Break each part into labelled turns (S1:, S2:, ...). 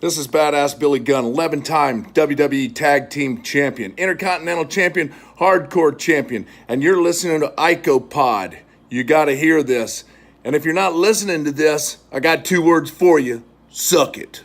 S1: This is Badass Billy Gunn, 11-time WWE Tag Team Champion, Intercontinental Champion, Hardcore Champion, and you're listening to IcoPod. You gotta hear this. And if you're not listening to this, I got 2 words for you. Suck it.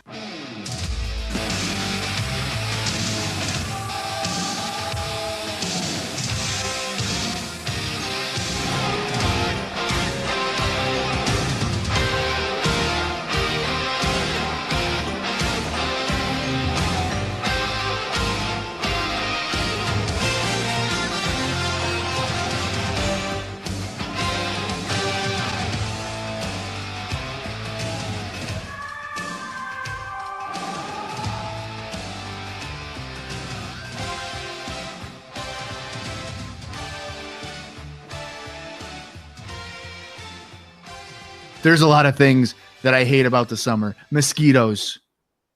S2: There's a lot of things that I hate about the summer. Mosquitoes,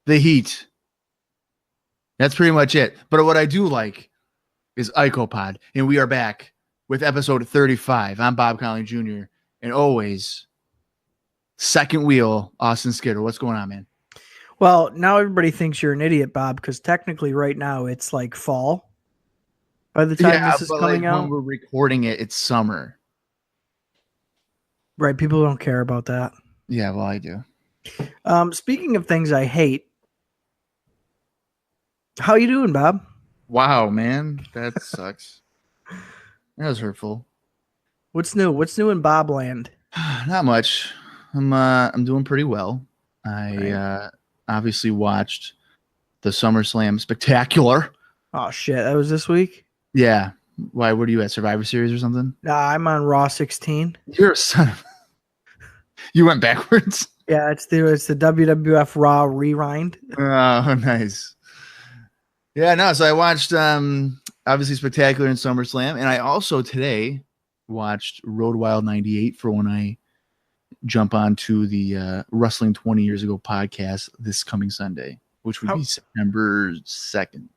S2: the heat. That's pretty much it. But what I do like is IcoPod. And we are back with episode 35. I'm Bob Conley Jr. And always, second wheel, Austin Skidder. What's going on, man?
S3: Well, now everybody thinks you're an idiot, Bob, because technically right now it's like fall. By the time this is coming out.
S2: When we're recording it, it's summer.
S3: Right, people don't care about that.
S2: Yeah, well, I do.
S3: Speaking of things I hate, how you doing, Bob?
S2: Wow, man, that sucks. That was hurtful.
S3: What's new? What's new in Bobland?
S2: Not much. I'm doing pretty well. I obviously watched the SummerSlam Spectacular.
S3: Oh shit, that was this week?
S2: Yeah. Why? What are you at? Survivor Series or something?
S3: Nah, I'm on Raw 16.
S2: You're a son of... You went backwards?
S3: Yeah, it's the WWF Raw Rewind.
S2: Oh, nice. Yeah, no, so I watched obviously Spectacular and SummerSlam, and I also today watched Road Wild 98 for when I jump onto the Wrestling 20 Years Ago podcast this coming Sunday, which would be September 2nd.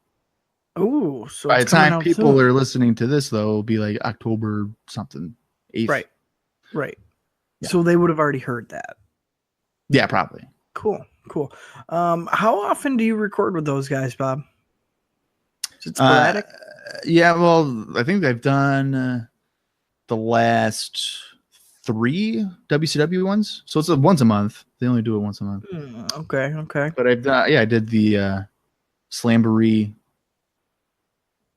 S3: Oh, so
S2: by the time people are listening to this, though, it'll be like October something, 8th.
S3: Right.
S2: Yeah.
S3: So they would have already heard that.
S2: Yeah, probably.
S3: Cool. How often do you record with those guys, Bob? Is it sporadic?
S2: Yeah, well, I think they've done the last 3 WCW ones. So it's once a month. They only do it once a month.
S3: Okay.
S2: But I did the Slamboree.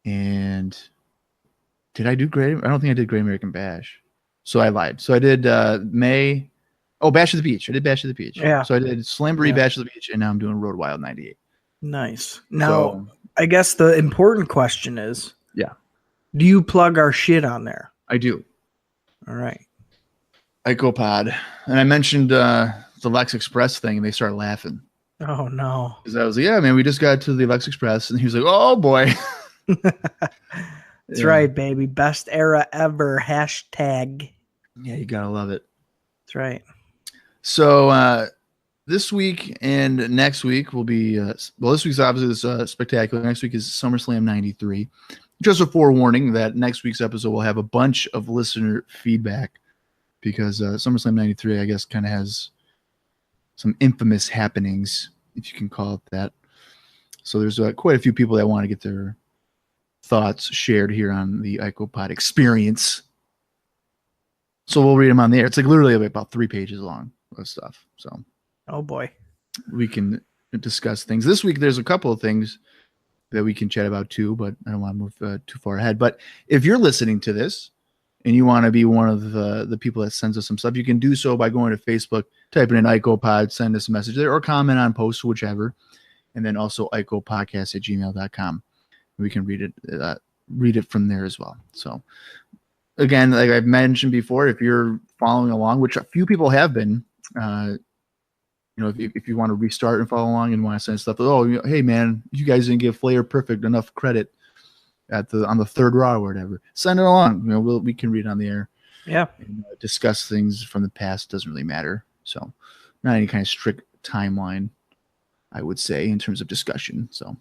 S2: And did I do Great? I don't think I did Great American Bash. So I lied. So I did May. Oh, Bash of the Beach. I did Bash of the Beach.
S3: Yeah.
S2: So I did Slamboree, Bash of the Beach, and now I'm doing Road Wild 98.
S3: Nice. Now, I guess the important question is,
S2: yeah,
S3: do you plug our shit on there?
S2: I do.
S3: All right.
S2: IcoPod. And I mentioned the Lex Express thing, and they started laughing.
S3: Oh, no.
S2: Because I was like, yeah, man, we just got to the Lex Express. And he was like, oh, boy.
S3: That's right, baby. Best era ever. Hashtag.
S2: Yeah, you gotta love it.
S3: That's right.
S2: So this week and next week will be this week's obviously this Spectacular. Next week is SummerSlam 93. Just a forewarning that next week's episode will have a bunch of listener feedback because SummerSlam 93, I guess, kind of has some infamous happenings, if you can call it that. So there's quite a few people that want to get their thoughts shared here on the IcoPod experience. So we'll read them on the air. It's like literally about 3 pages long of stuff. So,
S3: oh boy,
S2: we can discuss things this week. There's a couple of things that we can chat about too, but I don't want to move too far ahead. But if you're listening to this and you want to be one of the people that sends us some stuff, you can do so by going to Facebook, typing in IcoPod, send us a message there, or comment on posts, whichever, and then also icopodcast@gmail.com. We can read it from there as well. So again, like I've mentioned before, if you're following along, which a few people have been, if you want to restart and follow along and want to send stuff, hey man, you guys didn't give Flair Perfect enough credit on the third Raw or whatever. Send it along. We can read it on the air.
S3: Yeah.
S2: And, discuss things from the past. Doesn't really matter. So not any kind of strict timeline, I would say, in terms of discussion. So.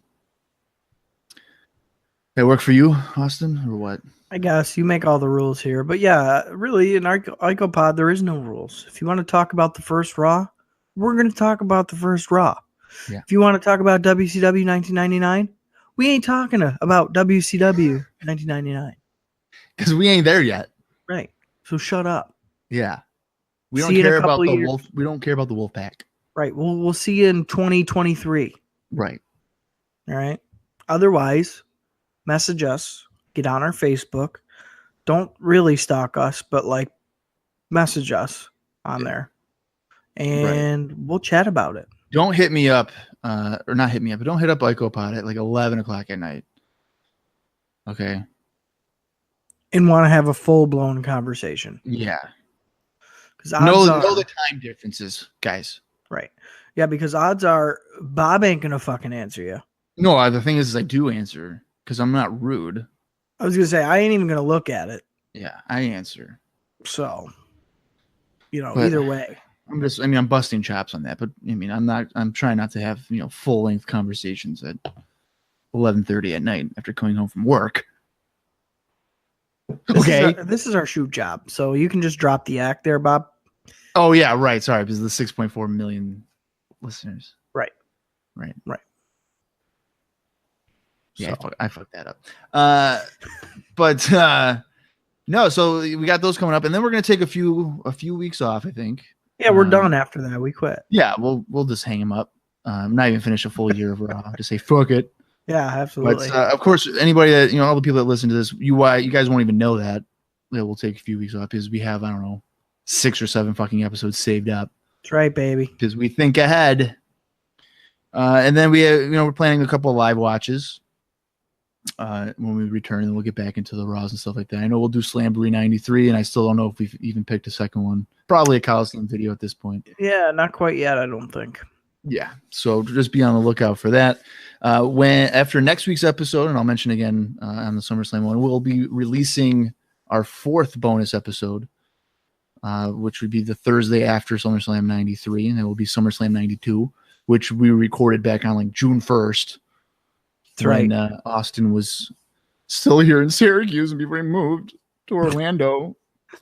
S2: That work for you, Austin, or what?
S3: I guess you make all the rules here. But yeah, really, in IcoPod, there is no rules. If you want to talk about the first Raw, we're going to talk about the first Raw.
S2: Yeah.
S3: If you want to talk about WCW 1999, we ain't talking about WCW 1999.
S2: Because we ain't there yet.
S3: Right. So shut up.
S2: Yeah. We don't
S3: See you in a
S2: care about
S3: couple
S2: the
S3: years.
S2: wolf. We don't care about the wolf pack.
S3: Right. We'll see you in 2023.
S2: Right.
S3: All right. Otherwise, message us. Get on our Facebook. Don't really stalk us, but like message us on there. And we'll chat about it.
S2: Don't hit me up, or not hit me up, but don't hit up IcoPod at like 11 o'clock at night. Okay.
S3: And want to have a full-blown conversation.
S2: Yeah.
S3: Because
S2: know the time differences, guys.
S3: Right. Yeah, because odds are Bob ain't going to fucking answer you.
S2: No, the thing is I do answer because I'm not rude.
S3: I was going to say, I ain't even going to look at it.
S2: Yeah, I answer.
S3: So,
S2: But
S3: either way.
S2: I'm busting chops on that, but I'm trying not to have, full-length conversations at 11:30 at night after coming home from work.
S3: This is our shoot job. So you can just drop the act there, Bob.
S2: Oh, yeah, right. Sorry, because the 6.4 million listeners.
S3: Right.
S2: Yeah, so. I fucked that up. No, so we got those coming up, and then we're gonna take a few weeks off, I think.
S3: Yeah, we're done after that. We quit.
S2: Yeah, we'll just hang them up. Not even finish a full year of Raw. Just say fuck it.
S3: Yeah, absolutely.
S2: But of course, anybody that all the people that listen to this, you guys won't even know that we'll take a few weeks off because we have 6 or 7 fucking episodes saved up.
S3: That's right, baby.
S2: Because we think ahead. And then we we're planning a couple of live watches. When we return, and we'll get back into the Raws and stuff like that. I know we'll do Slamboree 93, and I still don't know if we've even picked a second one. Probably a Coliseum video at this point.
S3: Yeah, not quite yet, I don't think.
S2: Yeah, so just be on the lookout for that. After next week's episode, and I'll mention again on the SummerSlam one, we'll be releasing our 4th bonus episode, which would be the Thursday after SummerSlam 93, and it will be SummerSlam 92, which we recorded back on like June 1st.
S3: That's right.
S2: When Austin was still here in Syracuse and before he moved to Orlando.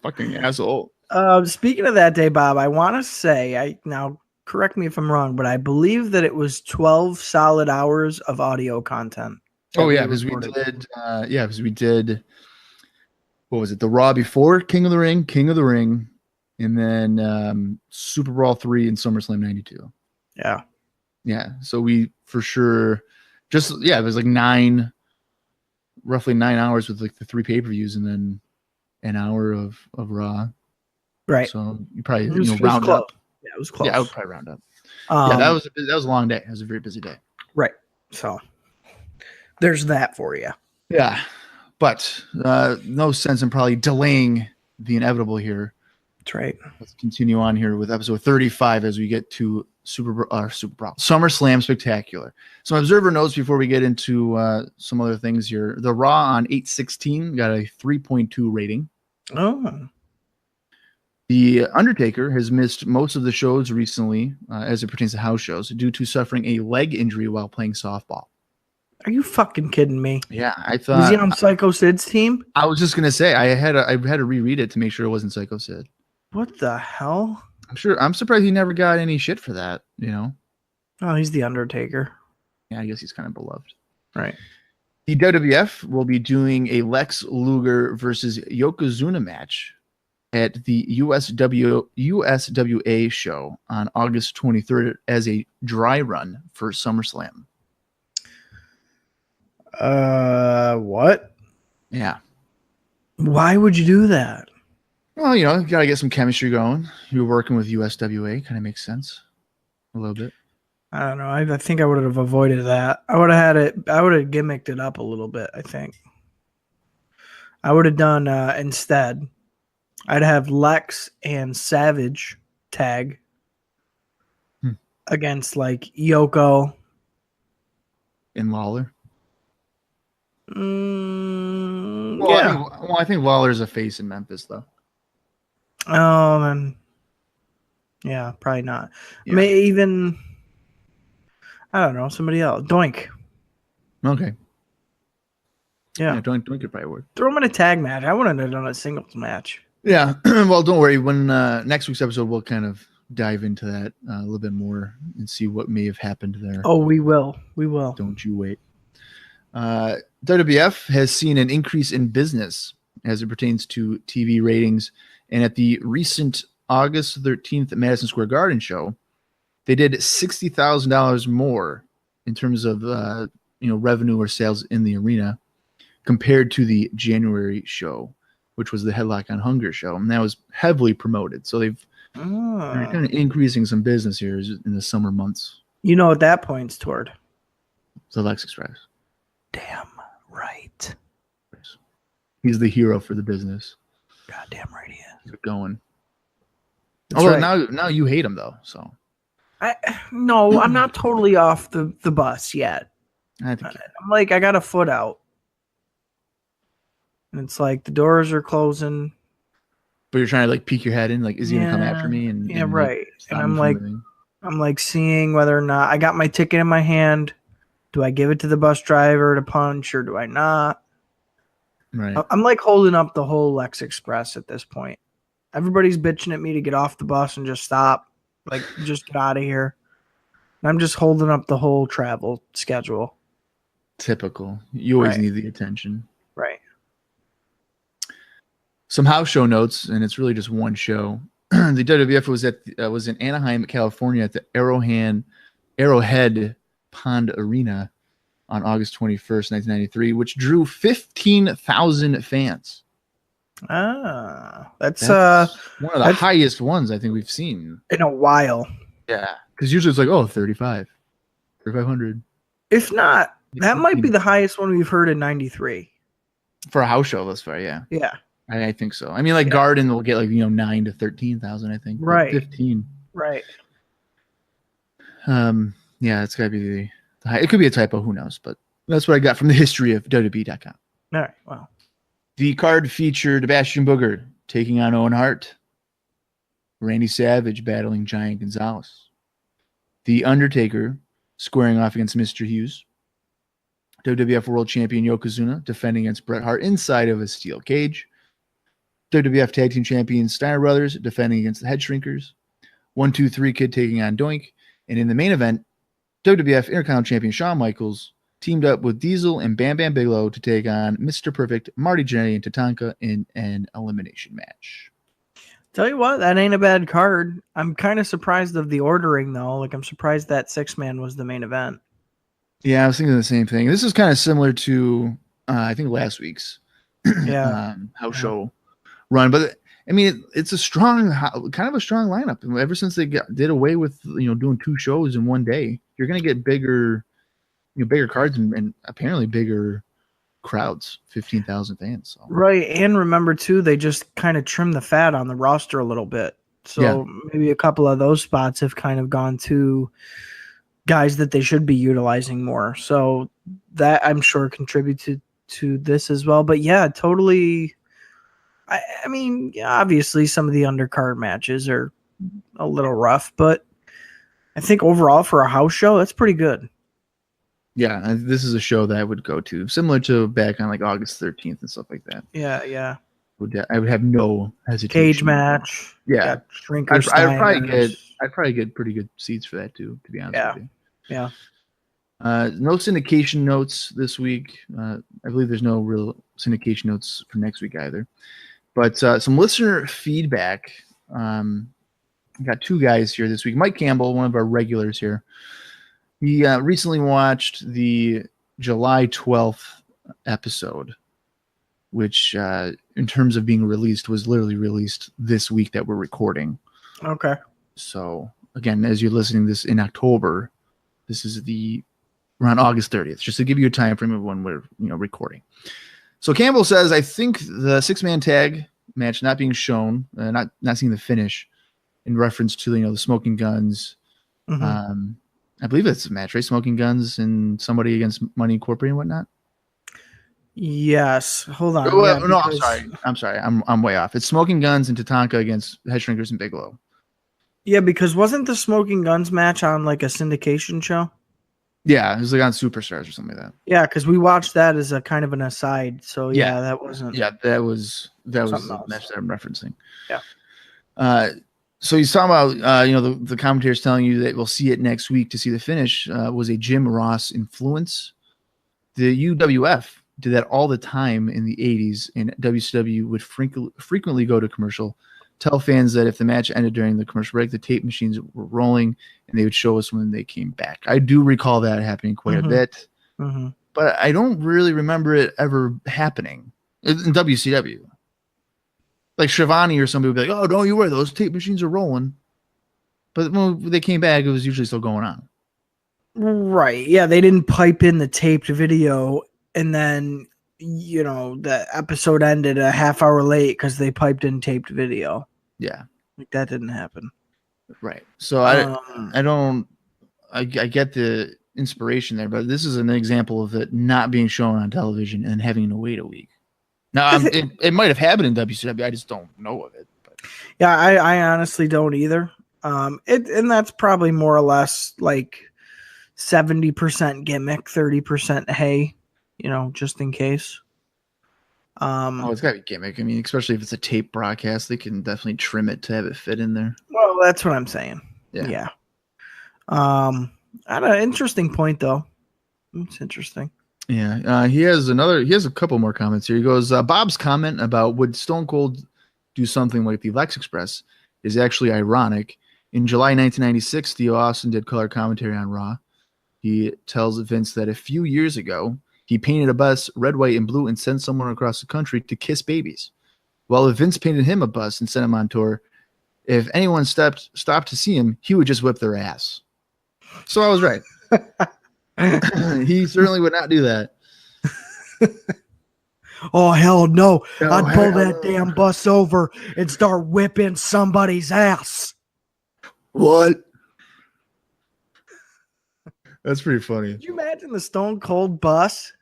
S2: Fucking asshole.
S3: Speaking of that day, Bob, I want to say, now correct me if I'm wrong, but I believe that it was 12 solid hours of audio content.
S2: Oh yeah, because we did. What was it? The Raw before King of the Ring, and then Super Brawl 3 and SummerSlam 92.
S3: Yeah.
S2: Yeah. So we for sure. It was like roughly 9 hours with like the 3 pay-per-views and then an hour of Raw.
S3: Right.
S2: So you probably
S3: round
S2: up.
S3: Yeah, it was close.
S2: Yeah, I would probably round up. That was a long day. It was a very busy day.
S3: Right. So there's that for you.
S2: Yeah. But no sense in probably delaying the inevitable here.
S3: That's right.
S2: Let's continue on here with episode 35 as we get to SummerSlam Spectacular. Some observer notes before we get into some other things here. The Raw on 8/16 got a 3.2 rating.
S3: Oh.
S2: The Undertaker has missed most of the shows recently as it pertains to house shows due to suffering a leg injury while playing softball.
S3: Are you fucking kidding me?
S2: Yeah, I thought.
S3: Was he on Psycho Sid's team?
S2: I was just gonna say I had to reread it to make sure it wasn't Psycho Sid.
S3: What the hell?
S2: I'm surprised he never got any shit for that,
S3: Oh, he's the Undertaker.
S2: Yeah, I guess he's kind of beloved.
S3: Right.
S2: The WWF will be doing a Lex Luger versus Yokozuna match at the USWA show on August 23rd as a dry run for SummerSlam.
S3: What?
S2: Yeah.
S3: Why would you do that?
S2: Well, you got to get some chemistry going. You were working with USWA. Kind of makes sense. A little bit.
S3: I don't know. I think I would have avoided that. I would have gimmicked it up a little bit, I think. I would have done, instead, I'd have Lex and Savage tag against, like, Yoko.
S2: And Lawler?
S3: Yeah.
S2: I think Lawler's a face in Memphis, though.
S3: Oh, then. Yeah, probably not.
S2: Yeah.
S3: Maybe even, I don't know, somebody else. Doink.
S2: Okay.
S3: Yeah.
S2: Doink could probably work.
S3: Throw him in a tag match. I wouldn't have done a singles match.
S2: Yeah. Well, don't worry. When next week's episode, we'll kind of dive into that a little bit more and see what may have happened there.
S3: Oh, we will. We will.
S2: Don't you wait. WWF has seen an increase in business as it pertains to TV ratings. And at the recent August 13th Madison Square Garden show, they did $60,000 more in terms of revenue or sales in the arena compared to the January show, which was the Headlock on Hunger show. And that was heavily promoted. So they're kind of increasing some business here in the summer months.
S3: You know what that points toward?
S2: The Lex Express.
S3: Damn right.
S2: He's the hero for the business.
S3: Goddamn right he is.
S2: Keep going.
S3: That's
S2: Although
S3: right.
S2: now you hate him though, so
S3: No, I'm not totally off the bus yet.
S2: I think
S3: I'm like, I got a foot out. And it's like the doors are closing.
S2: but you're trying to like peek your head in, like, is he gonna come after me? And
S3: right.
S2: Like,
S3: And I'm like seeing whether or not I got my ticket in my hand. Do I give it to the bus driver to punch or do I not?
S2: right.
S3: I'm like holding up the whole Lex Express at this point. Everybody's bitching at me to get off the bus and just stop. Like, just get out of here. And I'm just holding up the whole travel schedule.
S2: Typical. You always
S3: Right.
S2: need the attention.
S3: Right.
S2: Some house show notes, and it's really just one show. The WWF was in Anaheim, California, at the Arrowhead Pond Arena on August 21st, 1993, which drew 15,000 fans.
S3: That's
S2: one of the highest ones I think we've seen
S3: in a while.
S2: Yeah, because usually it's like 3,500
S3: If not, that might be the highest one we've heard in '93
S2: for a house show thus far. Yeah,
S3: Yeah.
S2: I think so. I mean, like Garden will get like 9 to 13,000, I think.
S3: Right.
S2: 15.
S3: Right.
S2: Yeah, it's gotta be the high. It could be a typo. Who knows? But that's what I got from the history of WWE.com.
S3: All right. Wow.
S2: The card featured Bastion Booger taking on Owen Hart, Randy Savage battling Giant Gonzalez, The Undertaker squaring off against Mr. Hughes, WWF World Champion Yokozuna defending against Bret Hart inside of a steel cage, WWF Tag Team Champion Steiner Brothers defending against the Head Shrinkers, 1-2-3 Kid taking on Doink, and in the main event, WWF Intercontinental Champion Shawn Michaels teamed up with Diesel and Bam Bam Bigelow to take on Mr. Perfect, Marty Jannetty, and Tatanka in an elimination match.
S3: Tell you what, that ain't a bad card. I'm kind of surprised of the ordering, though. Like, I'm surprised that 6-man was the main event.
S2: Yeah, I was thinking the same thing. This is kind of similar to, I think, last week's house show run. But, I mean, it's a strong, kind of a strong lineup. Ever since they did away with, doing 2 shows in one day, you're going to get bigger cards and apparently bigger crowds, 15,000 fans. So.
S3: Right, and remember too, they just kind of trimmed the fat on the roster a little bit. So maybe a couple of those spots have kind of gone to guys that they should be utilizing more. So that I'm sure contributed to this as well. But yeah, totally. I mean, obviously some of the undercard matches are a little rough, but I think overall for a house show, that's pretty good.
S2: Yeah, this is a show that I would go to, similar to back on like August 13th and stuff like that.
S3: Yeah.
S2: I would have no hesitation.
S3: Cage match.
S2: Yeah.
S3: Shrinkers.
S2: I'd probably get pretty good seats for that too, to be honest with you.
S3: Yeah.
S2: No syndication notes this week. I believe there's no real syndication notes for next week either. But some listener feedback. Got 2 guys here this week. Mike Campbell, one of our regulars here. He recently watched the July 12th episode, which in terms of being released was literally released this week that we're recording.
S3: Okay.
S2: So again, as you're listening to this in October, this is around August 30th, just to give you a time frame of when we're recording. So Campbell says, I think the 6-man tag match not being shown, not seeing the finish, in reference to the Smoking Guns.
S3: Mm-hmm.
S2: I believe it's a match, right? Smoking Guns and somebody against Money Incorporated and whatnot.
S3: Yes. Hold on.
S2: No, I'm sorry. I'm way off. It's Smoking Guns and Tatanka against Head Shrinkers and Bigelow.
S3: Yeah, because wasn't the Smoking Guns match on like a syndication show?
S2: Yeah, it was like on Superstars or something like that.
S3: Yeah, because we watched that as a kind of an aside. So yeah, that wasn't.
S2: Yeah, that was the
S3: else.
S2: match that I'm referencing.
S3: Yeah.
S2: So he's talking about, the commentators telling you that we'll see it next week to see the finish was a Jim Ross influence. The UWF did that all the time in the 80s, and WCW would frequently go to commercial, tell fans that if the match ended during the commercial break, the tape machines were rolling, and they would show us when they came back. I do recall that happening quite a bit, but I don't really remember it ever happening in WCW. Like Shivani or somebody would be like, "Oh, don't you worry, those tape machines are rolling." But when they came back, it was usually still going on.
S3: Right. Yeah, they didn't pipe in the taped video, and then the episode ended a half hour late because they piped in taped video.
S2: Yeah,
S3: like that didn't happen.
S2: Right. So I get the inspiration there, but this is an example of it not being shown on television and having to wait a week. Now, it might have happened in WCW. I just don't know of it. But.
S3: Yeah, I honestly don't either. And that's probably more or less like 70% gimmick, 30% hey, just in case.
S2: It's gotta be gimmick. I mean, especially if it's a tape broadcast, they can definitely trim it to have it fit in there.
S3: Well, that's what I'm saying. Yeah. I had an interesting point though. It's interesting.
S2: Yeah, he has a couple more comments here. He goes, Bob's comment about would Stone Cold do something like the Lex Express is actually ironic. In July 1996, Theo Austin did color commentary on Raw. He tells Vince that a few years ago, he painted a bus red, white, and blue and sent someone across the country to kiss babies. Well, if Vince painted him a bus and sent him on tour, if anyone stopped to see him, he would just whip their ass. So I was right. He certainly would not do that.
S3: Oh, hell no. I'd pull that damn bus over and start whipping somebody's ass.
S2: What? That's pretty funny.
S3: Could you imagine the Stone Cold bus?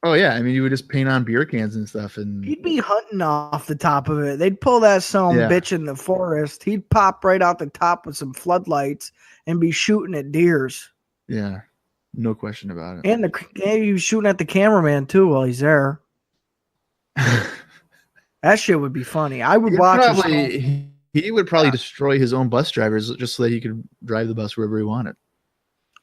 S2: Oh, yeah. I mean, you would just paint on beer cans and stuff. And
S3: he'd be hunting off the top of it. They'd pull that bitch in the forest. He'd pop right out the top with some floodlights and be shooting at deers.
S2: Yeah. No question about it.
S3: And he was shooting at the cameraman too while he's there. That shit would be funny. I would watch.
S2: He would probably destroy his own bus drivers just so that he could drive the bus wherever he wanted.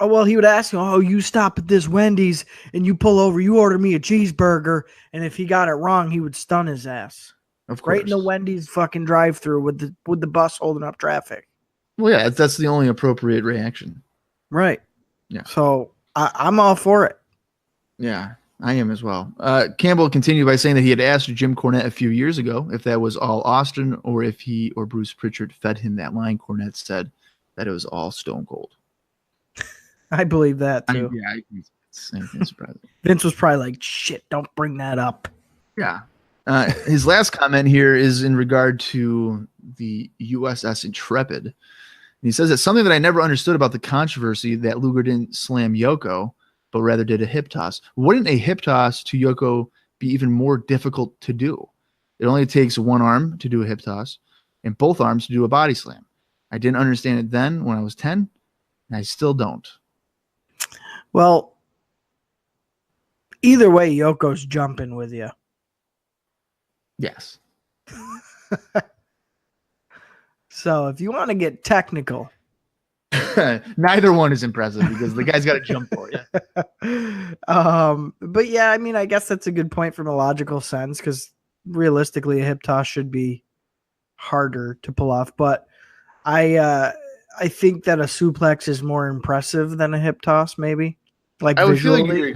S3: Oh, well, he would ask him, "Oh, you stop at this Wendy's and you pull over. You order me a cheeseburger." And if he got it wrong, he would stun his ass.
S2: Of course.
S3: Right in the Wendy's fucking drive-through with the bus holding up traffic.
S2: Well, yeah, that's the only appropriate reaction.
S3: Right.
S2: Yeah.
S3: So I'm all for it.
S2: Yeah, I am as well. Campbell continued by saying that he had asked Jim Cornette a few years ago if that was all Austin or if he or Bruce Pritchard fed him that line. Cornette said that it was all Stone Cold.
S3: I believe that too.
S2: I think it's anything surprising.
S3: Vince was probably like, "Shit, don't bring that up."
S2: Yeah. His last comment here is in regard to the USS Intrepid. And he says it's something that I never understood about the controversy that Luger didn't slam Yoko, but rather did a hip toss. Wouldn't a hip toss to Yoko be even more difficult to do? It only takes one arm to do a hip toss and both arms to do a body slam. I didn't understand it then when I was 10, and I still don't.
S3: Well, either way, Yoko's jumping with you.
S2: Yes.
S3: So if you want to get technical,
S2: neither one is impressive because the guy's got to jump for you.
S3: But yeah, I mean, I guess that's a good point from a logical sense because realistically, a hip toss should be harder to pull off. But I think that a suplex is more impressive than a hip toss, maybe. Like
S2: I would
S3: visually.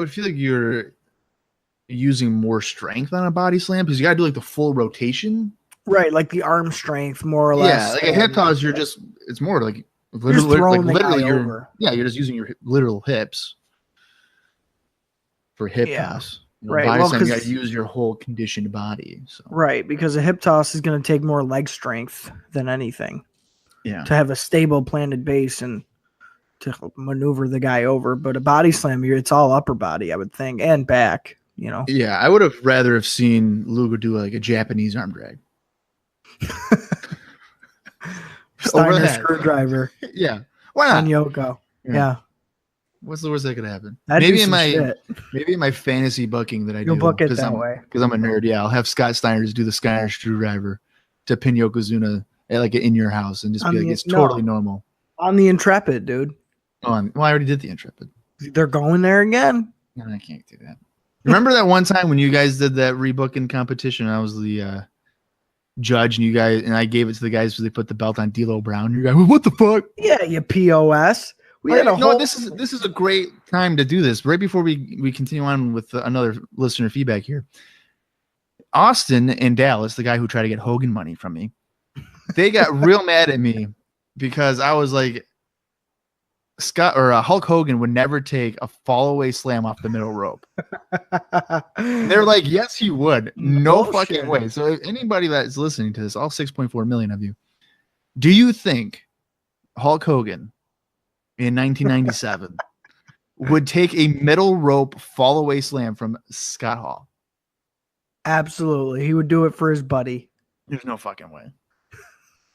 S2: feel like you're using more strength on a body slam because you got to do like the full rotation.
S3: Right, like the arm strength, more or less.
S2: Yeah, like a hip toss, it's more like literally you're just using your literal hips for hip toss.
S3: Right,
S2: body slam, you got to use your whole conditioned body. So.
S3: Right, because a hip toss is going to take more leg strength than anything.
S2: Yeah,
S3: to have a stable planted base and to maneuver the guy over. But a body slam, it's all upper body, I would think, and back.
S2: Yeah, I would have rather have seen Luger do like a Japanese arm drag.
S3: Steiner screwdriver.
S2: Yeah. Why not?
S3: On Yoko. Yeah.
S2: What's the worst that could happen?
S3: That'd
S2: maybe in my fantasy booking that I
S3: You'll
S2: do.
S3: book it that way.
S2: Because I'm a nerd. Yeah, I'll have Scott Steiner do the Steiner screwdriver to pin Yokozuna like in your house and just be like, it's totally normal.
S3: On the Intrepid, dude.
S2: Oh, well, I already did the Intrepid.
S3: They're going there again.
S2: No, I can't do that. Remember that one time when you guys did that rebooking competition? I was the judge, and I gave it to the guys so they put the belt on D'Lo Brown. You guys, what the fuck?
S3: Yeah, you POS.
S2: This is a great time to do this. Right before we continue on with another listener feedback here. Austin and Dallas, the guy who tried to get Hogan money from me, they got real mad at me because I was like, Hulk Hogan would never take a fall-away slam off the middle rope. They're like, yes, he would. No fucking way. So if anybody that's listening to this, all 6.4 million of you, do you think Hulk Hogan in 1997 would take a middle rope fall-away slam from Scott Hall?
S3: Absolutely. He would do it for his buddy.
S2: There's no fucking way.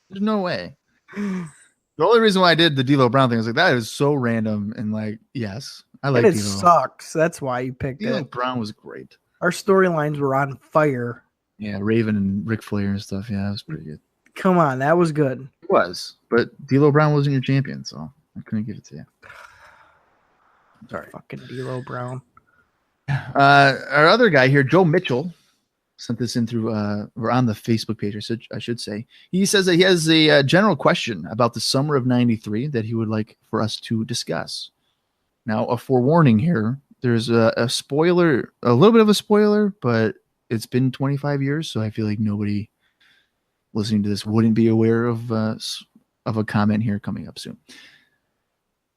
S2: There's no way. The only reason why I did the D'Lo Brown thing was like, that is so random. And like, yes, I like D'Lo.
S3: It sucks. That's why you picked
S2: D'Lo
S3: it.
S2: Brown was great.
S3: Our storylines were on fire.
S2: Yeah, Raven and Ric Flair and stuff. Yeah, that was pretty good.
S3: Come on, that was good.
S2: It was. But D'Lo Brown wasn't your champion, so I couldn't give it to you. Sorry.
S3: Fucking D'Lo Brown.
S2: Our other guy here, Joe Mitchell, sent this in through or on the Facebook page, I should say. He says that he has a general question about the summer of 93 that he would like for us to discuss. Now, a forewarning here, there's a spoiler, a little bit of a spoiler, but it's been 25 years, so I feel like nobody listening to this wouldn't be aware of a comment here coming up soon.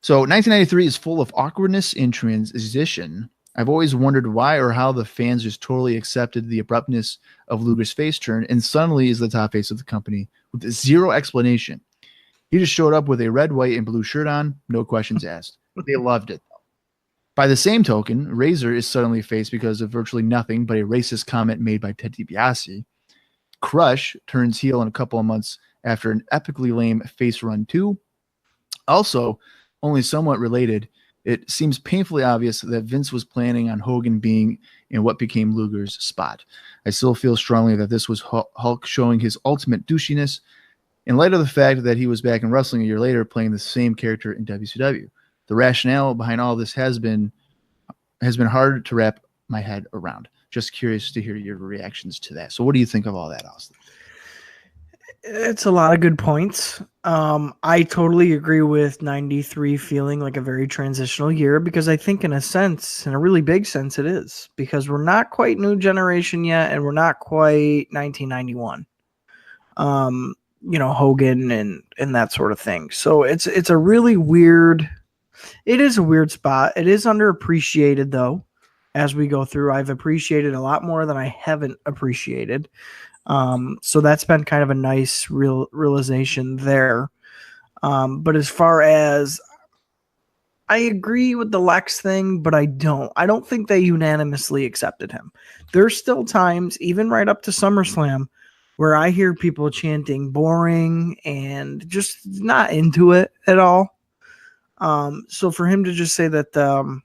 S2: So 1993 is full of awkwardness in transition. I've always wondered why or how the fans just totally accepted the abruptness of Luger's face turn and suddenly is the top face of the company with zero explanation. He just showed up with a red, white, and blue shirt on, no questions asked. They loved it. By the same token, Razor is suddenly face because of virtually nothing but a racist comment made by Ted DiBiase. Crush turns heel in a couple of months after an epically lame face run too. Also, only somewhat related, it seems painfully obvious that Vince was planning on Hogan being in what became Luger's spot. I still feel strongly that this was Hulk showing his ultimate douchiness in light of the fact that he was back in wrestling a year later playing the same character in WCW. The rationale behind all this has been hard to wrap my head around. Just curious to hear your reactions to that. So what do you think of all that, Austin?
S3: It's a lot of good points. I totally agree with 93 feeling like a very transitional year because I think in a really big sense it is because we're not quite new generation yet and we're not quite 1991. Hogan and that sort of thing. So it is a weird spot. It is underappreciated though. As we go through, I've appreciated a lot more than I haven't appreciated. So that's been kind of a nice realization there. But as far as I agree with the Lex thing, but I don't think they unanimously accepted him. There's still times, even right up to SummerSlam, where I hear people chanting boring and just not into it at all. So for him to just say that,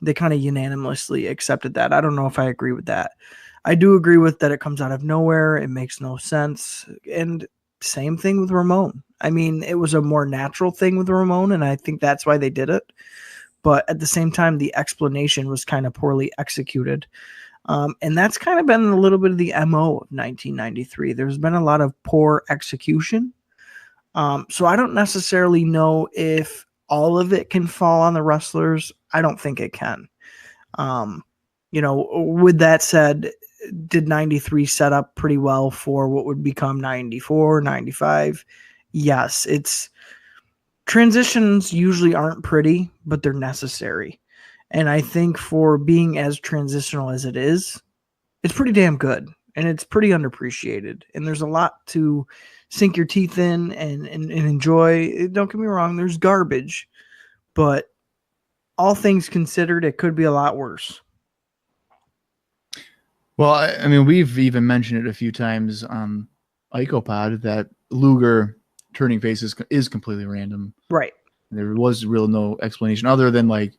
S3: they kind of unanimously accepted that. I don't know if I agree with that. I do agree with that it comes out of nowhere. It makes no sense. And same thing with Ramon. I mean, it was a more natural thing with Ramon, and I think that's why they did it. But at the same time, the explanation was kind of poorly executed. And that's kind of been a little bit of the MO of 1993. There's been a lot of poor execution. So I don't necessarily know if all of it can fall on the wrestlers. I don't think it can. With that said, did 93 set up pretty well for what would become 94, 95? Yes, transitions usually aren't pretty, but they're necessary. And I think for being as transitional as it is, it's pretty damn good. And it's pretty underappreciated. And there's a lot to sink your teeth in and enjoy. Don't get me wrong, there's garbage. But all things considered, it could be a lot worse.
S2: Well, I mean, we've even mentioned it a few times on IcoPod that Luger turning face is completely random.
S3: Right.
S2: There was no explanation other than like,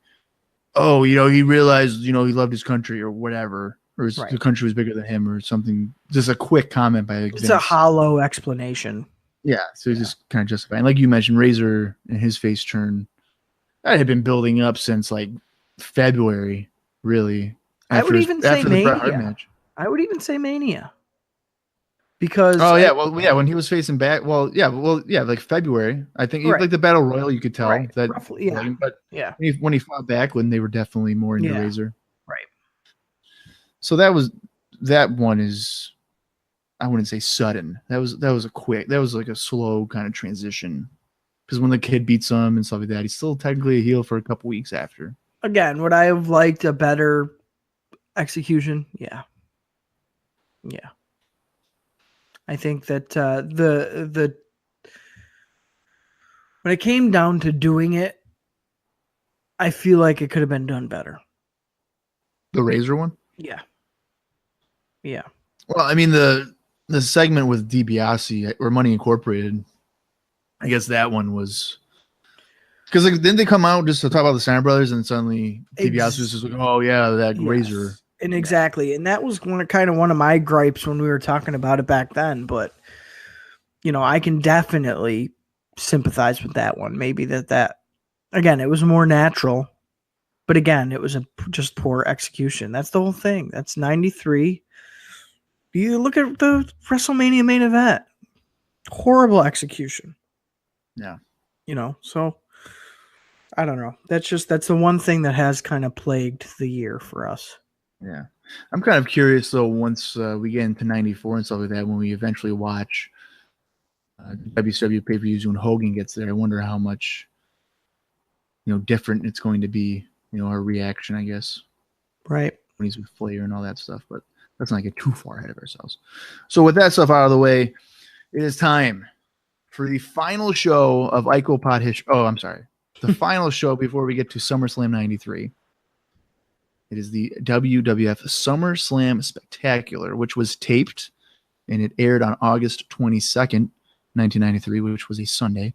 S2: oh, he realized, he loved his country or whatever, or the country was bigger than him or something. Just a quick comment by
S3: It's a hollow explanation.
S2: Yeah, so it's just kind of justifying. Like you mentioned, Razor and his face turn, that had been building up since like February, really.
S3: I would even say
S2: after the Bret Hart
S3: Mania.
S2: match.
S3: I would even say Mania. Because
S2: when he was facing back, like February. I think
S3: Right.
S2: like the Battle Royal, you could tell that
S3: roughly, yeah.
S2: but
S3: Yeah.
S2: when he fought back, when they were definitely more into Razor.
S3: Right.
S2: So that one is, I wouldn't say sudden. That was like a slow kind of transition. Because when the kid beats him and stuff like that, he's still technically a heel for a couple weeks after.
S3: Again, would I have liked a better execution? Yeah. Yeah. I think that the when it came down to doing it, I feel like it could have been done better.
S2: The Razor one?
S3: Yeah. Yeah.
S2: Well, I mean the segment with DiBiase or Money Incorporated, I guess that one was because like didn't they come out just to talk about the Steiner brothers and suddenly DiBiase was just like, oh yeah, that Razor.
S3: And exactly. And that was one of my gripes when we were talking about it back then. But, I can definitely sympathize with that one. Maybe that again, it was more natural. But again, it was just poor execution. That's the whole thing. That's 93. You look at the WrestleMania main event. Horrible execution.
S2: Yeah.
S3: So I don't know. That's the one thing that has kind of plagued the year for us.
S2: Yeah. I'm kind of curious, though, once we get into 94 and stuff like that, when we eventually watch WCW pay-per-views when Hogan gets there, I wonder how much, different it's going to be, our reaction, I guess.
S3: Right.
S2: When he's with Flair and all that stuff. But let's not get too far ahead of ourselves. So with that stuff out of the way, it is time for the final show of IcoPod history. Oh, I'm sorry. The final show before we get to SummerSlam 93. It is the WWF SummerSlam Spectacular, which was taped and it aired on August 22nd, 1993, which was a Sunday.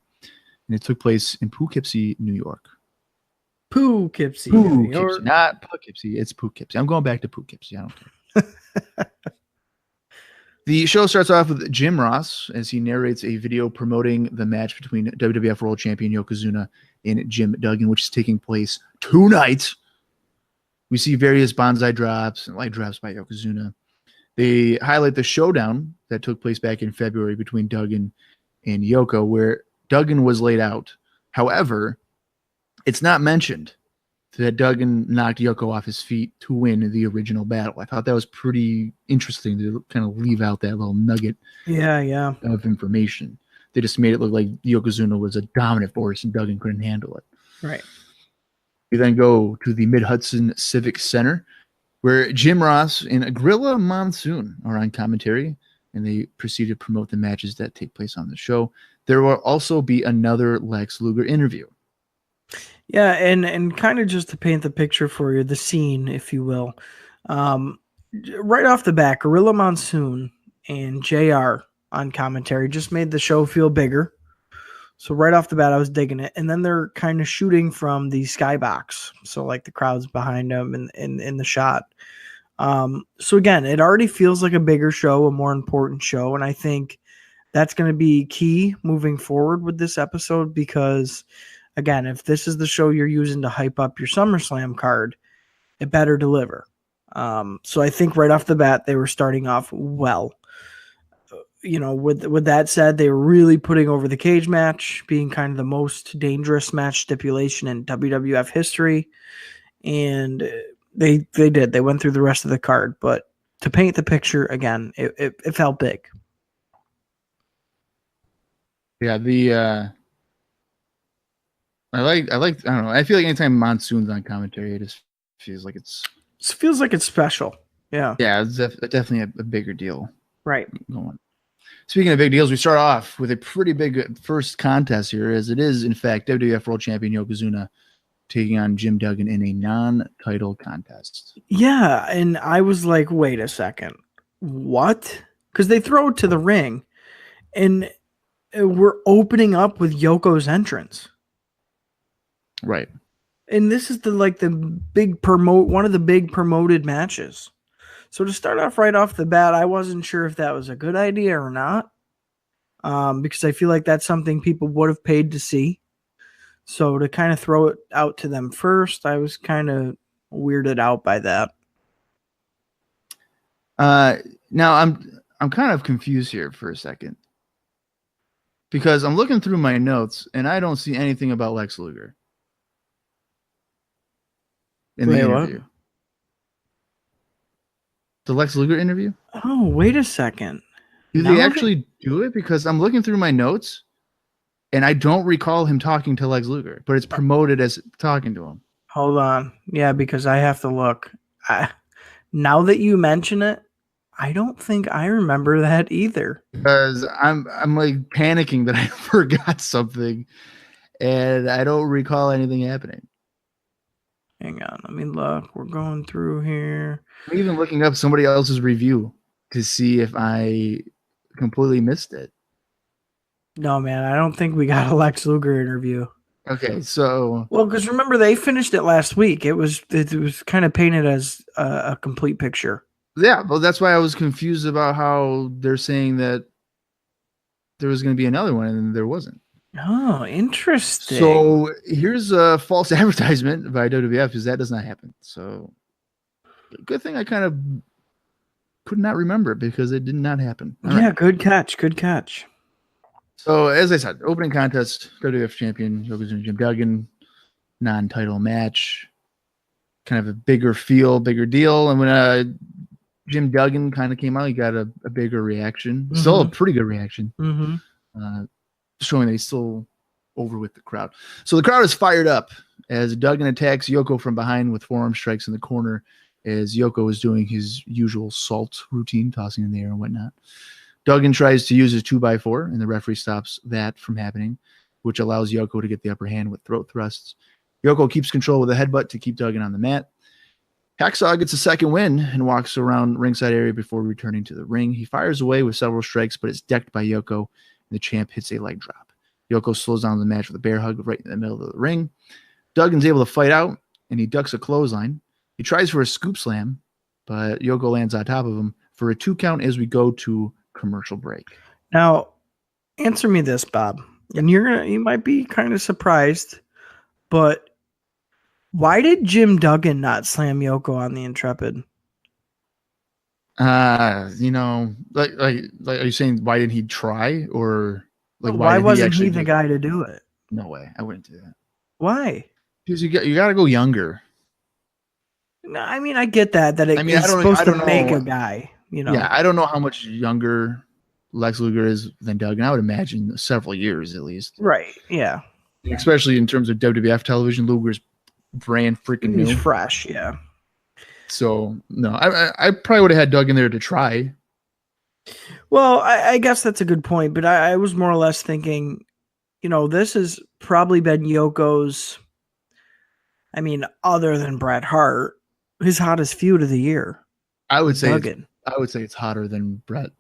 S2: And it took place in Poughkeepsie, New York.
S3: Poughkeepsie,
S2: New York. Not Poughkeepsie. It's Poughkeepsie. I'm going back to Poughkeepsie. I don't care. The show starts off with Jim Ross as he narrates a video promoting the match between WWF World Champion Yokozuna and Jim Duggan, which is taking place tonight. We see various bonsai drops and light drops by Yokozuna. They highlight the showdown that took place back in February between Duggan and Yoko, where Duggan was laid out. However, it's not mentioned that Duggan knocked Yoko off his feet to win the original battle. I thought that was pretty interesting to kind of leave out that little nugget of information. They just made it look like Yokozuna was a dominant force and Duggan couldn't handle it.
S3: Right.
S2: We then go to the Mid-Hudson Civic Center, where Jim Ross and Gorilla Monsoon are on commentary, and they proceed to promote the matches that take place on the show. There will also be another Lex Luger interview.
S3: Yeah, and kind of just to paint the picture for you, the scene, if you will. Right off the bat, Gorilla Monsoon and JR on commentary just made the show feel bigger. So right off the bat, I was digging it. And then they're kind of shooting from the skybox. So like the crowd's behind them in the shot. So again, it already feels like a bigger show, a more important show. And I think that's going to be key moving forward with this episode because, again, if this is the show you're using to hype up your SummerSlam card, it better deliver. So I think right off the bat, they were starting off well. With that said, they were really putting over the cage match, being kind of the most dangerous match stipulation in WWF history. And they did. They went through the rest of the card. But to paint the picture, again, it felt big.
S2: Yeah, I don't know. I feel like anytime Monsoon's on commentary, it just feels like it's
S3: special. Yeah.
S2: Yeah, it's definitely a bigger deal.
S3: Right.
S2: Going. Speaking of big deals, we start off with a pretty big first contest here, as it is, in fact, WWF World Champion Yokozuna taking on Jim Duggan in a non-title contest.
S3: Yeah, and I was like, wait a second. What? Because they throw it to the ring, and we're opening up with Yoko's entrance.
S2: Right.
S3: And this is one of the big promoted matches. So to start off right off the bat, I wasn't sure if that was a good idea or not. because I feel like that's something people would have paid to see. So to kind of throw it out to them first, I was kind of weirded out by that.
S2: Now I'm kind of confused here for a second because I'm looking through my notes and I don't see anything about Lex Luger in the interview. What? The Lex Luger interview?
S3: Oh, wait a second.
S2: Do they actually do it? Because I'm looking through my notes and I don't recall him talking to Lex Luger, but it's promoted as talking to him.
S3: Hold on. Yeah, because I have to look. Now that you mention it, I don't think I remember that either.
S2: Because I'm like panicking that I forgot something and I don't recall anything happening.
S3: Hang on, let me look. We're going through here.
S2: I'm even looking up somebody else's review to see if I completely missed it.
S3: No, man, I don't think we got a Lex Luger interview.
S2: Okay, so
S3: because remember they finished it last week. It was kind of painted as a complete picture.
S2: Yeah, well, that's why I was confused about how they're saying that there was going to be another one and there wasn't.
S3: Oh, interesting.
S2: So here's a false advertisement by WWF because that does not happen. So good thing I kind of could not remember it because it did not happen.
S3: All right. Good catch. Good catch.
S2: So as I said, opening contest, WWF champion Yokozuna Jim Duggan, non-title match, kind of a bigger deal. And when Jim Duggan kind of came out, he got a bigger reaction. Mm-hmm. Still a pretty good reaction.
S3: Mm-hmm.
S2: Showing that he's still over with the crowd. So the crowd is fired up as Duggan attacks Yoko from behind with forearm strikes in the corner as Yoko is doing his usual salt routine, tossing in the air and whatnot. Duggan tries to use his 2x4, and the referee stops that from happening, which allows Yoko to get the upper hand with throat thrusts. Yoko keeps control with a headbutt to keep Duggan on the mat. Hacksaw gets a second win and walks around ringside area before returning to the ring. He fires away with several strikes, but it's decked by Yoko. The champ hits a leg drop. Yoko slows down the match with a bear hug right in the middle of the ring. Duggan's able to fight out, and he ducks a clothesline. He tries for a scoop slam, but Yoko lands on top of him for a 2 count as we go to commercial break.
S3: Now, answer me this, Bob, and you might be kind of surprised, but why did Jim Duggan not slam Yoko on the Intrepid?
S2: Like are you saying why didn't he try, or like
S3: why wasn't he the guy to do it?
S2: No way, I wouldn't do that.
S3: Why?
S2: Because you got to go younger.
S3: No, I mean I get that it's supposed to make a guy.
S2: Yeah, I don't know how much younger Lex Luger is than Duggan. I would imagine several years at least.
S3: Right. Yeah.
S2: Especially in terms of WWF television, Luger's brand freaking new.
S3: He's fresh. Yeah.
S2: So no, I probably would have had Duggan there to try.
S3: Well, I guess that's a good point, but I was more or less thinking, this has probably been Yoko's, other than Bret Hart, his hottest feud of the year.
S2: I would say it's hotter than Bret.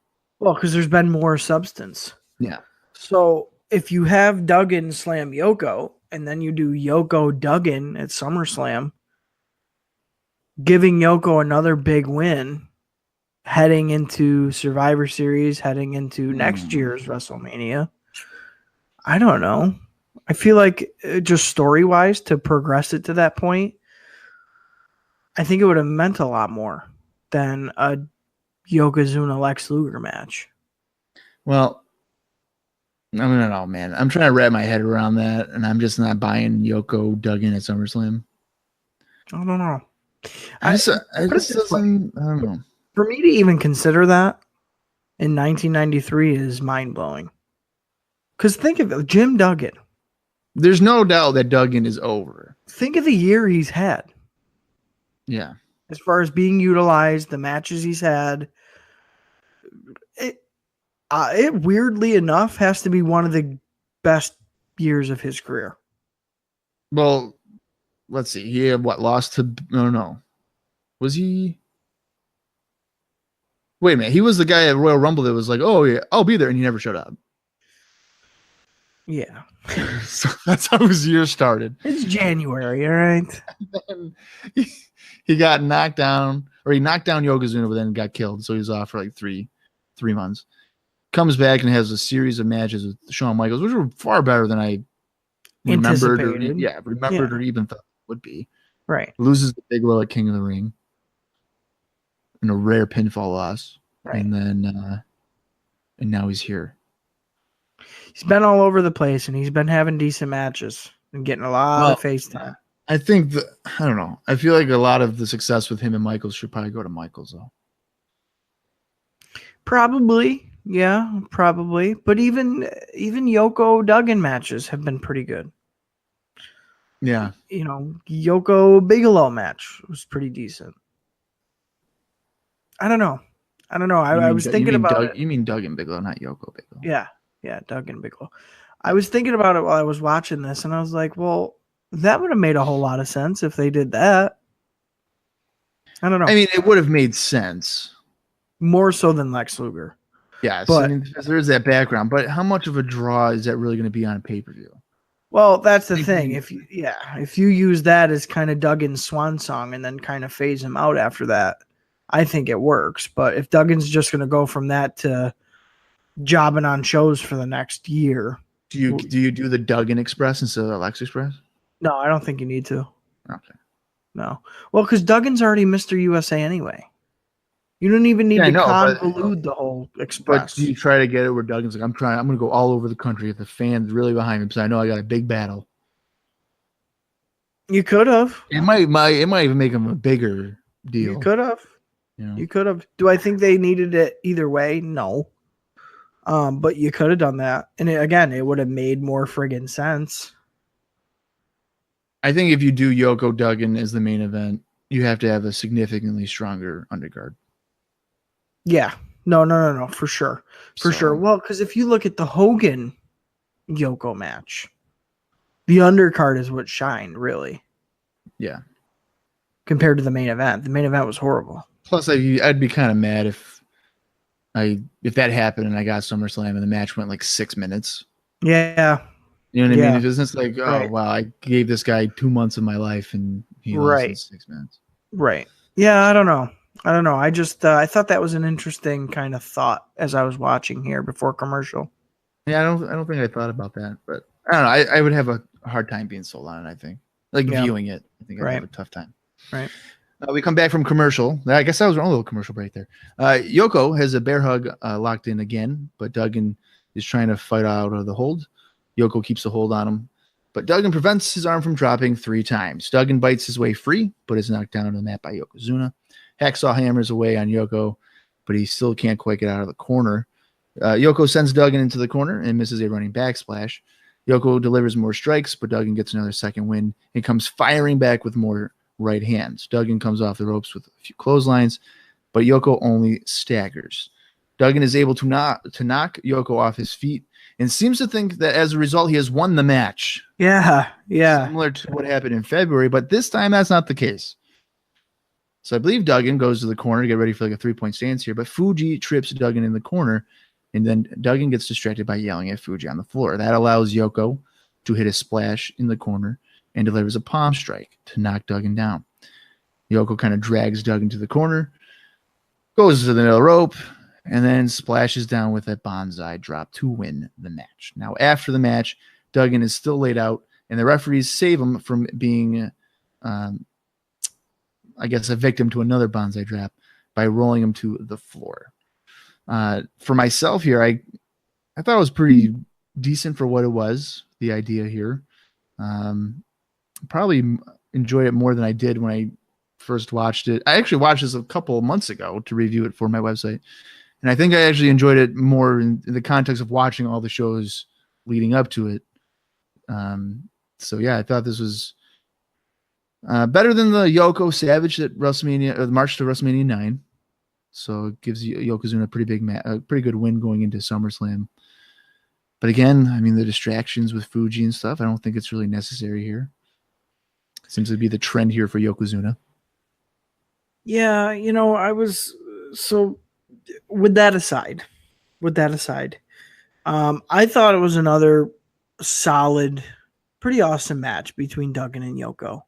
S3: Well, because there's been more substance.
S2: Yeah.
S3: So if you have Duggan slam Yoko, and then you do Yoko Duggan at SummerSlam, giving Yoko another big win, heading into Survivor Series, heading into next year's WrestleMania. I don't know. I feel like just story-wise, to progress it to that point, I think it would have meant a lot more than a Yokozuna Lex Luger match.
S2: Well, I don't know, man. I'm trying to wrap my head around that, and I'm just not buying Yoko Duggan at SummerSlam.
S3: I don't know.
S2: I don't know.
S3: For me to even consider that in 1993 is mind-blowing. Because think of it, Jim Duggan.
S2: There's no doubt that Duggan is over.
S3: Think of the year he's had.
S2: Yeah.
S3: As far as being utilized, the matches he's had, it weirdly enough has to be one of the best years of his career.
S2: Well, let's see. He had lost to no. Was he? Wait a minute. He was the guy at Royal Rumble that was like, "Oh yeah, I'll be there," and he never showed up.
S3: Yeah.
S2: So that's how his year started.
S3: It's January, all right.
S2: He got knocked down, or he knocked down Yokozuna, but then got killed. So he was off for like three months. comes back and has a series of matches with Shawn Michaels, which were far better than I remembered or even thought it would be.
S3: Right.
S2: Loses the Bigelow at King of the Ring in a rare pinfall loss.
S3: Right.
S2: And then and now he's here.
S3: He's been all over the place, and he's been having decent matches and getting a lot of face time.
S2: I think I don't know. I feel like a lot of the success with him and Michaels should probably go to Michaels, though.
S3: Probably. Yeah, probably. But even Yoko Duggan matches have been pretty good.
S2: Yeah.
S3: You know, Yoko Bigelow match was pretty decent. I don't know. I was thinking about it.
S2: You mean Duggan Bigelow, not Yoko Bigelow.
S3: Yeah, Duggan Bigelow. I was thinking about it while I was watching this, and I was like, well, that would have made a whole lot of sense if they did that. I don't know.
S2: I mean, it would have made sense.
S3: More so than Lex Luger.
S2: Yes,
S3: but,
S2: I mean, there is that background, but how much of a draw is that really going to be on pay-per-view?
S3: Well, that's the thing. If you use that as kind of Duggan's swan song and then kind of phase him out after that, I think it works. But if Duggan's just going to go from that to jobbing on shows for the next year,
S2: do you do the Duggan Express instead of the Lex Express?
S3: No, I don't think you need to.
S2: Okay.
S3: No. Well, because Duggan's already Mr. USA anyway. You don't even need to convolute the whole express.
S2: But do you try to get it where Duggan's like, I'm going to go all over the country if the fans really behind me because I know I got a big battle.
S3: You could have.
S2: It might even make him a bigger deal.
S3: You could have.
S2: Yeah.
S3: You could have. Do I think they needed it either way? No. But you could have done that. And it would have made more friggin' sense.
S2: I think if you do Yoko Duggan as the main event, you have to have a significantly stronger undercard.
S3: Yeah. No. For sure. For sure. Well, because if you look at the Hogan Yoko match, the undercard is what shined, really.
S2: Yeah.
S3: Compared to the main event. The main event was horrible.
S2: Plus, I'd be kind of mad if that happened and I got SummerSlam and the match went like 6 minutes.
S3: Yeah.
S2: You know what I mean? It's just like, oh, wow, I gave this guy 2 months of my life and he lost in 6 minutes.
S3: Right. Yeah, I don't know. I just I thought that was an interesting kind of thought as I was watching here before commercial.
S2: Yeah, I don't think I thought about that, but I don't know. I would have a hard time being sold on it, I think. Viewing it. I think I'd have a tough time.
S3: Right.
S2: We come back from commercial. I guess that was a little commercial break there. Yoko has a bear hug locked in again, but Duggan is trying to fight out of the hold. Yoko keeps the hold on him, but Duggan prevents his arm from dropping 3 times. Duggan bites his way free, but is knocked down to the mat by Yokozuna. Hacksaw hammers away on Yoko, but he still can't quite get out of the corner. Yoko sends Duggan into the corner and misses a running backsplash. Yoko delivers more strikes, but Duggan gets another second win and comes firing back with more right hands. Duggan comes off the ropes with a few clotheslines, but Yoko only staggers. Duggan is able to knock Yoko off his feet and seems to think that as a result, he has won the match.
S3: Yeah.
S2: Similar to what happened in February, but this time that's not the case. So I believe Duggan goes to the corner to get ready for like a 3-point stance here, but Fuji trips Duggan in the corner, and then Duggan gets distracted by yelling at Fuji on the floor. That allows Yoko to hit a splash in the corner and delivers a palm strike to knock Duggan down. Yoko kind of drags Duggan to the corner, goes to the middle rope, and then splashes down with a bonsai drop to win the match. Now, after the match, Duggan is still laid out, and the referees save him from being, I guess, a victim to another bonsai drop by rolling him to the floor. For myself here, I thought it was pretty decent for what it was, the idea here. Probably enjoyed it more than I did when I first watched it. I actually watched this a couple of months ago to review it for my website. And I think I actually enjoyed it more in the context of watching all the shows leading up to it. So yeah, I thought this was better than the Yoko Savage at WrestleMania, or the March to WrestleMania 9. So it gives Yokozuna a pretty good win going into SummerSlam. But again, I mean, the distractions with Fuji and stuff, I don't think it's really necessary here. Seems to be the trend here for Yokozuna.
S3: Yeah, so with that aside, I thought it was another solid, pretty awesome match between Duggan and Yoko.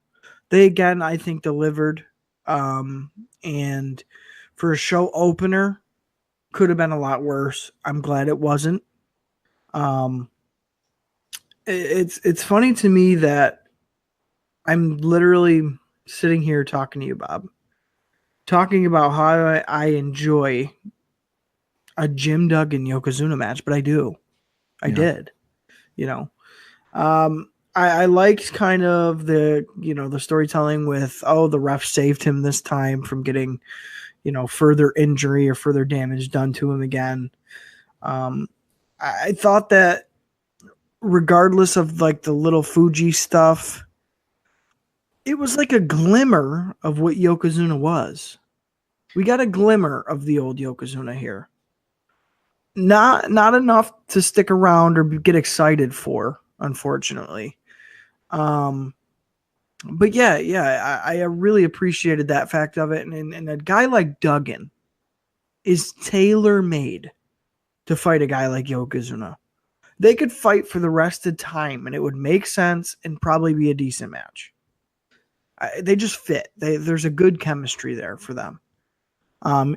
S3: They, again, I think delivered. And for a show opener, Could have been a lot worse. I'm glad it wasn't. It's funny to me that I'm literally sitting here talking to you, Bob, talking about how I enjoy a Jim Duggan Yokozuna match, but I do. I did. I liked kind of the storytelling with, the ref saved him this time from getting, further injury or further damage done to him again. I thought that regardless of like the little Fuji stuff, it was like a glimmer of what Yokozuna was. We got a glimmer of the old Yokozuna here. Not enough to stick around or get excited for, unfortunately. But I really appreciated that fact of it. And a guy like Duggan is tailor-made to fight a guy like Yokozuna. They could fight for the rest of time, and it would make sense and probably be a decent match. They just fit. There's a good chemistry there for them.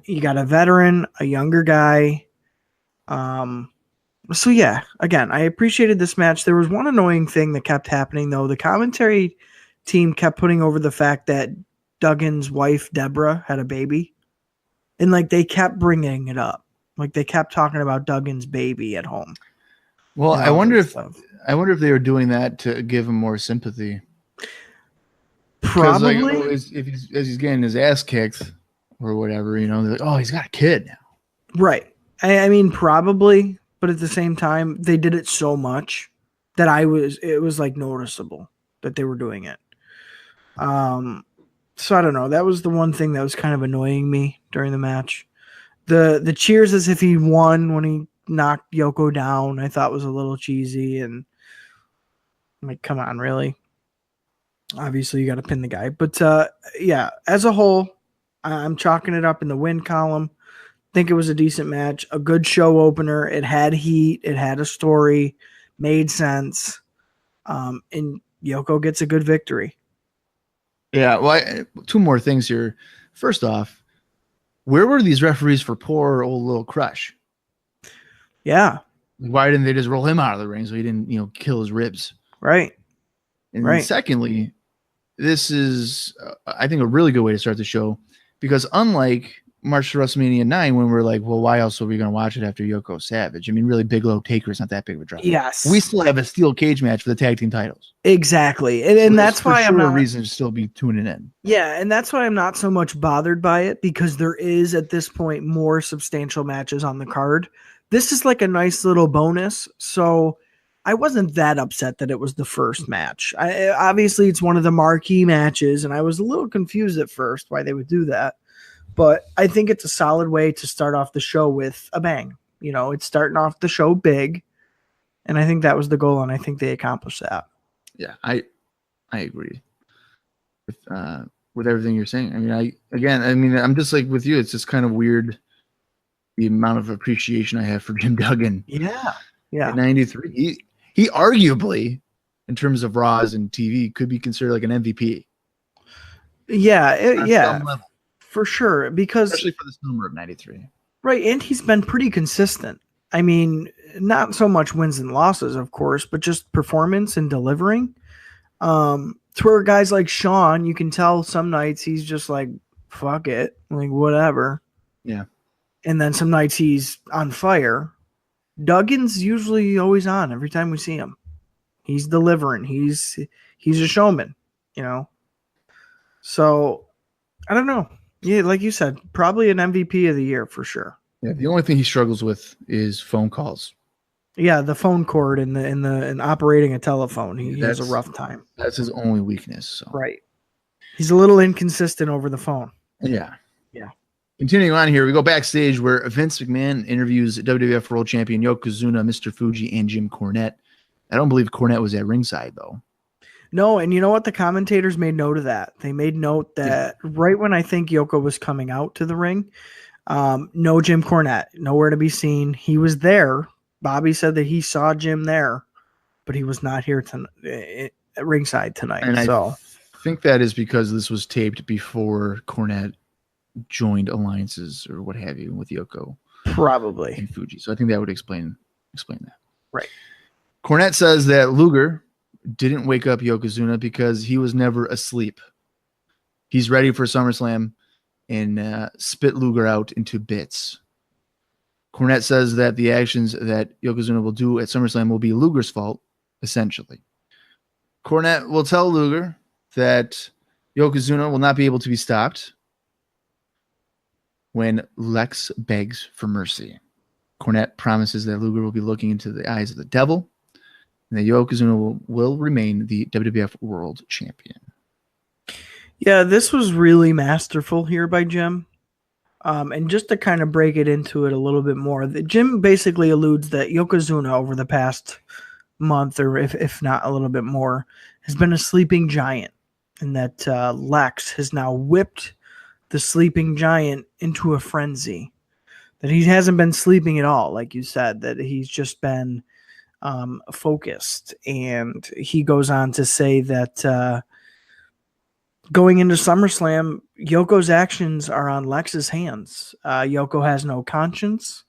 S3: You got a veteran, a younger guy. So yeah, again, I appreciated this match. There was one annoying thing that kept happening, though. The commentary team kept putting over the fact that Duggan's wife, Deborah, had a baby. And like they kept bringing it up. Like they kept talking about Duggan's baby at home.
S2: Well, I wonder if they were doing that to give him more sympathy.
S3: Probably.
S2: Like, as he's getting his ass kicked or whatever, they're like, oh, he's got a kid now. Right.
S3: I mean, probably, but at the same time, they did it so much that it was like noticeable that they were doing it. So I don't know. That was the one thing that was kind of annoying me during the match. The cheers as if he won when he knocked Yoko down, I thought was a little cheesy, and I'm like, come on, really? Obviously, you got to pin the guy. But yeah, as a whole, I'm chalking it up in the win column. Think it was a decent match, a good show opener. It had heat, it had a story, made sense, and Yoko gets a good victory.
S2: Yeah, well, two more things here. First off, where were these referees for poor old little Crush?
S3: Yeah.
S2: Why didn't they just roll him out of the ring so he didn't, kill his ribs?
S3: Right.
S2: And then secondly, this is, I think, a really good way to start the show, because unlike March to WrestleMania 9, when we're like, well, why else are we going to watch it after Yoko Savage? I mean, really, Bigelow Taker is not that big of a draw.
S3: Yes.
S2: We still have a steel cage match for the tag team titles.
S3: Exactly. And that's why I'm not a
S2: reason to still be tuning in.
S3: Yeah, and that's why I'm not so much bothered by it, because there is at this point more substantial matches on the card. This is like a nice little bonus, so I wasn't that upset that it was the first match. Obviously, it's one of the marquee matches, and I was a little confused at first why they would do that. But I think it's a solid way to start off the show with a bang. It's starting off the show big, and I think that was the goal, and I think they accomplished that.
S2: Yeah, I agree with everything you're saying. I mean, I'm just like with you. It's just kind of weird the amount of appreciation I have for Jim Duggan.
S3: Yeah.
S2: At 93, he arguably, in terms of Raws and TV, could be considered like an MVP.
S3: Yeah, for sure. Because
S2: especially for this number of 93.
S3: Right, and he's been pretty consistent. I mean, not so much wins and losses, of course, but just performance and delivering. To where guys like Sean, you can tell some nights he's just like, fuck it, like whatever.
S2: Yeah.
S3: And then some nights he's on fire. Duggan's usually always on every time we see him. He's delivering. He's a showman, So, I don't know. Yeah, like you said, probably an MVP of the year for sure.
S2: Yeah, the only thing he struggles with is phone calls.
S3: Yeah, the phone cord and operating a telephone. He has a rough time.
S2: That's his only weakness. So.
S3: Right. He's a little inconsistent over the phone.
S2: Yeah. Continuing on here, we go backstage where Vince McMahon interviews WWF World Champion Yokozuna, Mr. Fuji, and Jim Cornette. I don't believe Cornette was at ringside, though.
S3: No, and you know what? The commentators made note of that. They made note that right when I think Yoko was coming out to the ring, no Jim Cornette, nowhere to be seen. He was there. Bobby said that he saw Jim there, but he was not here at ringside tonight.
S2: And I think that is because this was taped before Cornette joined alliances or what have you with Yoko.
S3: Probably.
S2: in Fuji. So I think that would explain that.
S3: Right.
S2: Cornette says that Luger didn't wake up Yokozuna because he was never asleep. He's ready for SummerSlam and spit Luger out into bits. Cornette says that the actions that Yokozuna will do at SummerSlam will be Luger's fault, essentially. Cornette will tell Luger that Yokozuna will not be able to be stopped when Lex begs for mercy. Cornette promises that Luger will be looking into the eyes of the devil and that Yokozuna will remain the WWF World Champion.
S3: Yeah, this was really masterful here by Jim. And just to kind of break it into it a little bit more, Jim basically alludes that Yokozuna over the past month, or if not a little bit more, has been a sleeping giant, and that Lex has now whipped the sleeping giant into a frenzy. That he hasn't been sleeping at all, like you said, that he's just been focused. And he goes on to say that going into SummerSlam, Yoko's actions are on Lex's hands. Yoko has no conscience.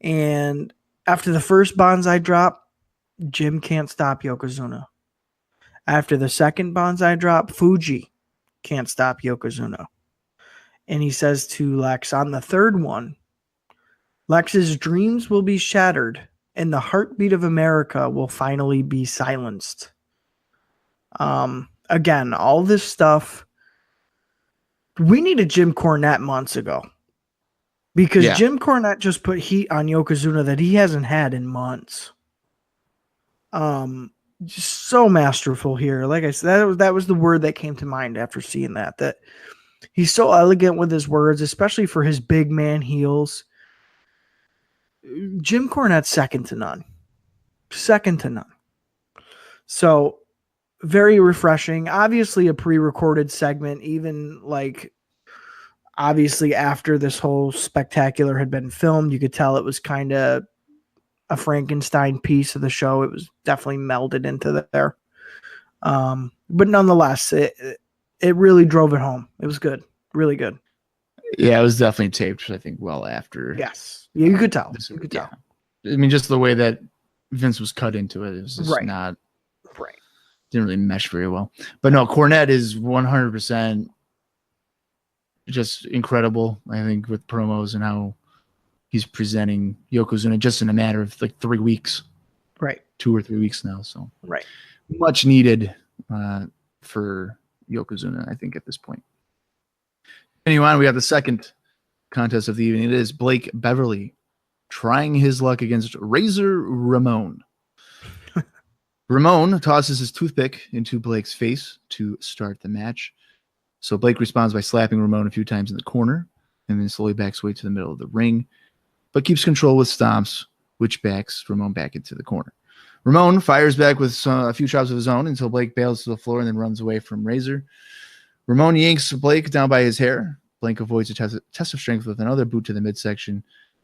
S3: And after the first Banzai drop, Jim can't stop Yokozuna. After the second Banzai drop, Fuji can't stop Yokozuna. And he says to Lex, on the third one, Lex's dreams will be shattered and the heartbeat of America will finally be silenced. Again, all this stuff, we needed Jim Cornette months ago. Because Jim Cornette just put heat on Yokozuna that he hasn't had in months. Just so masterful here. Like I said, that was the word that came to mind after seeing that. That he's so elegant with his words, especially for his big man heels. Jim Cornette's second to none. Second to none. So very refreshing. Obviously a pre-recorded segment, even like obviously after this whole spectacular had been filmed, you could tell it was kind of a Frankenstein piece of the show. It was definitely melded into there. But nonetheless, it really drove it home. It was good. Really good.
S2: Yeah, it was definitely taped, I think, well after.
S3: Yes. Yeah, you could tell. You could tell.
S2: I mean, just the way that Vince was cut into it. It was just not.
S3: Right.
S2: Didn't really mesh very well. But no, Cornette is 100% just incredible, I think, with promos and how he's presenting Yokozuna just in a matter of like 3 weeks.
S3: Right.
S2: 2 or 3 weeks now. So
S3: right.
S2: Much needed for Yokozuna, I think, at this point. Anyway, we have the second contest of the evening. It is Blake Beverly trying his luck against Razor Ramon. Ramon tosses his toothpick into Blake's face to start the match. So Blake responds by slapping Ramon a few times in the corner and then slowly backs away to the middle of the ring, but keeps control with stomps, which backs Ramon back into the corner. Ramon fires back with a few chops of his own until Blake bails to the floor and then runs away from Razor. Ramon yanks Blake down by his hair. Blake avoids a test of strength with another boot to the midsection,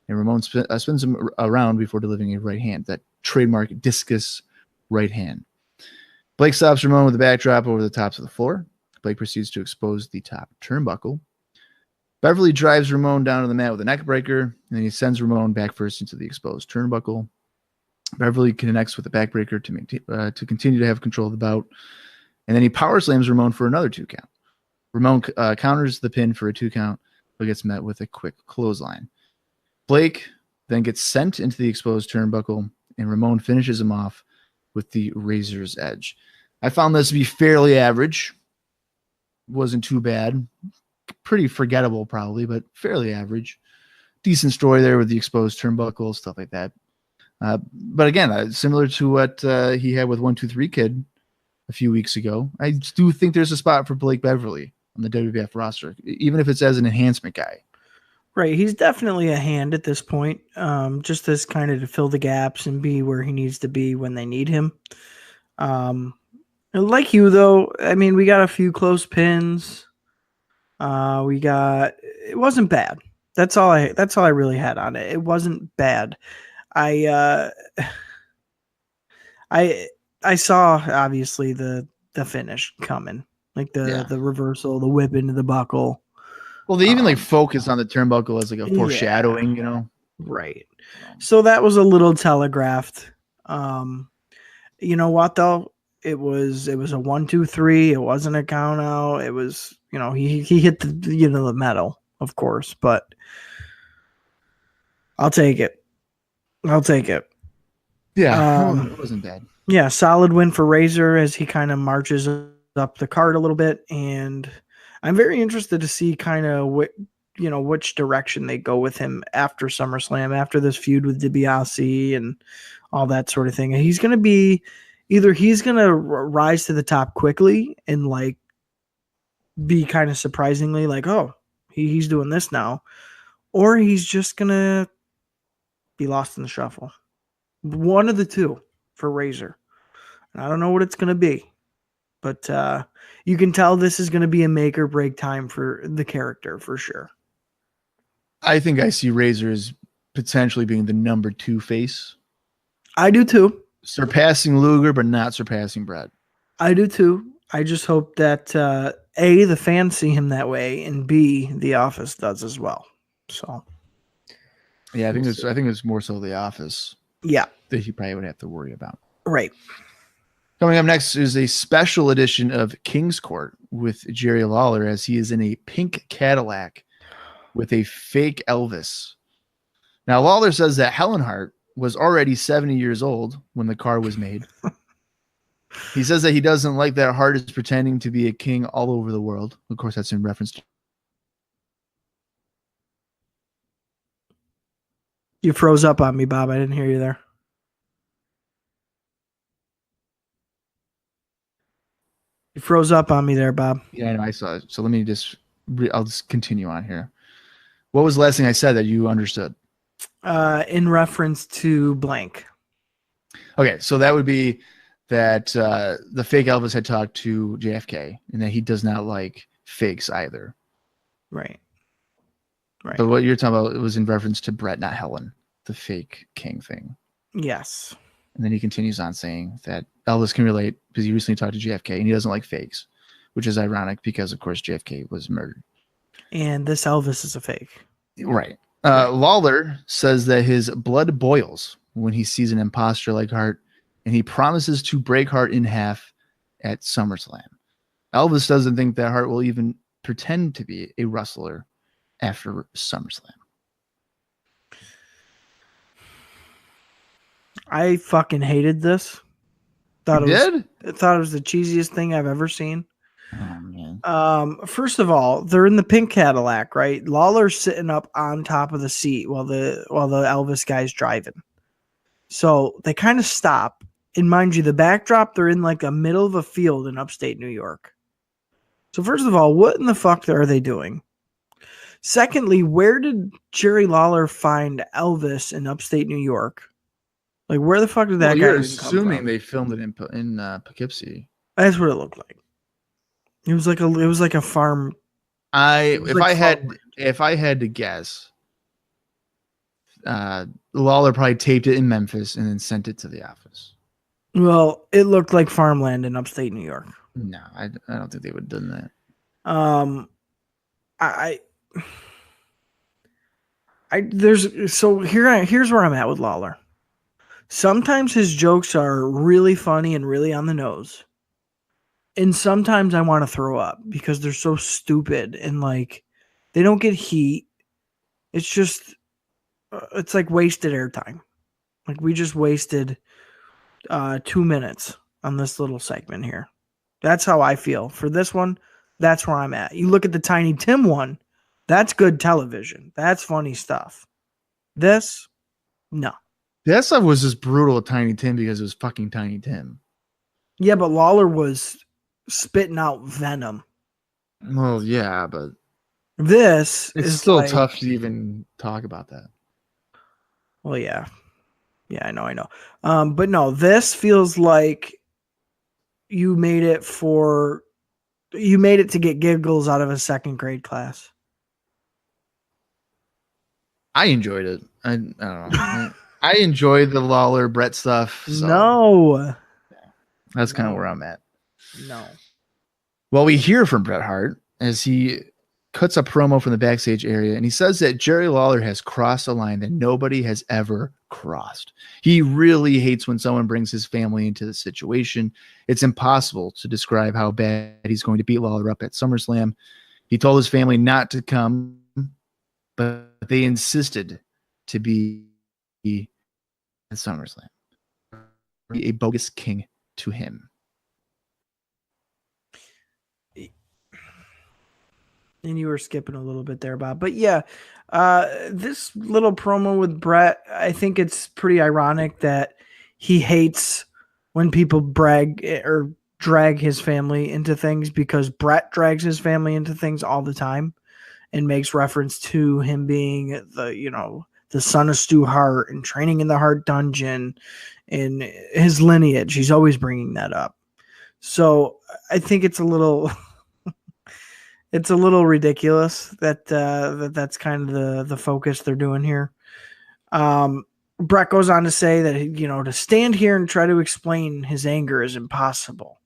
S2: and Ramon spins him around before delivering a right hand, that trademark discus right hand. Blake stops Ramon with a backdrop over the tops of the floor. Blake proceeds to expose the top turnbuckle. Beverly drives Ramon down to the mat with a neck breaker, and then he sends Ramon back first into the exposed turnbuckle. Beverly connects with the backbreaker to continue to have control of the bout, and then he power slams Ramon for another 2 count. Ramon counters the pin for a 2 count, but gets met with a quick clothesline. Blake then gets sent into the exposed turnbuckle, and Ramon finishes him off with the Razor's Edge. I found this to be fairly average. Wasn't too bad. Pretty forgettable probably, but fairly average. Decent story there with the exposed turnbuckle, stuff like that. But again, similar to what he had with 1-2-3 Kid a few weeks ago, I do think there's a spot for Blake Beverly on the WWF roster, even if it's as an enhancement guy.
S3: Right. He's definitely a hand at this point, just as kind of to fill the gaps and be where he needs to be when they need him. Like you, though, I mean, we got a few close pins. It wasn't bad. That's all I really had on it. It wasn't bad. I saw obviously the finish coming, like the reversal, the whip into the buckle.
S2: Well, they even like focus on the turnbuckle as like a foreshadowing, you know.
S3: Right. So that was a little telegraphed. You know what though? It was a 1-2-3. It wasn't a count out. It was, he hit the metal, of course, but I'll take it.
S2: Yeah, it wasn't bad.
S3: Yeah, solid win for Razor as he kind of marches up the card a little bit, and I'm very interested to see kind of which direction they go with him after SummerSlam, after this feud with DiBiase and all that sort of thing. And he's going to rise to the top quickly and like be kind of surprisingly like, oh, he's doing this now, or he's just going to be lost in the shuffle. One of the two for Razor. And I don't know what it's going to be, but you can tell this is going to be a make or break time for the character for sure.
S2: I think I see Razor as potentially being the number 2 face.
S3: I do too.
S2: Surpassing Luger, but not surpassing Brett.
S3: I do too. I just hope that A, the fans see him that way, and B, the Office does as well. So,
S2: yeah, I think it's more so the Office.
S3: Yeah,
S2: that he probably would have to worry about.
S3: Right.
S2: Coming up next is a special edition of King's Court with Jerry Lawler as he is in a pink Cadillac with a fake Elvis. Now, Lawler says that Helen Hart was already 70 years old when the car was made. He says that he doesn't like that Hart is pretending to be a king all over the world. Of course, that's in reference to.
S3: You froze up on me, Bob. I didn't hear you there. You froze up on me there, Bob.
S2: Yeah, I know. I saw it. So let me I'll just continue on here. What was the last thing I said that you understood?
S3: In reference to blank.
S2: Okay, so that would be that the fake Elvis had talked to JFK and that he does not like fakes either.
S3: Right.
S2: But what you're talking about, it was in reference to Brett, not Helen, the fake king thing.
S3: Yes.
S2: And then he continues on saying that Elvis can relate because he recently talked to JFK and he doesn't like fakes, which is ironic because, of course, JFK was murdered.
S3: And this Elvis is a fake.
S2: Right. Lawler says that his blood boils when he sees an imposter like Hart, and he promises to break Hart in half at SummerSlam. Elvis doesn't think that Hart will even pretend to be a wrestler after SummerSlam.
S3: I fucking hated this. Thought it was the cheesiest thing I've ever seen.
S2: Oh, man.
S3: First of all, they're in the pink Cadillac, right? Lawler's sitting up on top of the seat while the Elvis guy's driving. So they kind of stop. And mind you, the backdrop, they're in like the middle of a field in upstate New York. So first of all, what in the fuck are they doing? Secondly, where did Jerry Lawler find Elvis in upstate New York? Like, where the fuck did that guy
S2: you're
S3: come
S2: assuming
S3: from?
S2: They filmed it in Poughkeepsie.
S3: That's what it looked like. It was like a farm.
S2: If I had to guess, Lawler probably taped it in Memphis and then sent it to the office.
S3: Well, it looked like farmland in upstate New York.
S2: No, I don't think they would have done that.
S3: Here's where I'm at with Lawler. Sometimes his jokes are really funny and really on the nose. And sometimes I want to throw up because they're so stupid and like they don't get heat. It's just it's like wasted airtime. Like we just wasted 2 minutes on this little segment here. That's how I feel. For this one, that's where I'm at. You look at the Tiny Tim one, that's good television. That's funny stuff. This, no.
S2: That stuff was just brutal at Tiny Tim because it was fucking Tiny Tim.
S3: Yeah, but Lawler was spitting out venom.
S2: Well, yeah, but
S3: this
S2: it's
S3: is
S2: still
S3: like,
S2: tough to even talk about that.
S3: Well, yeah. Yeah, I know. But no, this feels like you made it to get giggles out of a second grade class.
S2: I enjoyed it. I don't know. I enjoyed the Lawler Brett stuff. So
S3: No.
S2: That's kind of where I'm at.
S3: No.
S2: Well, we hear from Bret Hart as he cuts a promo from the backstage area, and he says that Jerry Lawler has crossed a line that nobody has ever crossed. He really hates when someone brings his family into the situation. It's impossible to describe how bad he's going to beat Lawler up at SummerSlam. He told his family not to come, but they insisted to be at SummerSlam. Be a bogus king to him.
S3: And you were skipping a little bit there, Bob. But yeah, this little promo with Brett, I think it's pretty ironic that he hates when people brag or drag his family into things, because Brett drags his family into things all the time and makes reference to him being the son of Stu Hart and training in the Hart Dungeon and his lineage. He's always bringing that up. So I think it's a little... It's a little ridiculous that that's kind of the focus they're doing here. Brett goes on to say that, to stand here and try to explain his anger is impossible.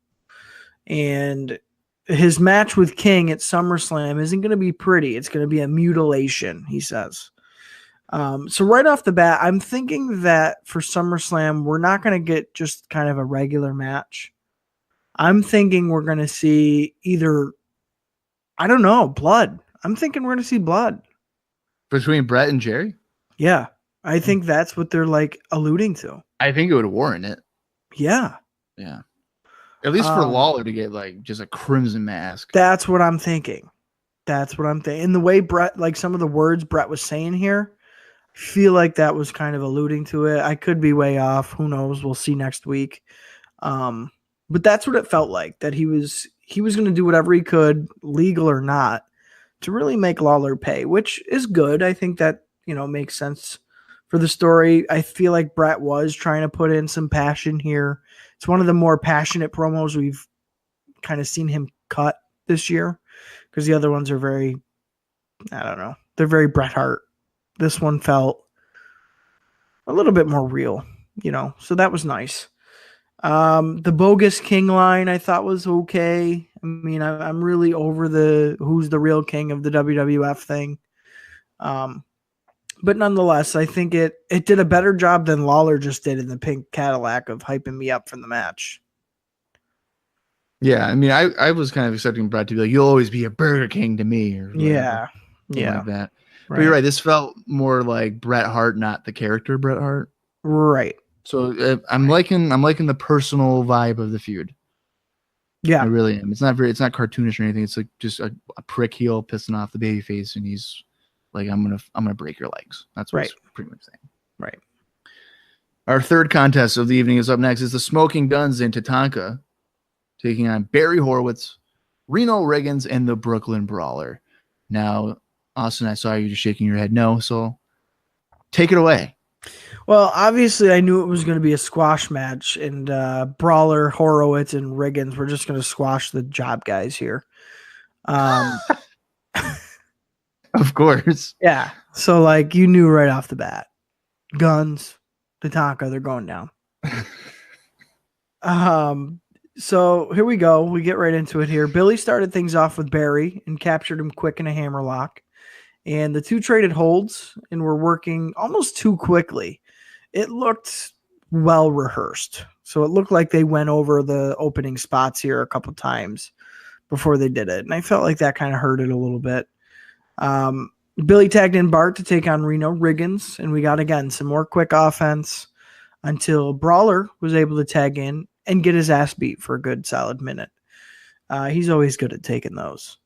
S3: And his match with King at SummerSlam isn't going to be pretty. It's going to be a mutilation, he says. So right off the bat, I'm thinking that for SummerSlam, we're not going to get just kind of a regular match. I'm thinking we're going to see either... I don't know, blood. I'm thinking we're going to see blood.
S2: Between Brett and Jerry?
S3: Yeah. I think that's what they're alluding to.
S2: I think it would warrant it.
S3: Yeah.
S2: Yeah. At least for Lawler to get just a crimson mask.
S3: That's what I'm thinking. And the way Brett, some of the words Brett was saying here, I feel like that was kind of alluding to it. I could be way off. Who knows? We'll see next week. But that's what it felt like, that he was going to do whatever he could, legal or not, to really make Lawler pay, which is good. I think that, makes sense for the story. I feel like Brett was trying to put in some passion here. It's one of the more passionate promos we've kind of seen him cut this year, because the other ones are very, I don't know, they're very Bret Hart. This one felt a little bit more real, so that was nice. The bogus king line I thought was okay. I mean, I'm really over the who's the real king of the WWF thing. But nonetheless, I think it did a better job than Lawler just did in the pink Cadillac of hyping me up for the match.
S2: Yeah, I mean, I was kind of expecting Brett to be like, "You'll always be a Burger King to me," or
S3: yeah,
S2: like that.
S3: Right.
S2: But you're right. This felt more like Bret Hart, not the character Bret Hart.
S3: Right.
S2: So I'm liking the personal vibe of the feud.
S3: Yeah,
S2: I really am. It's not cartoonish or anything. It's like just a prick heel pissing off the babyface, and he's like, I'm gonna break your legs. That's what he's pretty much saying.
S3: Right.
S2: Our third contest of the evening is up next. Is the Smoking Guns in Tatanka taking on Barry Horowitz, Reno Riggins, and the Brooklyn Brawler. Now, Austin, I saw you just shaking your head no, so take it away.
S3: Well, obviously, I knew it was going to be a squash match, and Brawler, Horowitz, and Riggins were just going to squash the job guys here.
S2: Of course.
S3: Yeah. So, you knew right off the bat. Guns, Tatanka, they're going down. So, here we go. We get right into it here. Billy started things off with Barry and captured him quick in a hammerlock. And the two traded holds and were working almost too quickly. It looked well rehearsed. So it looked like they went over the opening spots here a couple times before they did it. And I felt like that kind of hurt it a little bit. Billy tagged in Bart to take on Reno Riggins. And we got, again, some more quick offense until Brawler was able to tag in and get his ass beat for a good solid minute. He's always good at taking those.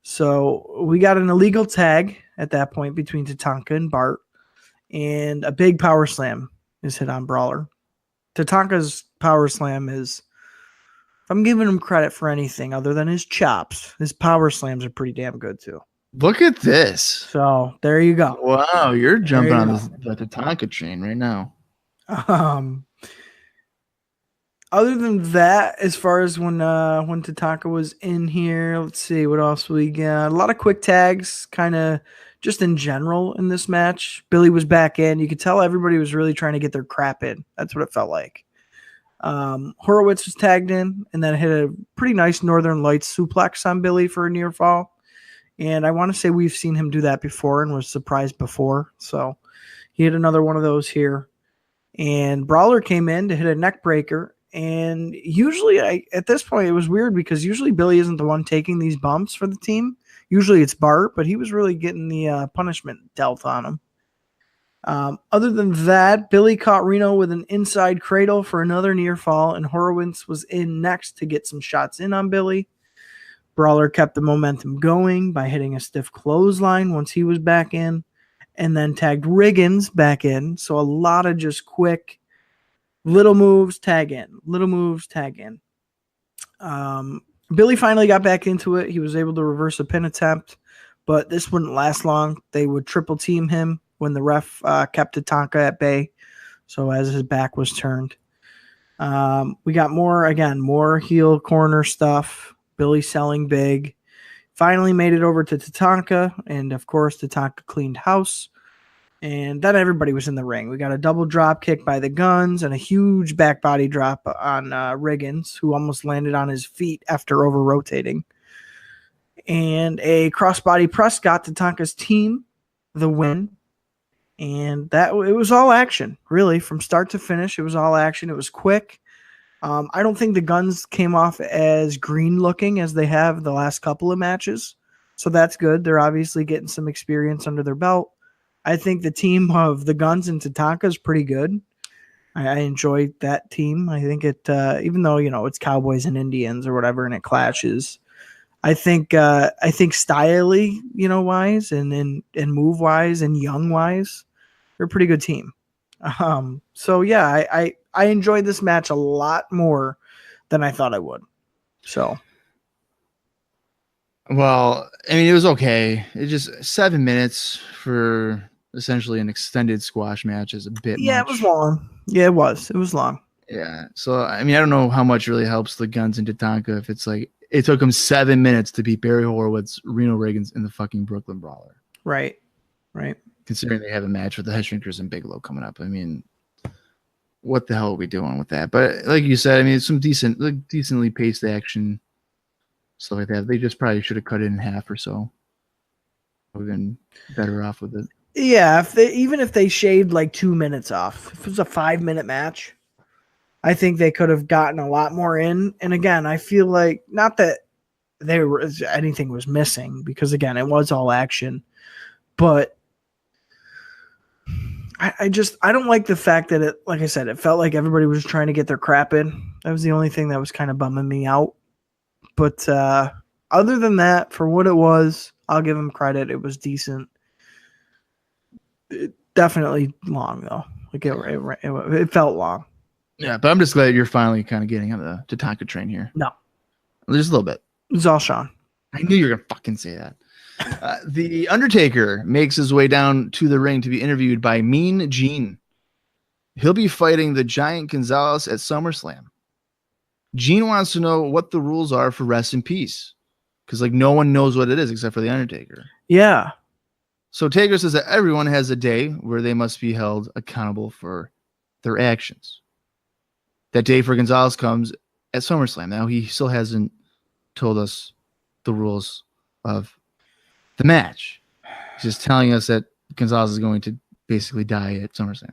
S3: So we got an illegal tag at that point between Tatanka and Bart, and a big power slam is hit on Brawler. Tatanka's power slam is, if I'm giving him credit for anything other than his chops, his power slams are pretty damn good too.
S2: Look at this.
S3: So there you go.
S2: Wow, you're jumping on the Tatanka train right now.
S3: Other than that, as far as when Tatanka was in here, let's see what else we got. A lot of quick tags, kind of just in general in this match. Billy was back in. You could tell everybody was really trying to get their crap in. That's what it felt like. Horowitz was tagged in and then hit a pretty nice Northern Lights suplex on Billy for a near fall. And I want to say we've seen him do that before and was surprised before. So he hit another one of those here. And Brawler came in to hit a neck breaker. And usually at this point, it was weird because usually Billy isn't the one taking these bumps for the team. Usually it's Bart, but he was really getting the punishment dealt on him. Other than that, Billy caught Reno with an inside cradle for another near fall, and Horowitz was in next to get some shots in on Billy. Brawler kept the momentum going by hitting a stiff clothesline once he was back in, and then tagged Riggins back in. So a lot of just quick little moves, tag in, little moves, tag in. Billy finally got back into it. He was able to reverse a pin attempt, but this wouldn't last long. They would triple team him when the ref kept Tatanka at bay. So as his back was turned, we got more heel corner stuff. Billy selling big. Finally made it over to Tatanka, and of course Tatanka cleaned house. And then everybody was in the ring. We got a double drop kick by the Guns and a huge back body drop on Riggins, who almost landed on his feet after over rotating. And a crossbody press got Tatanka's team the win. And it was all action, really, from start to finish. It was all action. It was quick. I don't think the Guns came off as green looking as they have the last couple of matches. So that's good. They're obviously getting some experience under their belt. I think the team of the Guns and Tatanka is pretty good. I enjoy that team. I think it, even though, it's Cowboys and Indians or whatever, and it clashes. I think stylely, wise and move wise and young wise, they're a pretty good team. So yeah, I enjoyed this match a lot more than I thought I would. So,
S2: well, I mean, it was okay. It just 7 minutes for essentially an extended squash match is a bit much.
S3: It was long. Yeah, it was. It was long.
S2: Yeah. So, I mean, I don't know how much really helps the Guns and Tatanka if it's like it took them 7 minutes to beat Barry Horowitz, Reno Riggins, and the fucking Brooklyn Brawler.
S3: Right.
S2: Considering they have a match with the Headshrinkers and Bigelow coming up. I mean, what the hell are we doing with that? But like you said, I mean, it's some decently paced action, stuff like that. They just probably should have cut it in half or so. We've been better off with it.
S3: Yeah, even if they shaved like 2 minutes off, if it was a 5-minute match, I think they could have gotten a lot more in. And again, I feel like not that anything was missing because again, it was all action, but I don't like the fact that it, like I said, it felt like everybody was trying to get their crap in. That was the only thing that was kind of bumming me out. But other than that, for what it was, I'll give them credit. It was decent. Definitely long though. Like it felt long.
S2: Yeah, but I'm just glad you're finally kind of getting on the Tatanka train here.
S3: No,
S2: just a little bit.
S3: It was all Sean.
S2: I knew you were gonna fucking say that. The Undertaker makes his way down to the ring to be interviewed by Mean Gene. He'll be fighting the Giant Gonzalez at SummerSlam. Gene wants to know what the rules are for Rest in Peace, because like no one knows what it is except for the Undertaker.
S3: Yeah.
S2: So Taker says that everyone has a day where they must be held accountable for their actions. That day for Gonzalez comes at SummerSlam. Now he still hasn't told us the rules of the match. He's just telling us that Gonzalez is going to basically die at SummerSlam.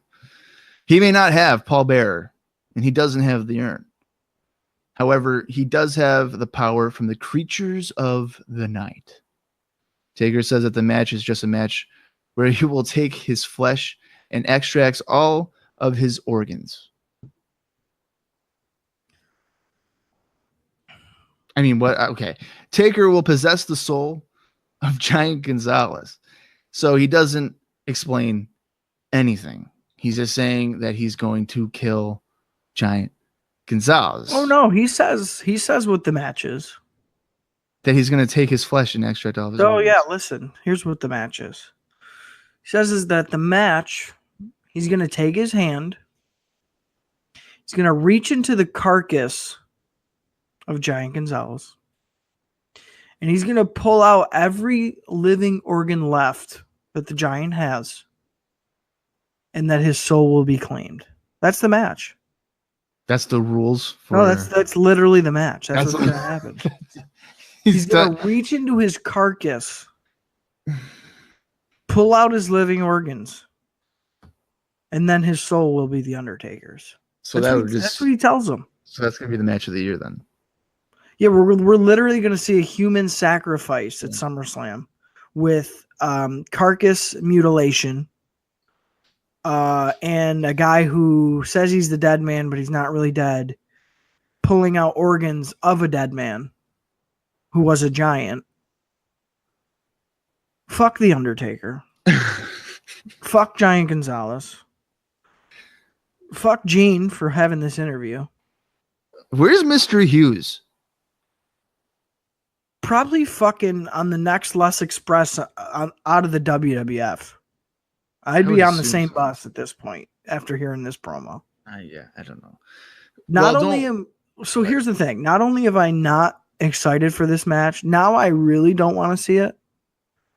S2: He may not have Paul Bearer, and he doesn't have the urn. However, he does have the power from the creatures of the night. Taker says that the match is just a match where he will take his flesh and extracts all of his organs. I mean, what? Okay. Taker will possess the soul of Giant Gonzalez. So he doesn't explain anything. He's just saying that he's going to kill Giant Gonzalez.
S3: Oh no, he says what the match is.
S2: That he's going to take his flesh and extract all of his organs.
S3: Yeah, listen. Here's what the match is. He says is that the match, he's going to take his hand. He's going to reach into the carcass of Giant Gonzalez. And he's going to pull out every living organ left that the Giant has. And that his soul will be claimed. That's the match.
S2: That's the rules for...
S3: No, that's literally the match. That's what's going to happen. He's going to reach into his carcass Pull out his living organs, and then his soul will be the Undertaker's.
S2: So
S3: That's what he tells him.
S2: So that's gonna be the match of the year then.
S3: Yeah, we're literally going to see a human sacrifice at SummerSlam with carcass mutilation and a guy who says he's the dead man, but he's not really dead, pulling out organs of a dead man who was a giant. Fuck the Undertaker. Fuck Giant Gonzalez. Fuck Gene for having this interview.
S2: Where's Mystery Hughes?
S3: Probably fucking on the next Les Express out of the WWF. I'd be on the same bus at this point after hearing this promo.
S2: Yeah, I don't know.
S3: Here's the thing. Not only am I not excited for this match, now I really don't want to see it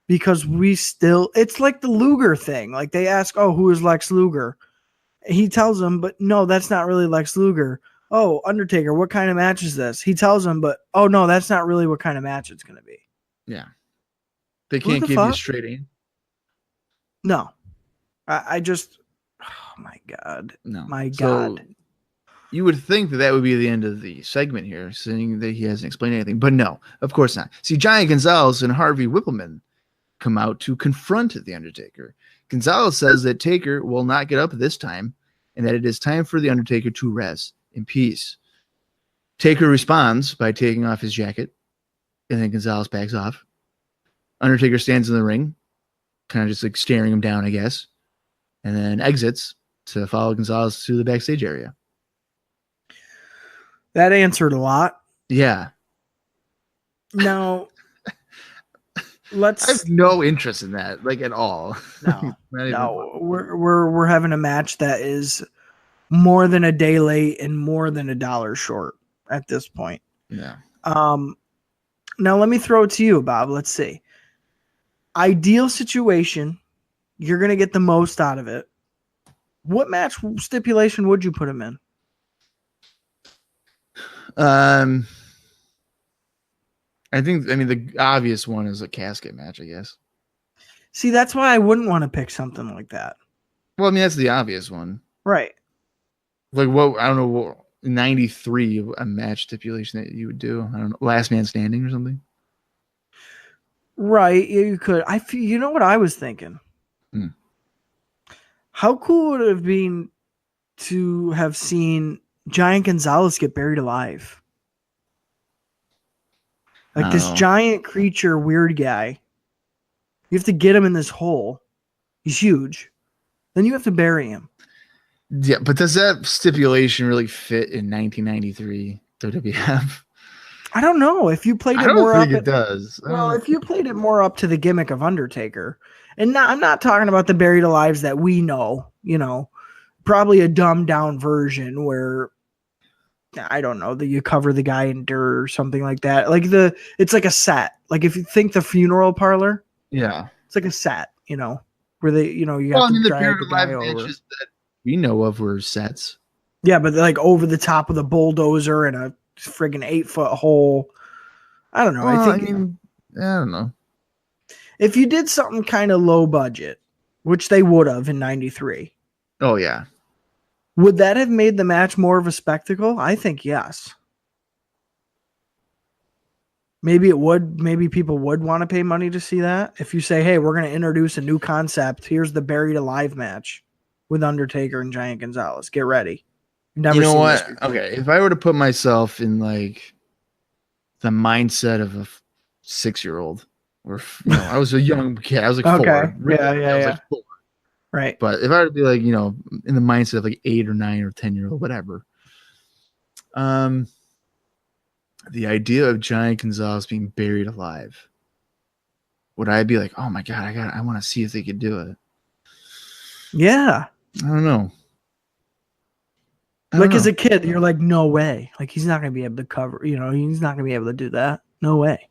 S3: because it's like the Luger thing. Like they ask, oh, who is Lex Luger? He tells them, but no, that's not really Lex Luger. Oh, Undertaker, what kind of match is this? He tells him, but oh no, that's not really what kind of match it's going to be.
S2: Yeah. They can't give you straight in.
S3: No. I just, oh my God.
S2: No.
S3: My God.
S2: So you would think that would be the end of the segment here, saying that he hasn't explained anything, but no, of course not. See, Giant Gonzalez and Harvey Whippleman come out to confront the Undertaker. Gonzalez says that Taker will not get up this time and that it is time for the Undertaker to rest in peace. Taker responds by taking off his jacket, and then Gonzalez backs off. Undertaker stands in the ring, kind of just like staring him down, I guess, and then exits to follow Gonzalez to the backstage area.
S3: That answered a lot.
S2: Yeah.
S3: Now,
S2: I have no interest in that, like at all.
S3: No, we're having a match that is more than a day late and more than $1 short at this point.
S2: Yeah.
S3: Now let me throw it to you, Bob. Let's see. Ideal situation, you're gonna get the most out of it. What match stipulation would you put him in?
S2: I mean, the obvious one is a casket match, I guess.
S3: See, that's why I wouldn't want to pick something like that.
S2: Well, I mean, that's the obvious one.
S3: Right.
S2: Like, what, I don't know, what, 93, a match stipulation that you would do. I don't know, last man standing or something.
S3: Right. You could. You know what I was thinking? How cool would it have been to have seen Giant Gonzalez get buried alive? Like this giant creature, weird guy. You have to get him in this hole. He's huge. Then you have to bury him.
S2: Yeah, but does that stipulation really fit in 1993 WWF?
S3: I don't know. If you played it
S2: more up, it does.
S3: Well, if you played it more up to the gimmick of Undertaker, and I'm not talking about the buried alives that we know. You know, probably a dumbed down version where I don't know that you cover the guy in dirt or something like that. Like it's like a set. Like if you think the funeral parlor,
S2: yeah,
S3: it's like a set. You know, where they, you have to drag the guy over.
S2: Matches that we know of were sets.
S3: Yeah, but like over the top of the bulldozer and a friggin' 8-foot hole. I don't know.
S2: Well, I don't know.
S3: If you did something kind of low budget, which they would have in 93.
S2: Oh, yeah.
S3: Would that have made the match more of a spectacle? I think yes. Maybe it would. Maybe people would want to pay money to see that. If you say, hey, we're going to introduce a new concept. Here's the buried alive match with Undertaker and Giant Gonzalez. Get ready.
S2: Never. You know what? Okay, if I were to put myself in like the mindset of a 6-year-old, or I was a young kid. I was like 4.
S3: Really, I was
S2: like 4.
S3: Right.
S2: But if I were to be like, in the mindset of like 8 or 9 or 10-year-old, whatever. The idea of Giant Gonzalez being buried alive, would I be like, oh my God, I want to see if they could do it?
S3: Yeah.
S2: I don't know.
S3: As a kid, you're like, no way. Like, he's not going to be able to cover, he's not going to be able to do that. No way.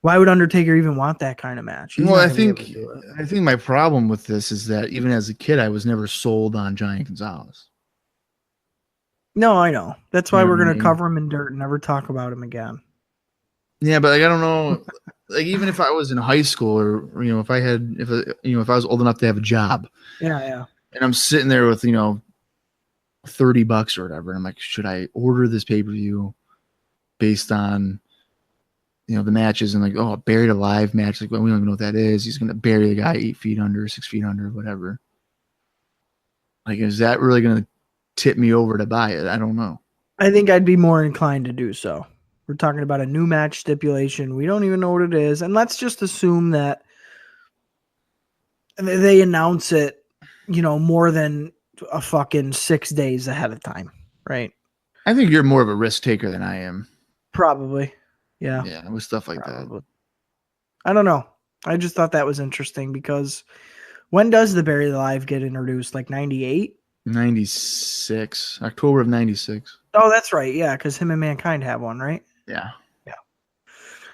S3: Why would Undertaker even want that kind of match?
S2: Well, I think my problem with this is that even as a kid, I was never sold on Giant Gonzalez. No,
S3: I know. That's why we're going to cover him in dirt and never talk about him again.
S2: Yeah, but like, I don't know. Like, even if I was in high school, or if I was old enough to have a job,
S3: Yeah.
S2: and I'm sitting there with $30 or whatever, and I'm like, should I order this pay-per-view based on the matches, and like, oh, buried alive match, like, well, we don't even know what that is. He's gonna bury the guy 8 feet under, 6 feet under, whatever. Like, is that really gonna tip me over to buy it? I don't know.
S3: I think I'd be more inclined to do so. We're talking about a new match stipulation. We don't even know what it is. And let's just assume that they announce it, more than a fucking 6 days ahead of time, right?
S2: I think you're more of a risk taker than I am.
S3: Probably. Yeah.
S2: Yeah, with stuff like
S3: Probably.
S2: that.
S3: I don't know. I just thought that was interesting because when does the Buried Alive get introduced? Like 98?
S2: 96. October of 96.
S3: Oh, that's right. Yeah, because him and Mankind have one, right?
S2: Yeah.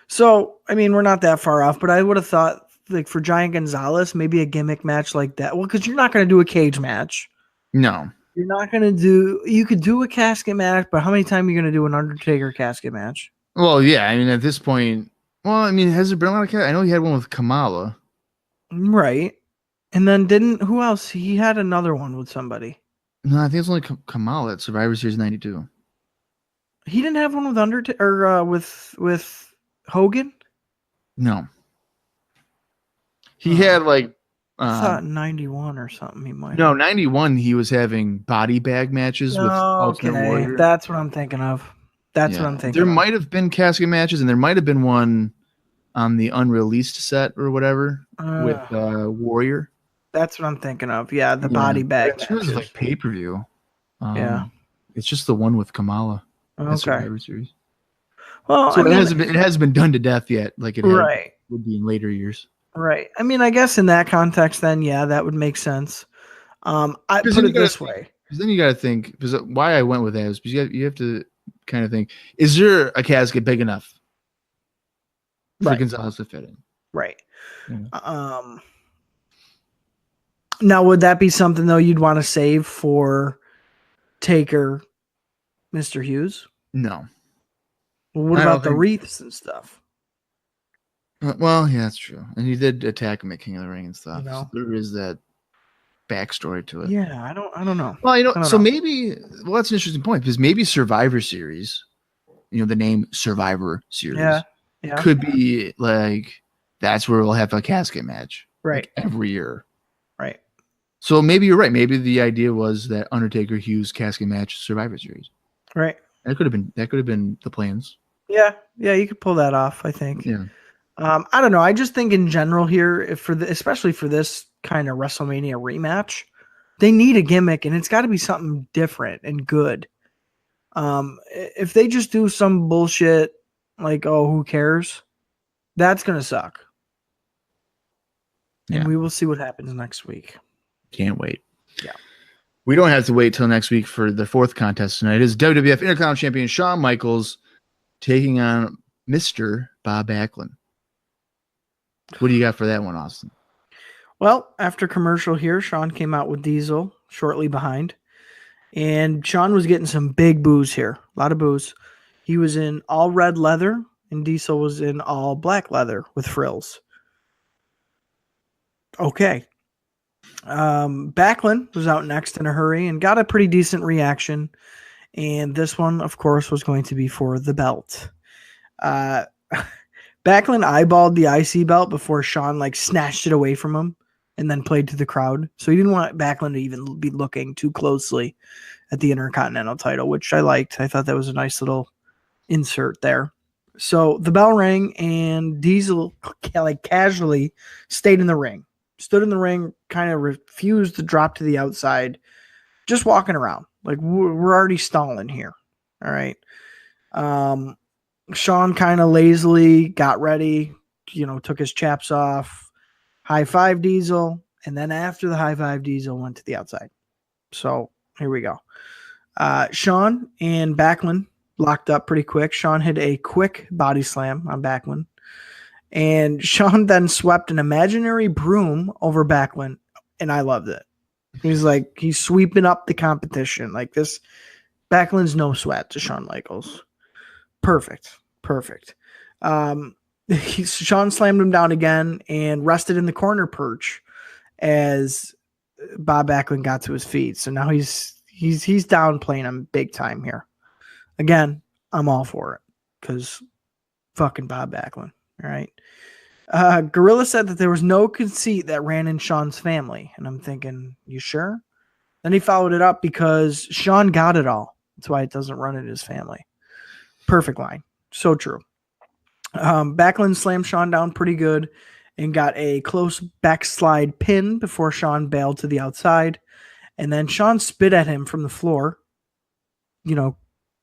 S3: So, I mean, we're not that far off, but I would have thought, like, for Giant Gonzalez, maybe a gimmick match like that. Well, because you're not going to do a cage match.
S2: No.
S3: You're not going to do... You could do a casket match, but how many times are you going to do an Undertaker casket match?
S2: Well, yeah. I mean, at this point... Well, I mean, has there been a lot of... I know he had one with Kamala.
S3: Right. And then who else? He had another one with somebody.
S2: No, I think it's only Kamala at Survivor Series 92.
S3: He didn't have one with Undertaker or with Hogan?
S2: No. He had like
S3: I thought 91 or something he might.
S2: No, 91 he was having body bag matches with Ultimate Warrior.
S3: That's what I'm thinking of. That's what I'm thinking.
S2: There might have been casket matches, and there might have been one on the unreleased set or whatever with Warrior.
S3: That's what I'm thinking of. Yeah, the body bag.
S2: In terms of like pay-per-view.
S3: Yeah.
S2: It's just the one with Kamala.
S3: Okay.
S2: Survivor Series.
S3: Well,
S2: so it hasn't been done to death yet, like it would be in later years.
S3: Right. I mean, I guess in that context, then that would make sense. I put it this way.
S2: Because then you got to think. Because why I went with that is because you have to kind of think: is there a casket big enough for Gonzalez to fit in?
S3: Right. Now, would that be something though you'd want to save for Taker, Mr. Hughes?
S2: No.
S3: Well, what about the wreaths and stuff?
S2: Well, yeah, that's true. And he did attack him at King of the Ring and stuff.
S3: You know?
S2: So there is that backstory to it.
S3: Yeah, I don't know.
S2: Well, maybe that's an interesting point because maybe Survivor Series, the name Survivor Series, could be like that's where we'll have a casket match,
S3: right,
S2: like every year,
S3: right.
S2: So maybe you're right. Maybe the idea was that Undertaker Hughes casket match Survivor Series,
S3: right.
S2: That could have been the plans.
S3: Yeah, you could pull that off, I think.
S2: Yeah.
S3: I don't know. I just think in general here, especially for this kind of WrestleMania rematch, they need a gimmick, and it's got to be something different and good. If they just do some bullshit like, oh, who cares? That's gonna suck. Yeah. And we will see what happens next week.
S2: Can't wait.
S3: Yeah.
S2: We don't have to wait till next week for the fourth contest tonight. It is WWF Intercontinental Champion Shawn Michaels taking on Mr. Bob Backlund. What do you got for that one, Austin?
S3: Well, after commercial here, Shawn came out with Diesel shortly behind. And Shawn was getting some big boos here. A lot of boos. He was in all red leather, and Diesel was in all black leather with frills. Okay. Backlund was out next in a hurry and got a pretty decent reaction. And this one, of course, was going to be for the belt. Backlund eyeballed the IC belt before Shawn snatched it away from him and then played to the crowd. So he didn't want Backlund to even be looking too closely at the Intercontinental title, which I liked. I thought that was a nice little insert there. So the bell rang and Diesel casually stayed in the ring. Stood in the ring, kind of refused to drop to the outside, just walking around. We're already stalling here. All right. Shawn kind of lazily got ready, took his chaps off, high five Diesel, and then after the high five, Diesel went to the outside. So here we go. Shawn and Backlund locked up pretty quick. Shawn hit a quick body slam on Backlund. And Shawn then swept an imaginary broom over Backlund, and I loved it. He's sweeping up the competition. This, Backlund's no sweat to Shawn Michaels. Perfect. Sean slammed him down again and rested in the corner perch as Bob Backlund got to his feet. So now he's downplaying him big time here. Again, I'm all for it because fucking Bob Backlund. All right. Gorilla said that there was no conceit that ran in Sean's family. And I'm thinking, you sure? Then he followed it up because Sean got it all. That's why it doesn't run in his family. Perfect line. So true. Backlund slammed Sean down pretty good and got a close backslide pin before Sean bailed to the outside. And then Sean spit at him from the floor,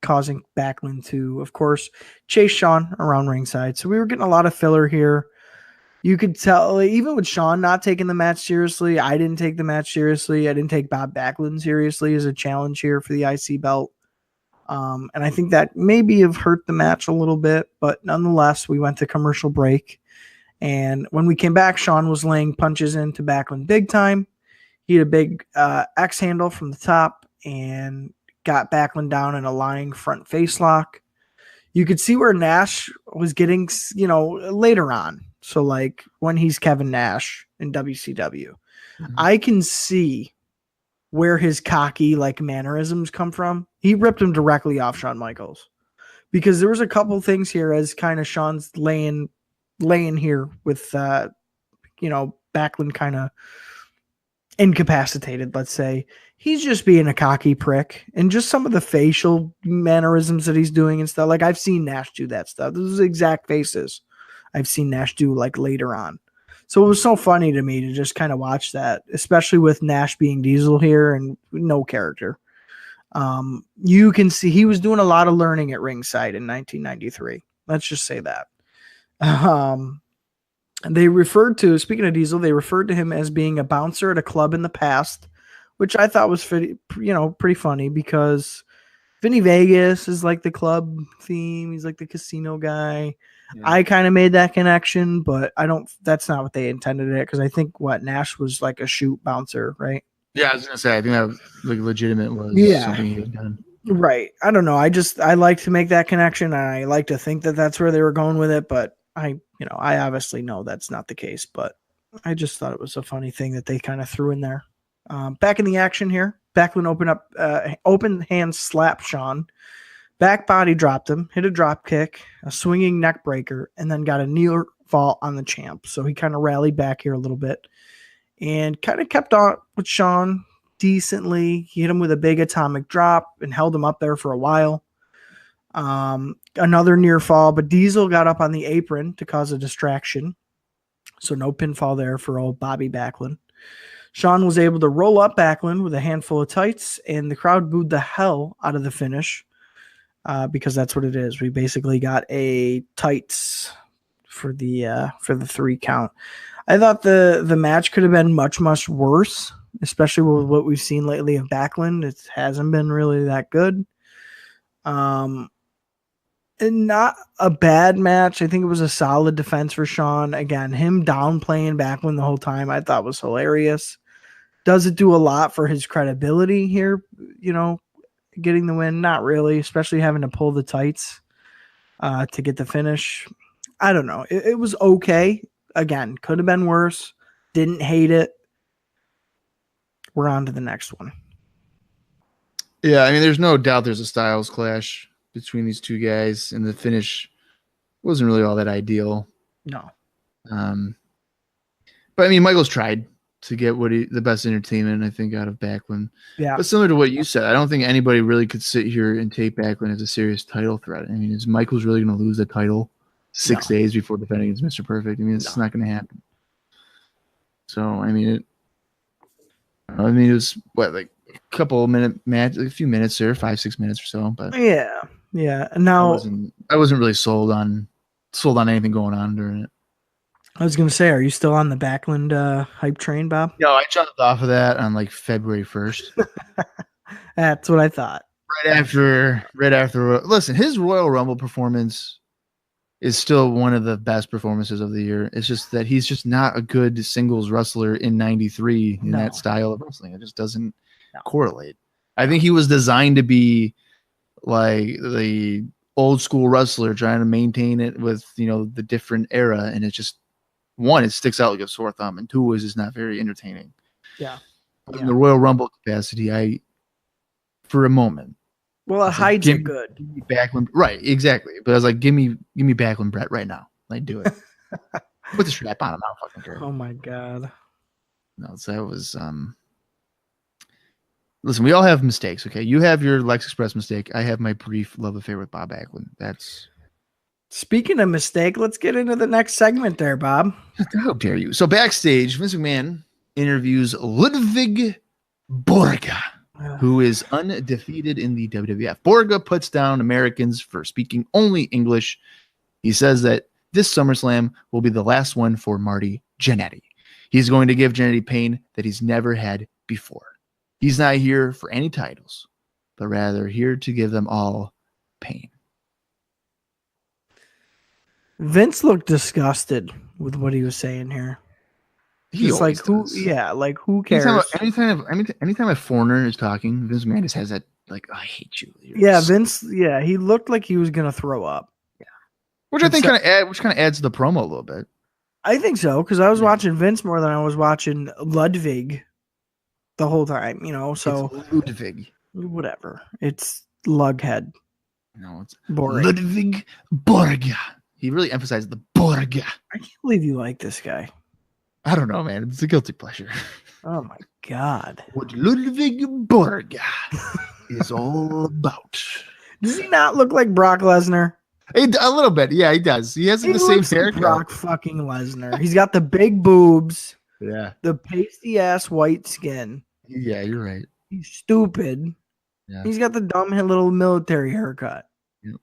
S3: causing Backlund to, of course, chase Sean around ringside. So we were getting a lot of filler here. You could tell, even with Sean not taking the match seriously, I didn't take the match seriously. I didn't take Bob Backlund seriously as a challenge here for the IC belt. And I think that maybe have hurt the match a little bit, but nonetheless, we went to commercial break. And when we came back, Sean was laying punches into Backlund big time. He had a big X handle from the top and got Backlund down in a lying front face lock. You could see where Nash was getting, later on. So like when he's Kevin Nash in WCW, I can see where his cocky mannerisms come from. He ripped him directly off Shawn Michaels because there was a couple things here as kind of Shawn's laying here with, Backlund kind of incapacitated, let's say. He's just being a cocky prick and just some of the facial mannerisms that he's doing and stuff. Like I've seen Nash do that stuff. Those are exact faces I've seen Nash do later on. So it was so funny to me to just kind of watch that, especially with Nash being Diesel here and no character. You can see he was doing a lot of learning at ringside in 1993. Let's just say that. They referred to, speaking of Diesel, they referred to him as being a bouncer at a club in the past, which I thought was pretty funny because Vinny Vegas is like the club theme. He's like the casino guy. Yeah. I kind of made that connection, but that's not what they intended it because I think Nash was like a shoot bouncer, right?
S2: Yeah, I was gonna say I think that was legitimate was something he had done.
S3: Right. I don't know. I like to make that connection and I like to think that that's where they were going with it, but I obviously know that's not the case, but I just thought it was a funny thing that they kind of threw in there. Back in the action here, Backlund open hand slap Sean. Back body dropped him, hit a drop kick, a swinging neck breaker, and then got a near fall on the champ. So he kind of rallied back here a little bit and kind of kept on with Sean decently. He hit him with a big atomic drop and held him up there for a while. Another near fall, but Diesel got up on the apron to cause a distraction. So no pinfall there for old Bobby Backlund. Sean was able to roll up Backlund with a handful of tights, and the crowd booed the hell out of the finish. Because that's what it is. We basically got a tights for the 3 count. I thought the match could have been much, much worse, especially with what we've seen lately of Backlund. It hasn't been really that good. And not a bad match. I think it was a solid defense for Sean. Again, him downplaying Backlund the whole time I thought was hilarious. Does it do a lot for his credibility here, getting the win? Not really, especially having to pull the tights to get the finish. I don't know. It was okay. Again, could have been worse. Didn't hate it. We're on to the next one.
S2: Yeah, I mean, there's no doubt there's a styles clash between these two guys, and the finish wasn't really all that ideal.
S3: No.
S2: But I mean, Michaels tried to get the best entertainment, I think, out of Backlund.
S3: Yeah.
S2: But similar to what you said, I don't think anybody really could sit here and take Backlund as a serious title threat. I mean, is Michaels really going to lose the title 6 days before defending against Mr. Perfect? I mean, it's not going to happen. So, I mean, it was like a couple minute match, a few minutes there, 5-6 minutes or so. But
S3: yeah. Now
S2: I wasn't really sold on anything going on during it.
S3: I was going to say, are you still on the Backlund hype train, Bob?
S2: No, I jumped off of that on like February 1st.
S3: That's what I thought.
S2: Right after. Listen, his Royal Rumble performance is still one of the best performances of the year. It's just that he's just not a good singles wrestler in 93 in that style of wrestling. It just doesn't correlate. I think he was designed to be like the old school wrestler trying to maintain it with, the different era. And it's just, one, it sticks out like a sore thumb. And two, is just not very entertaining.
S3: Yeah.
S2: In the Royal Rumble capacity, for a moment.
S3: Well, it hides it good.
S2: Give me Backlund, right, exactly. But I was like, give me Backlund Brett right now. Like, do it. Put the strap on him. I don't fucking care.
S3: Oh my God.
S2: No, so that was listen, we all have mistakes, okay? You have your Lex Express mistake. I have my brief love affair with Bob Backlund. That's
S3: Speaking of mistake, let's get into the next segment there, Bob.
S2: How dare you? So backstage, Vince McMahon interviews Ludwig Borga, who is undefeated in the WWF. Borga puts down Americans for speaking only English. He says that this SummerSlam will be the last one for Marty Jannetty. He's going to give Jannetty pain that he's never had before. He's not here for any titles, but rather here to give them all pain.
S3: Vince looked disgusted with what he was saying here. He's like, who?
S2: Does.
S3: Yeah, like who cares?
S2: Anytime a foreigner is talking, Vince McMahon just has that like, I hate you.
S3: Vince. Yeah, he looked like he was gonna throw up.
S2: Yeah, which I think kind of adds to the promo a little bit.
S3: I think so, because I was watching Vince more than I was watching Ludwig the whole time. So
S2: it's Ludwig,
S3: whatever. It's Lughead.
S2: No, it's
S3: boring.
S2: Ludwig Borga. He really emphasized the Borga.
S3: I can't believe you like this guy.
S2: I don't know, man. It's a guilty pleasure.
S3: Oh my God.
S2: What Ludwig Borga is all about.
S3: Does he not look like Brock Lesnar?
S2: A little bit. Yeah, he does. He has the same haircut.
S3: Like Brock fucking Lesnar. He's got the big boobs.
S2: Yeah.
S3: The pasty ass white skin.
S2: Yeah, you're right.
S3: He's stupid.
S2: Yeah.
S3: He's got the dumb little military haircut.
S2: Yep.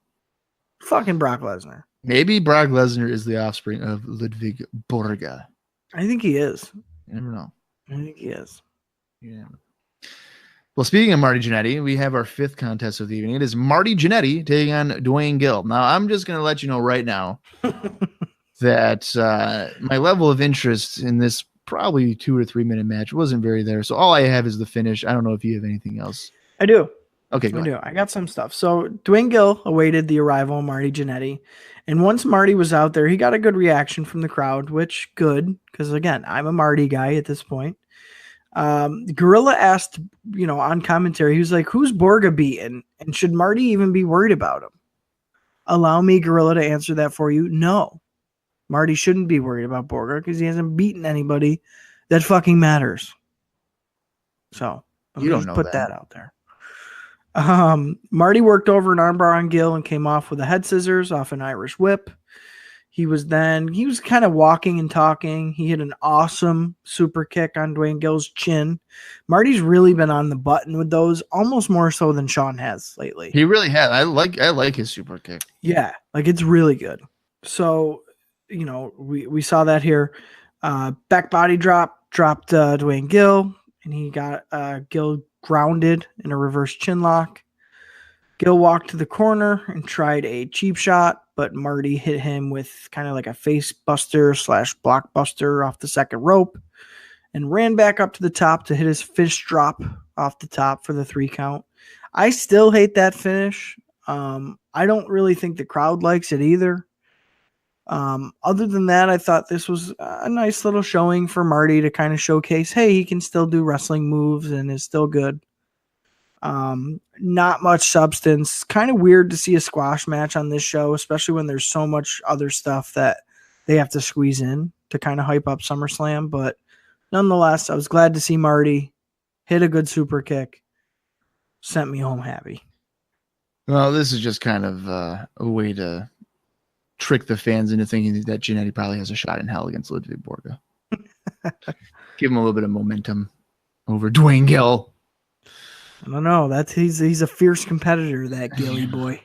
S3: Fucking Brock Lesnar.
S2: Maybe Brock Lesnar is the offspring of Ludwig Borga.
S3: I think he is.
S2: You never know.
S3: I think he is.
S2: Yeah. Well, speaking of Marty Jannetty, we have our fifth contest of the evening. It is Marty Jannetty taking on Dwayne Gill. Now, I'm just going to let you know right now that my level of interest in this probably 2 or 3 minute match wasn't very there. So all I have is the finish. I don't know if you have anything else.
S3: I do.
S2: Okay, go ahead.
S3: I got some stuff. So Dwayne Gill awaited the arrival of Marty Jannetty. And once Marty was out there, he got a good reaction from the crowd, which good. Because again, I'm a Marty guy at this point. Gorilla asked, on commentary, he was like, who's Borga beating? And should Marty even be worried about him? Allow me, Gorilla, to answer that for you. No. Marty shouldn't be worried about Borga because he hasn't beaten anybody that fucking matters. So,
S2: you don't know
S3: put that out there. Marty worked over an armbar on Gill and came off with a head scissors off an Irish whip. He was kind of walking and talking. He hit an awesome super kick on Dwayne Gill's chin. Marty's really been on the button with those, almost more so than Sean has lately.
S2: He really has. I like his super kick.
S3: Yeah, like it's really good. So, we saw that here. Back body dropped Dwayne Gill, and he got Gill grounded in a reverse chin lock. Gill walked to the corner and tried a cheap shot, but Marty hit him with kind of like a face buster / blockbuster off the second rope and ran back up to the top to hit his fist drop off the top for the 3 count. I still hate that finish. I don't really think the crowd likes it either. Other than that, I thought this was a nice little showing for Marty to kind of showcase, hey, he can still do wrestling moves and is still good. Not much substance. Kind of weird to see a squash match on this show, especially when there's so much other stuff that they have to squeeze in to kind of hype up SummerSlam. But nonetheless, I was glad to see Marty hit a good super kick. Sent me home happy.
S2: Well, this is just kind of a way to trick the fans into thinking that Jannetty probably has a shot in hell against Ludwig Borga. Give him a little bit of momentum over Dwayne Gill.
S3: I don't know. He's a fierce competitor, that Gilly boy.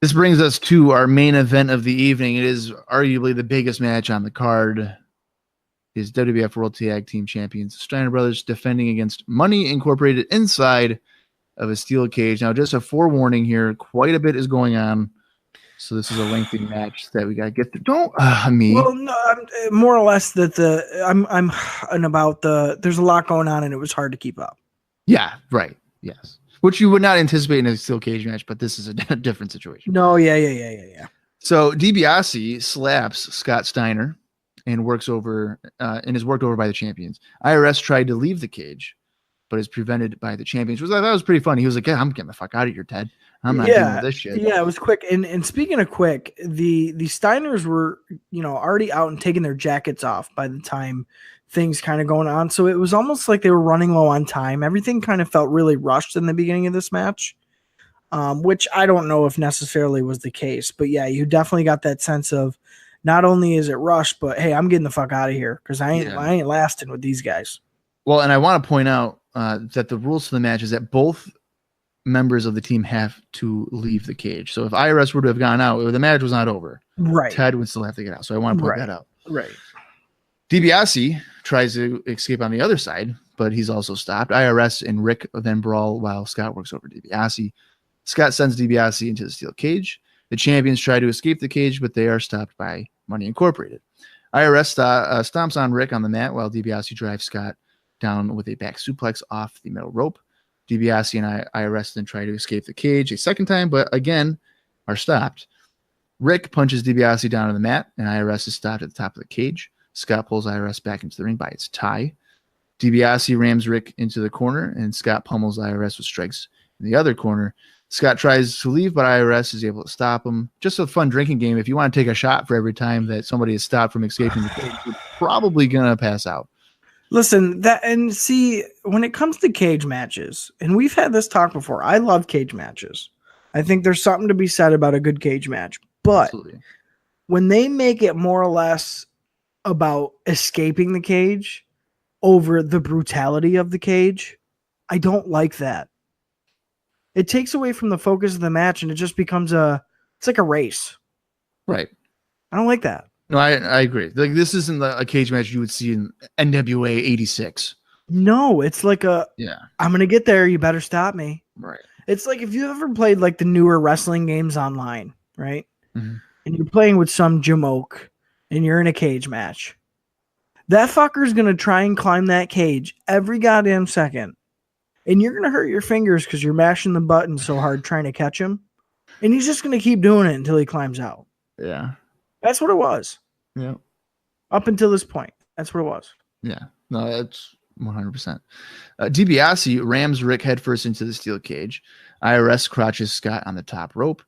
S2: This brings us to our main event of the evening. It is arguably the biggest match on the card. It is WWF World Tag Team Champions Steiner Brothers defending against Money Incorporated inside of a steel cage. Now, just a forewarning here, quite a bit is going on. So this is a lengthy match that we got to get through. Don't me.
S3: Well, no, more or less that there's a lot going on and it was hard to keep up.
S2: Yeah, right. Yes. which you would not anticipate in a steel cage match, but this is a different situation.
S3: No, yeah.
S2: So DiBiase slaps Scott Steiner and works over and is worked over by the champions. IRS tried to leave the cage, but is prevented by the champions. Which I thought was pretty funny. He was like, "Yeah, I'm getting the fuck out of here, Ted. I'm not dealing with this shit."
S3: Yeah, it was quick. And speaking of quick, the Steiners were, already out and taking their jackets off by the time things kind of going on. So it was almost like they were running low on time. Everything kind of felt really rushed in the beginning of this match, which I don't know if necessarily was the case. But yeah, you definitely got that sense of not only is it rushed, but hey, I'm getting the fuck out of here because I ain't lasting with these guys.
S2: Well, and I want to point out that the rules for the match is that both members of the team have to leave the cage. So if IRS were to have gone out, the match was not over.
S3: Right.
S2: Ted would still have to get out. So I want to point that out.
S3: Right.
S2: DiBiase tries to escape on the other side, but he's also stopped. IRS and Rick then brawl while Scott works over DiBiase. Scott sends DiBiase into the steel cage. The champions try to escape the cage, but they are stopped by Money Incorporated. IRS stomps on Rick on the mat while DiBiase drives Scott down with a back suplex off the metal rope. DiBiase and IRS then try to escape the cage a second time, but again are stopped. Rick punches DiBiase down on the mat, and IRS is stopped at the top of the cage. Scott pulls IRS back into the ring by its tie. DiBiase rams Rick into the corner, and Scott pummels IRS with strikes in the other corner. Scott tries to leave, but IRS is able to stop him. Just a fun drinking game. If you want to take a shot for every time that somebody is stopped from escaping the cage, you're probably going to pass out.
S3: Listen, when it comes to cage matches, and we've had this talk before, I love cage matches. I think there's something to be said about a good cage match. But
S2: Absolutely.
S3: When they make it more or less about escaping the cage over the brutality of the cage, I don't like that. It takes away from the focus of the match, and it just becomes it's like a race.
S2: Right.
S3: I don't like that.
S2: No, I agree. Like, this isn't a cage match you would see in NWA 86.
S3: No, it's like I'm going to get there. You better stop me.
S2: Right.
S3: It's like if you ever played like the newer wrestling games online, right?
S2: Mm-hmm.
S3: And you're playing with some jamoke and you're in a cage match. That fucker's going to try and climb that cage every goddamn second. And you're going to hurt your fingers because you're mashing the button so hard trying to catch him. And he's just going to keep doing it until he climbs out.
S2: Yeah.
S3: That's what it was.
S2: Yeah.
S3: Up until this point. That's what it was.
S2: Yeah. No, that's 100%. DiBiase rams Rick headfirst into the steel cage. IRS crotches Scott on the top rope.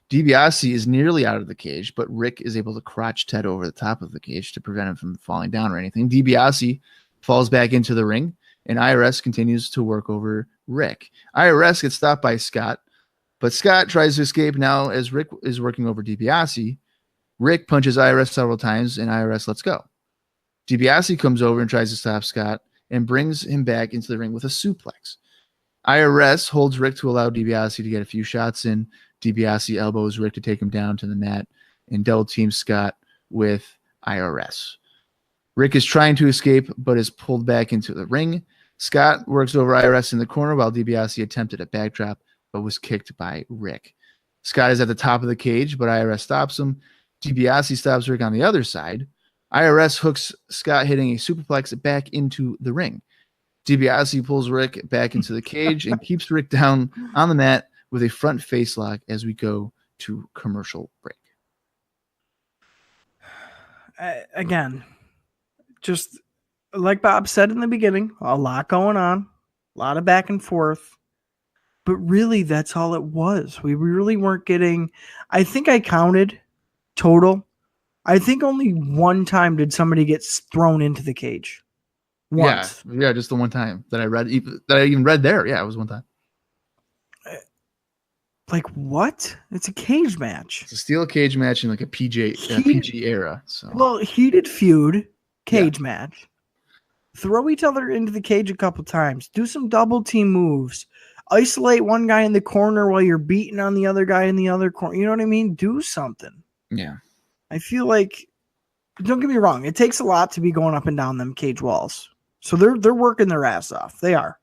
S2: DiBiase is nearly out of the cage, but Rick is able to crotch Ted over the top of the cage to prevent him from falling down or anything. DiBiase falls back into the ring, and IRS continues to work over Rick. IRS gets stopped by Scott, but Scott tries to escape now as Rick is working over DiBiase. Rick punches IRS several times, and IRS lets go. DiBiase comes over and tries to stop Scott and brings him back into the ring with a suplex. IRS holds Rick to allow DiBiase to get a few shots in. DiBiase elbows Rick to take him down to the mat and double teams Scott with IRS. Rick is trying to escape, but is pulled back into the ring. Scott works over IRS in the corner while DiBiase attempted a backdrop, but was kicked by Rick. Scott is at the top of the cage, but IRS stops him. DiBiase stops Rick on the other side. IRS hooks Scott, hitting a superplex back into the ring. DiBiase pulls Rick back into the cage and keeps Rick down on the mat with a front face lock as we go to commercial break.
S3: Again, just like Bob said in the beginning, a lot going on, a lot of back and forth. But really, that's all it was. We really weren't getting... I think I counted total. I think only one time did somebody get thrown into the cage. Once.
S2: Yeah, just the one time that I read, that I even read there. Yeah, it was one time.
S3: Like, what? It's a cage match.
S2: It's a steel cage match in like a PG era. So,
S3: well, heated feud, cage match. Throw each other into the cage a couple times. Do some double team moves. Isolate one guy in the corner while you're beating on the other guy in the other corner. You know what I mean? Do something.
S2: Yeah.
S3: I feel like, don't get me wrong, it takes a lot to be going up and down them cage walls. So they're working their ass off. They are.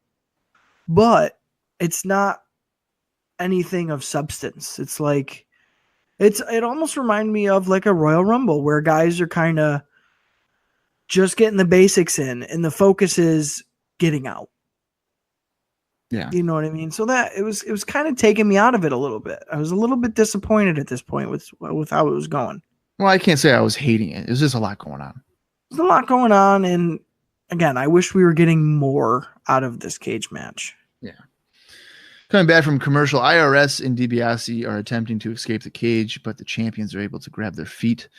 S3: But it's not anything of substance. It's like it almost reminded me of like a Royal Rumble where guys are kind of just getting the basics in and the focus is getting out.
S2: Yeah.
S3: You know what I mean? So that it was kind of taking me out of it a little bit. I was a little bit disappointed at this point with how it was going.
S2: Well, I can't say I was hating it. There's just a lot going on.
S3: There's a lot going on, and again, I wish we were getting more out of this cage match.
S2: Yeah. Coming back from commercial, IRS and DiBiase are attempting to escape the cage, but the champions are able to grab their feet.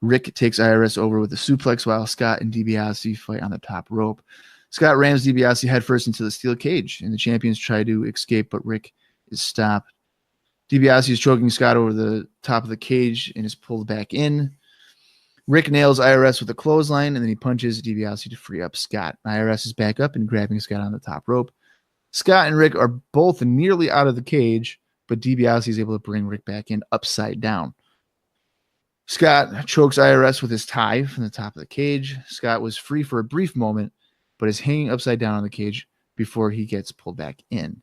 S2: Rick takes IRS over with a suplex while Scott and DiBiase fight on the top rope. Scott rams DiBiase headfirst into the steel cage, and the champions try to escape, but Rick is stopped. DiBiase is choking Scott over the top of the cage and is pulled back in. Rick nails IRS with a clothesline, and then he punches DiBiase to free up Scott. IRS is back up and grabbing Scott on the top rope. Scott and Rick are both nearly out of the cage, but DiBiase is able to bring Rick back in upside down. Scott chokes IRS with his tie from the top of the cage. Scott was free for a brief moment, but is hanging upside down on the cage before he gets pulled back in.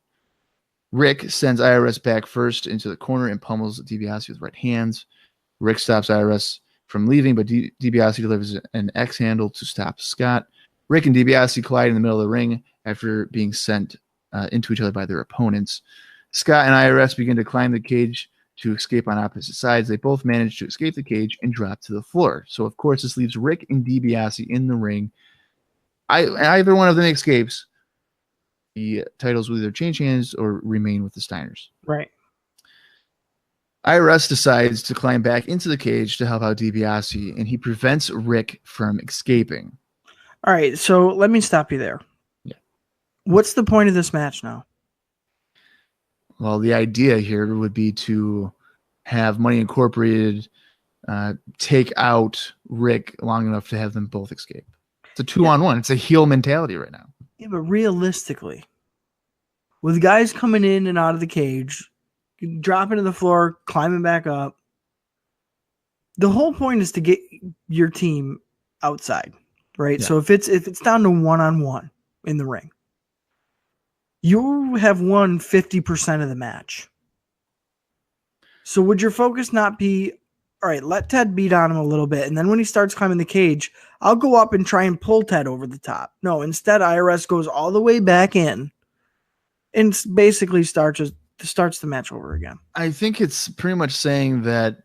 S2: Rick sends IRS back first into the corner and pummels DiBiase with right hands. Rick stops IRS from leaving, but DiBiase delivers an X handle to stop Scott. Rick and DiBiase collide in the middle of the ring after being sent into each other by their opponents. Scott and IRS begin to climb the cage to escape on opposite sides. They both manage to escape the cage and drop to the floor. So, of course, this leaves Rick and DiBiase in the ring. Either one of them escapes, the titles will either change hands or remain with the Steiners.
S3: Right.
S2: IRS decides to climb back into the cage to help out DiBiase, and he prevents Rick from escaping.
S3: All right, so let me stop you there.
S2: Yeah.
S3: What's the point of this match now?
S2: Well, the idea here would be to have Money Incorporated take out Rick long enough to have them both escape. It's a 2-on-1. It's a heel mentality right now.
S3: Yeah, but realistically, with guys coming in and out of the cage, dropping to the floor, climbing back up, the whole point is to get your team outside, right?
S2: Yeah.
S3: So if it's down to 1-on-1 in the ring, you have won 50% of the match. So would your focus not be, all right, let Ted beat on him a little bit, and then when he starts climbing the cage, I'll go up and try and pull Ted over the top. No, instead IRS goes all the way back in and basically starts the match over again.
S2: I think it's pretty much saying that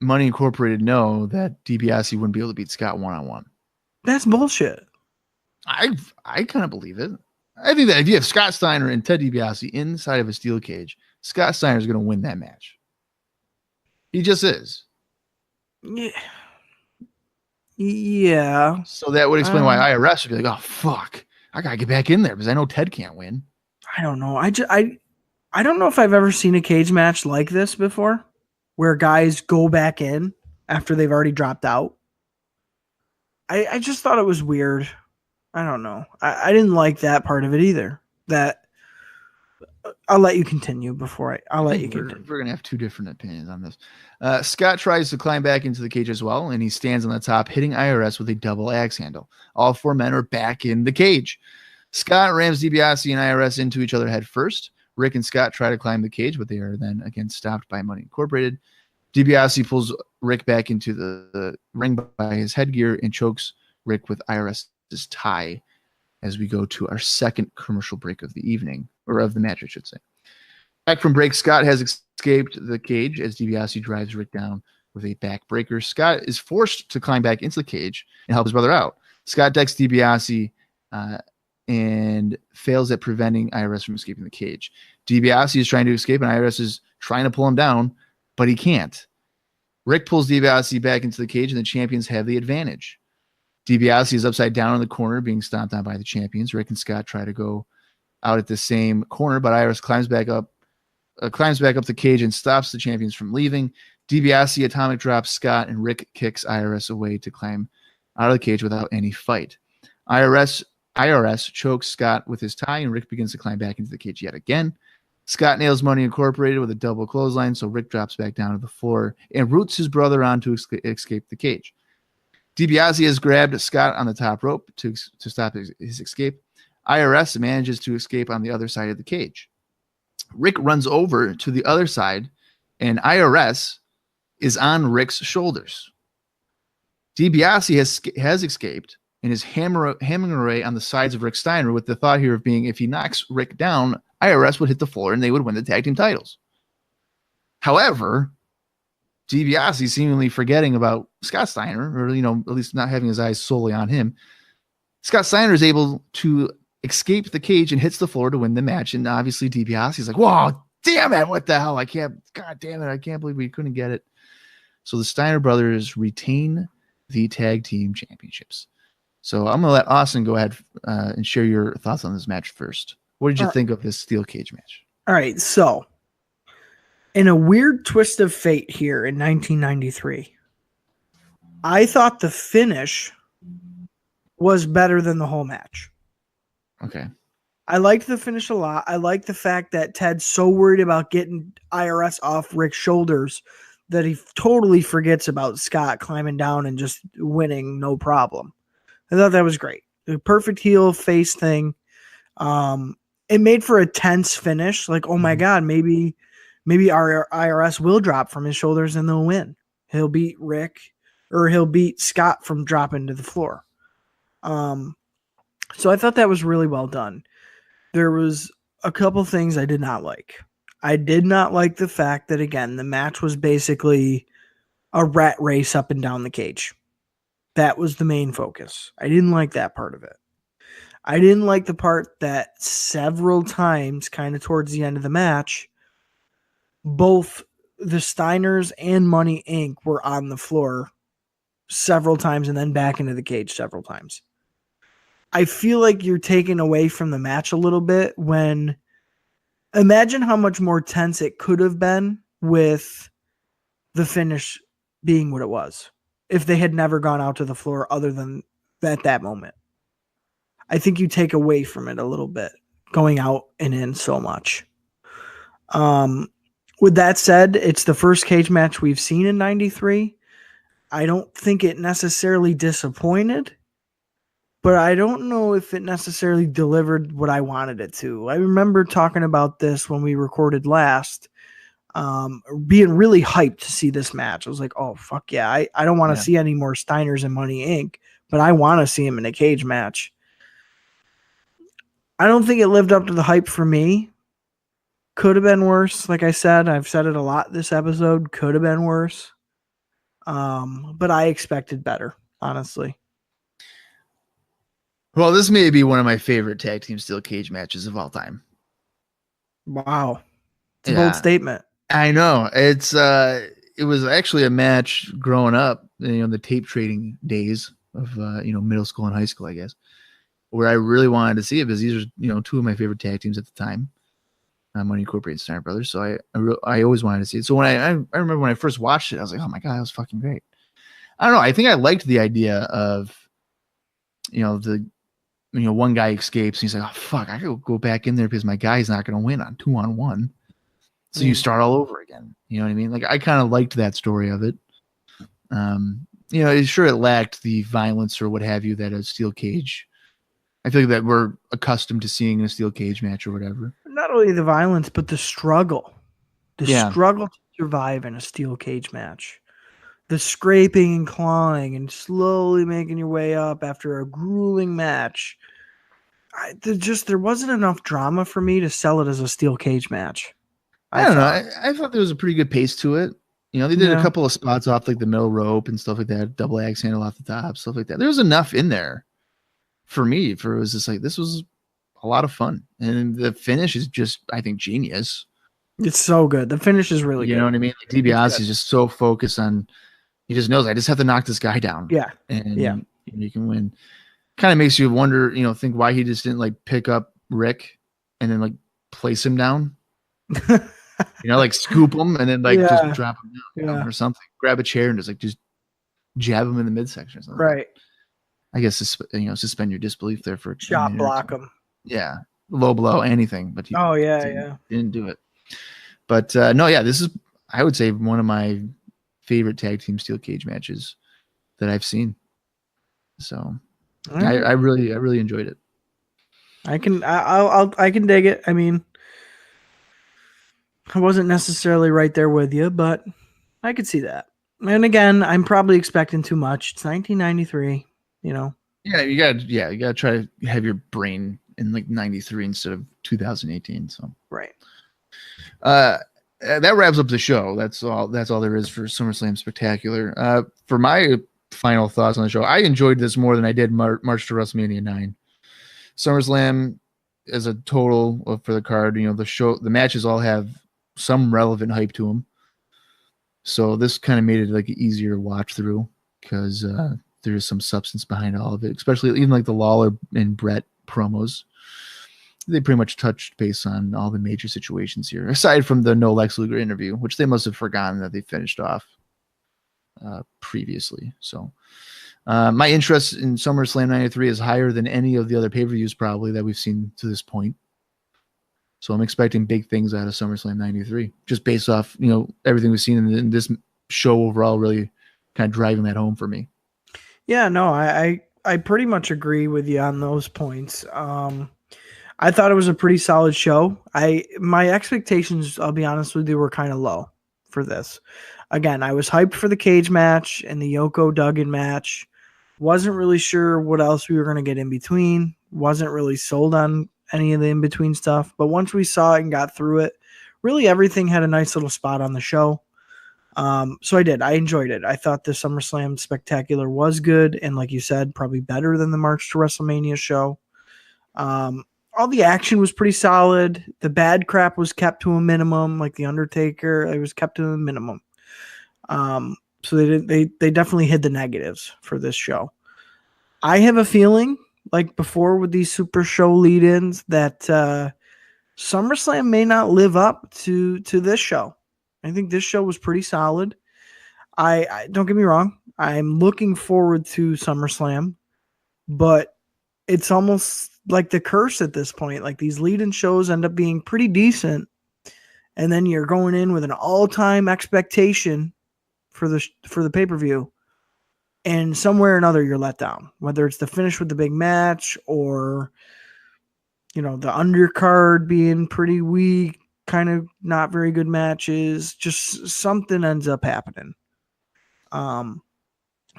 S2: Money Incorporated know that DiBiase wouldn't be able to beat Scott 1-on-1.
S3: That's bullshit.
S2: I kind of believe it. I think that if you have Scott Steiner and Ted DiBiase inside of a steel cage, Scott Steiner is going to win that match. He just is.
S3: Yeah.
S2: So that would explain why IRS would be like, oh, fuck. I got to get back in there because I know Ted can't win.
S3: I don't know. I don't know if I've ever seen a cage match like this before where guys go back in after they've already dropped out. I just thought it was weird. I don't know. I didn't like that part of it either. That I'll let you continue before I'll let you continue.
S2: We're going to have two different opinions on this. Scott tries to climb back into the cage as well, and he stands on the top, hitting IRS with a double axe handle. All four men are back in the cage. Scott rams DiBiase and IRS into each other head first. Rick and Scott try to climb the cage, but they are then again stopped by Money Incorporated. DiBiase pulls Rick back into the ring by his headgear and chokes Rick with IRS's tie as we go to our second commercial break of the evening, or of the match, I should say. Back from break, Scott has escaped the cage as DiBiase drives Rick down with a backbreaker. Scott is forced to climb back into the cage and help his brother out. Scott decks DiBiase and fails at preventing IRS from escaping the cage. DiBiase is trying to escape, and IRS is trying to pull him down, but he can't. Rick pulls DiBiase back into the cage, and the champions have the advantage. DiBiase is upside down in the corner, being stomped on by the champions. Rick and Scott try to go out at the same corner, but IRS climbs back up the cage and stops the champions from leaving. DiBiase atomic drops Scott, and Rick kicks IRS away to climb out of the cage without any fight. IRS chokes Scott with his tie, and Rick begins to climb back into the cage yet again. Scott nails Money Incorporated with a double clothesline, so Rick drops back down to the floor and roots his brother on to escape the cage. DiBiase has grabbed Scott on the top rope to stop his escape. IRS manages to escape on the other side of the cage. Rick runs over to the other side, and IRS is on Rick's shoulders. DiBiase has escaped, and is hammering away on the sides of Rick Steiner with the thought here of being, if he knocks Rick down, IRS would hit the floor and they would win the tag team titles. However, DiBiase seemingly forgetting about Scott Steiner, or, at least not having his eyes solely on him. Scott Steiner is able to escape the cage and hits the floor to win the match. And obviously DiBiase is like, whoa, damn it. What the hell? God damn it. I can't believe we couldn't get it. So the Steiner brothers retain the tag team championships. So I'm going to let Austin go ahead and share your thoughts on this match first. What did you think of this steel cage match?
S3: All right. So in a weird twist of fate here in 1993, I thought the finish was better than the whole match.
S2: Okay.
S3: I liked the finish a lot. I liked the fact that Ted's so worried about getting IRS off Rick's shoulders that he totally forgets about Scott climbing down and just winning no problem. I thought that was great. The perfect heel face thing. It made for a tense finish. Like, oh my God, maybe our IRS will drop from his shoulders and they'll win. He'll beat Rick, or he'll beat Scott from dropping to the floor. So I thought that was really well done. There was a couple things I did not like. I did not like the fact that, again, the match was basically a rat race up and down the cage. That was the main focus. I didn't like that part of it. I didn't like the part that several times, kind of towards the end of the match, both the Steiners and Money Inc. were on the floor several times and then back into the cage several times. I feel like you're taking away from the match a little bit when, imagine how much more tense it could have been with the finish being what it was if they had never gone out to the floor other than at that moment. I think you take away from it a little bit going out and in so much. With that said, it's the first cage match we've seen in 93. I don't think it necessarily disappointed, but I don't know if it necessarily delivered what I wanted it to. I remember talking about this when we recorded last, being really hyped to see this match. I was like, oh, fuck yeah. I don't want to see any more Steiners and Money Inc., but I want to see him in a cage match. I don't think it lived up to the hype for me. Could have been worse. Like I said, I've said it a lot this episode. Could have been worse. But I expected better, honestly.
S2: Well, this may be one of my favorite tag team steel cage matches of all time.
S3: Wow. It's a bold statement.
S2: I know. It was actually a match growing up, the tape trading days of middle school and high school, I guess, where I really wanted to see it because these are two of my favorite tag teams at the time. Money Incorporated, Steiner Brothers. So I always wanted to see it. So when I remember when I first watched it, I was like, oh my God, that was fucking great. I don't know. I think I liked the idea of, one guy escapes and he's like, oh fuck, I could go back in there because my guy's not going to win on 2-on-1. So you start all over again. You know what I mean? Like I kind of liked that story of it. Sure it lacked the violence or what have you that a steel cage. I feel like that we're accustomed to seeing in a steel cage match or whatever.
S3: Not only the violence, but the struggle. Struggle to survive in a steel cage match. The scraping and clawing and slowly making your way up after a grueling match. There wasn't enough drama for me to sell it as a steel cage match.
S2: I don't know. I thought there was a pretty good pace to it. They did a couple of spots off like the middle rope and stuff like that. Double axe handle off the top, stuff like that. There was enough in there for me. It was just like, this was a lot of fun. And the finish is just, I think, genius.
S3: It's so good. The finish is really good.
S2: You know what I mean? Like DiBiase is just so focused on, he just knows I just have to knock this guy down.
S3: Yeah.
S2: And you can win. Kind of makes you wonder, think why he just didn't like pick up Rick and then like place him down. Like scoop him and then like just drop him down or something. Grab a chair and just jab him in the midsection or something.
S3: Right.
S2: I guess suspend your disbelief there for
S3: shot block him.
S2: Yeah, low blow, anything, but he didn't do it. But this is, I would say, one of my favorite tag team steel cage matches that I've seen. So I really enjoyed it.
S3: I can dig it. I mean, I wasn't necessarily right there with you, but I could see that. And again, I'm probably expecting too much. It's 1993,
S2: Yeah, Yeah, you gotta try to have your brain in like 93 instead of 2018. So
S3: Right.
S2: That wraps up the show. That's all there is for SummerSlam Spectacular. For my final thoughts on the show, I enjoyed this more than I did March to WrestleMania 9. SummerSlam as a total for the card, the matches all have some relevant hype to them. So this kind of made it like an easier watch through because there's some substance behind all of it, especially even like the Lawler and Brett promos. They pretty much touched base on all the major situations here, aside from the no Lex Luger interview, which they must have forgotten that they finished off previously. So my interest in SummerSlam 93 is higher than any of the other pay-per-views probably that we've seen to this point. So I'm expecting big things out of SummerSlam 93, just based off, everything we've seen in this show overall, really kind of driving that home for me.
S3: Yeah, no, I pretty much agree with you on those points. I thought it was a pretty solid show. My expectations, I'll be honest with you, were kind of low for this. Again, I was hyped for the cage match and the Yoko Duggan match. Wasn't really sure what else we were going to get in between. Wasn't really sold on any of the in-between stuff. But once we saw it and got through it, really everything had a nice little spot on the show. So I did. I enjoyed it. I thought the SummerSlam Spectacular was good. And like you said, probably better than the March to WrestleMania show. All the action was pretty solid. The bad crap was kept to a minimum, like The Undertaker. It was kept to a minimum. So they definitely hid the negatives for this show. I have a feeling, like before with these super show lead-ins, that SummerSlam may not live up to this show. I think this show was pretty solid. I don't get me wrong. I'm looking forward to SummerSlam, but it's almost like the curse at this point. Like these lead-in shows end up being pretty decent, and then you're going in with an all-time expectation for the pay-per-view, and somewhere or another you're let down. Whether it's the finish with the big match or the undercard being pretty weak, kind of not very good matches, just something ends up happening.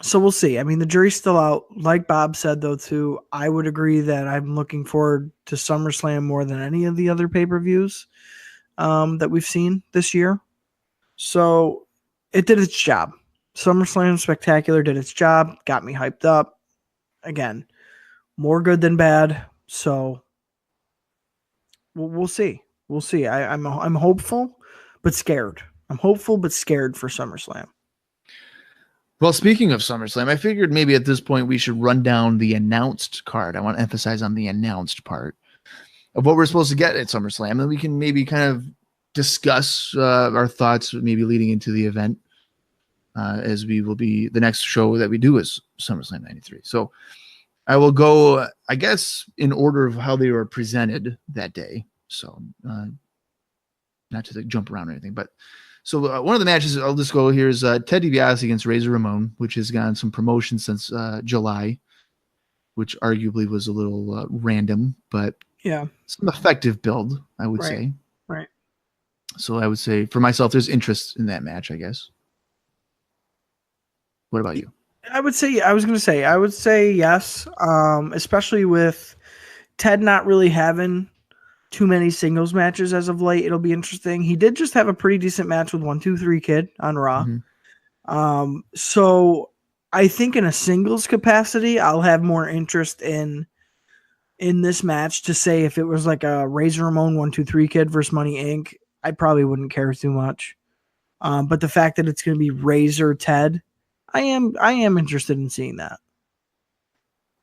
S3: So we'll see. I mean, the jury's still out. Like Bob said, though, too, I would agree that I'm looking forward to SummerSlam more than any of the other pay-per-views that we've seen this year. So it did its job. SummerSlam Spectacular did its job, got me hyped up. Again, more good than bad. So we'll see. We'll see. I'm hopeful, but scared. I'm hopeful, but scared for SummerSlam.
S2: Well, speaking of SummerSlam, I figured maybe at this point we should run down the announced card. I want to emphasize on the announced part of what we're supposed to get at SummerSlam, and we can maybe kind of discuss our thoughts maybe leading into the event, as we will be the next show that we do is SummerSlam 93. So I will go, I guess, in order of how they were presented that day. So not to jump around or anything, but so one of the matches I'll just go here is Ted DiBiase against Razor Ramon, which has gotten some promotion since July, which arguably was a little random, but
S3: yeah,
S2: some effective build, I would say.
S3: Right.
S2: So I would say for myself, there's interest in that match, I guess. What about you?
S3: I would say yes, especially with Ted not really having too many singles matches as of late. It'll be interesting. He did just have a pretty decent match with 1-2-3 Kid on Raw. Mm-hmm. So I think in a singles capacity, I'll have more interest in this match. To say if it was like a Razor Ramon 1-2-3 Kid versus Money Inc., I probably wouldn't care too much. But the fact that it's going to be Razor Ted, I am interested in seeing that.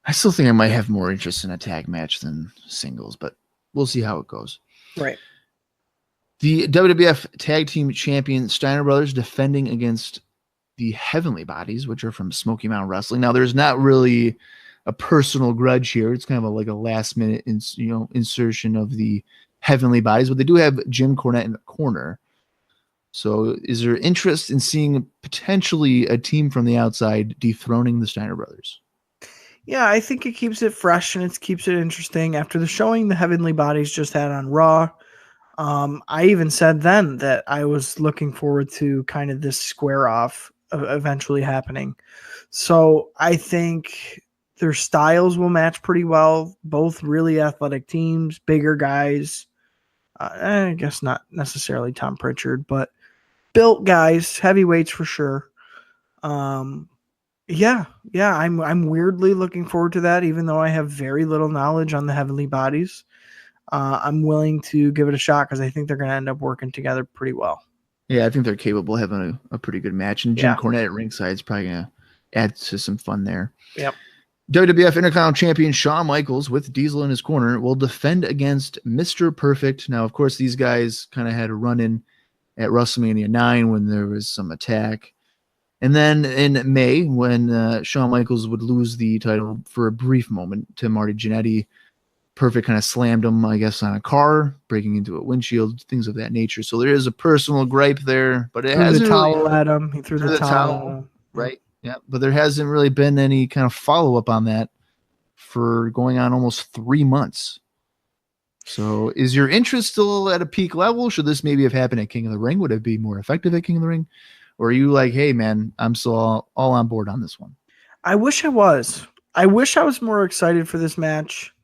S2: I still think I might have more interest in a tag match than singles, but we'll see how it goes.
S3: Right.
S2: The WWF Tag Team Champion Steiner Brothers defending against the Heavenly Bodies, which are from Smoky Mountain Wrestling. Now, there's not really a personal grudge here. It's kind of like a last minute, insertion of the Heavenly Bodies, but they do have Jim Cornette in the corner. So is there interest in seeing potentially a team from the outside dethroning the Steiner Brothers?
S3: Yeah, I think it keeps it fresh and it keeps it interesting. After the showing the Heavenly Bodies just had on Raw, I even said then that I was looking forward to kind of this square off eventually happening. So I think their styles will match pretty well. Both really athletic teams, bigger guys. I guess not necessarily Tom Pritchard, but built guys, heavyweights for sure. Yeah, I'm weirdly looking forward to that, even though I have very little knowledge on the heavenly bodies. I'm willing to give it a shot because I think they're going to end up working together pretty well.
S2: Yeah, I think they're capable of having a pretty good match, and Jim Cornette at ringside is probably going to add to some fun there.
S3: Yep.
S2: WWF Intercontinental Champion Shawn Michaels, with Diesel in his corner, will defend against Mr. Perfect. Now, of course, these guys kind of had a run-in at WrestleMania 9 when there was some attack. And then in May, when Shawn Michaels would lose the title for a brief moment to Marty Jannetty, Perfect kind of slammed him, I guess, on a car, breaking into a windshield, things of that nature. So there is a personal gripe there, but it hasn't
S3: the towel at him. He threw the towel at him.
S2: Right. Yeah, but there hasn't really been any kind of follow-up on that for going on almost 3 months. So is your interest still at a peak level? Should this maybe have happened at King of the Ring? Would it be more effective at King of the Ring? Or are you like, hey, man, I'm still all on board on this one?
S3: I wish I was. I wish I was more excited for this match,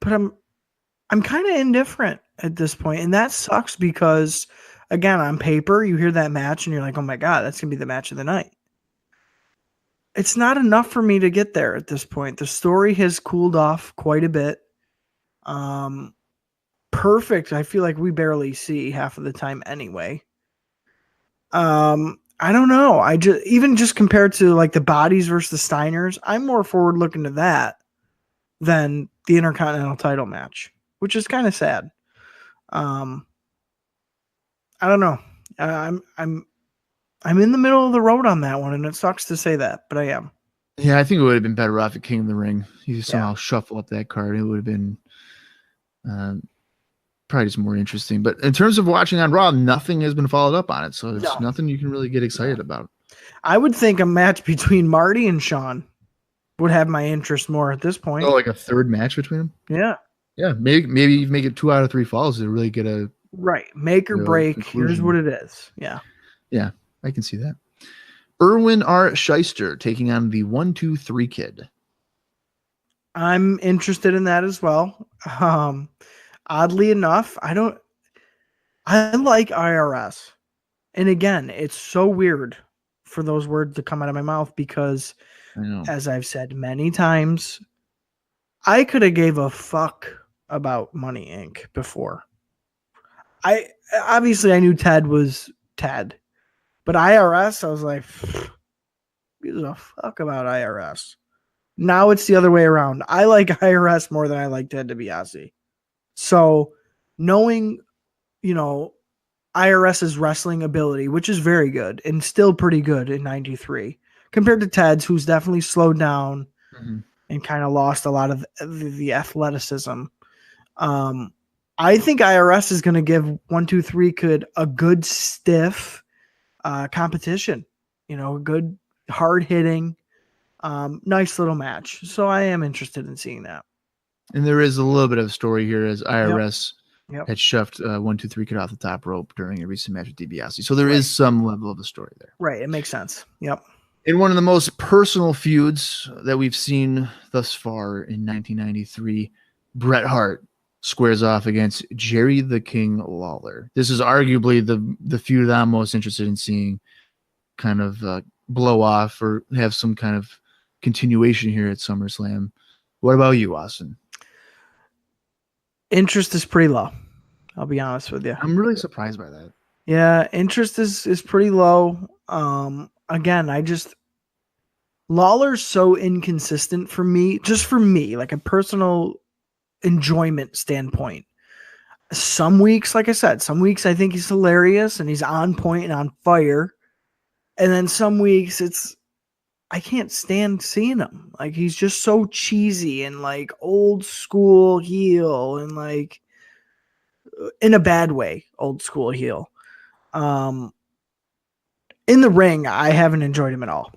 S3: but I'm kind of indifferent at this point, and that sucks because, again, on paper, you hear that match and you're like, oh my God, that's going to be the match of the night. It's not enough for me to get there at this point. The story has cooled off quite a bit. Perfect, I feel like we barely see half of the time anyway. I don't know. Even just compared to like the Bodies versus the Steiners, I'm more forward looking to that than the Intercontinental title match, which is kind of sad. I don't know. I'm in the middle of the road on that one, and it sucks to say that, but I am.
S2: Yeah, I think it would have been better off at King of the Ring. You somehow shuffle up that card. It would have been probably just more interesting. But in terms of watching on Raw, nothing has been followed up on it, so there's nothing you can really get excited about.
S3: I would think a match between Marty and Shawn would have my interest more at this point.
S2: Oh, like a third match between them?
S3: Yeah.
S2: Yeah, maybe make it 2 out of 3 falls to really get a
S3: make or break.
S2: Conclusion.
S3: Here's what it is. Yeah.
S2: Yeah, I can see that. Erwin R. Shyster taking on the 1-2-3 Kid.
S3: I'm interested in that as well. Oddly enough, I like IRS. And again, it's so weird for those words to come out of my mouth because, as I've said many times, I could have gave a fuck about Money Inc. before. I knew Ted was Ted, but IRS, I was like, who gives a fuck about IRS? Now it's the other way around. I like IRS more than I like Ted DiBiase. So knowing, IRS's wrestling ability, which is very good and still pretty good in 93 compared to Ted's, who's definitely slowed down and kind of lost a lot of the athleticism. I think IRS is going to give 1-2-3 Kid a good stiff competition, a good hard hitting, nice little match. So I am interested in seeing that.
S2: And there is a little bit of a story here as IRS had shoved 1-2-3 Kid off the top rope during a recent match with DiBiase. So there is some level of a story there.
S3: Right. It makes sense. Yep.
S2: In one of the most personal feuds that we've seen thus far in 1993, Bret Hart squares off against Jerry the King Lawler. This is arguably the feud that I'm most interested in seeing kind of blow off or have some kind of continuation here at SummerSlam. What about you, Austin? Interest
S3: is pretty low. I'll be honest with you.
S2: I'm really surprised by that.
S3: Yeah, interest is pretty low. Again, Lawler's so inconsistent for me, like a personal enjoyment standpoint. Some weeks, like I said, I think he's hilarious and he's on point and on fire. And then some weeks I can't stand seeing him. Like, he's just so cheesy and like old school heel and like in a bad way, old school heel. In the ring, I haven't enjoyed him at all.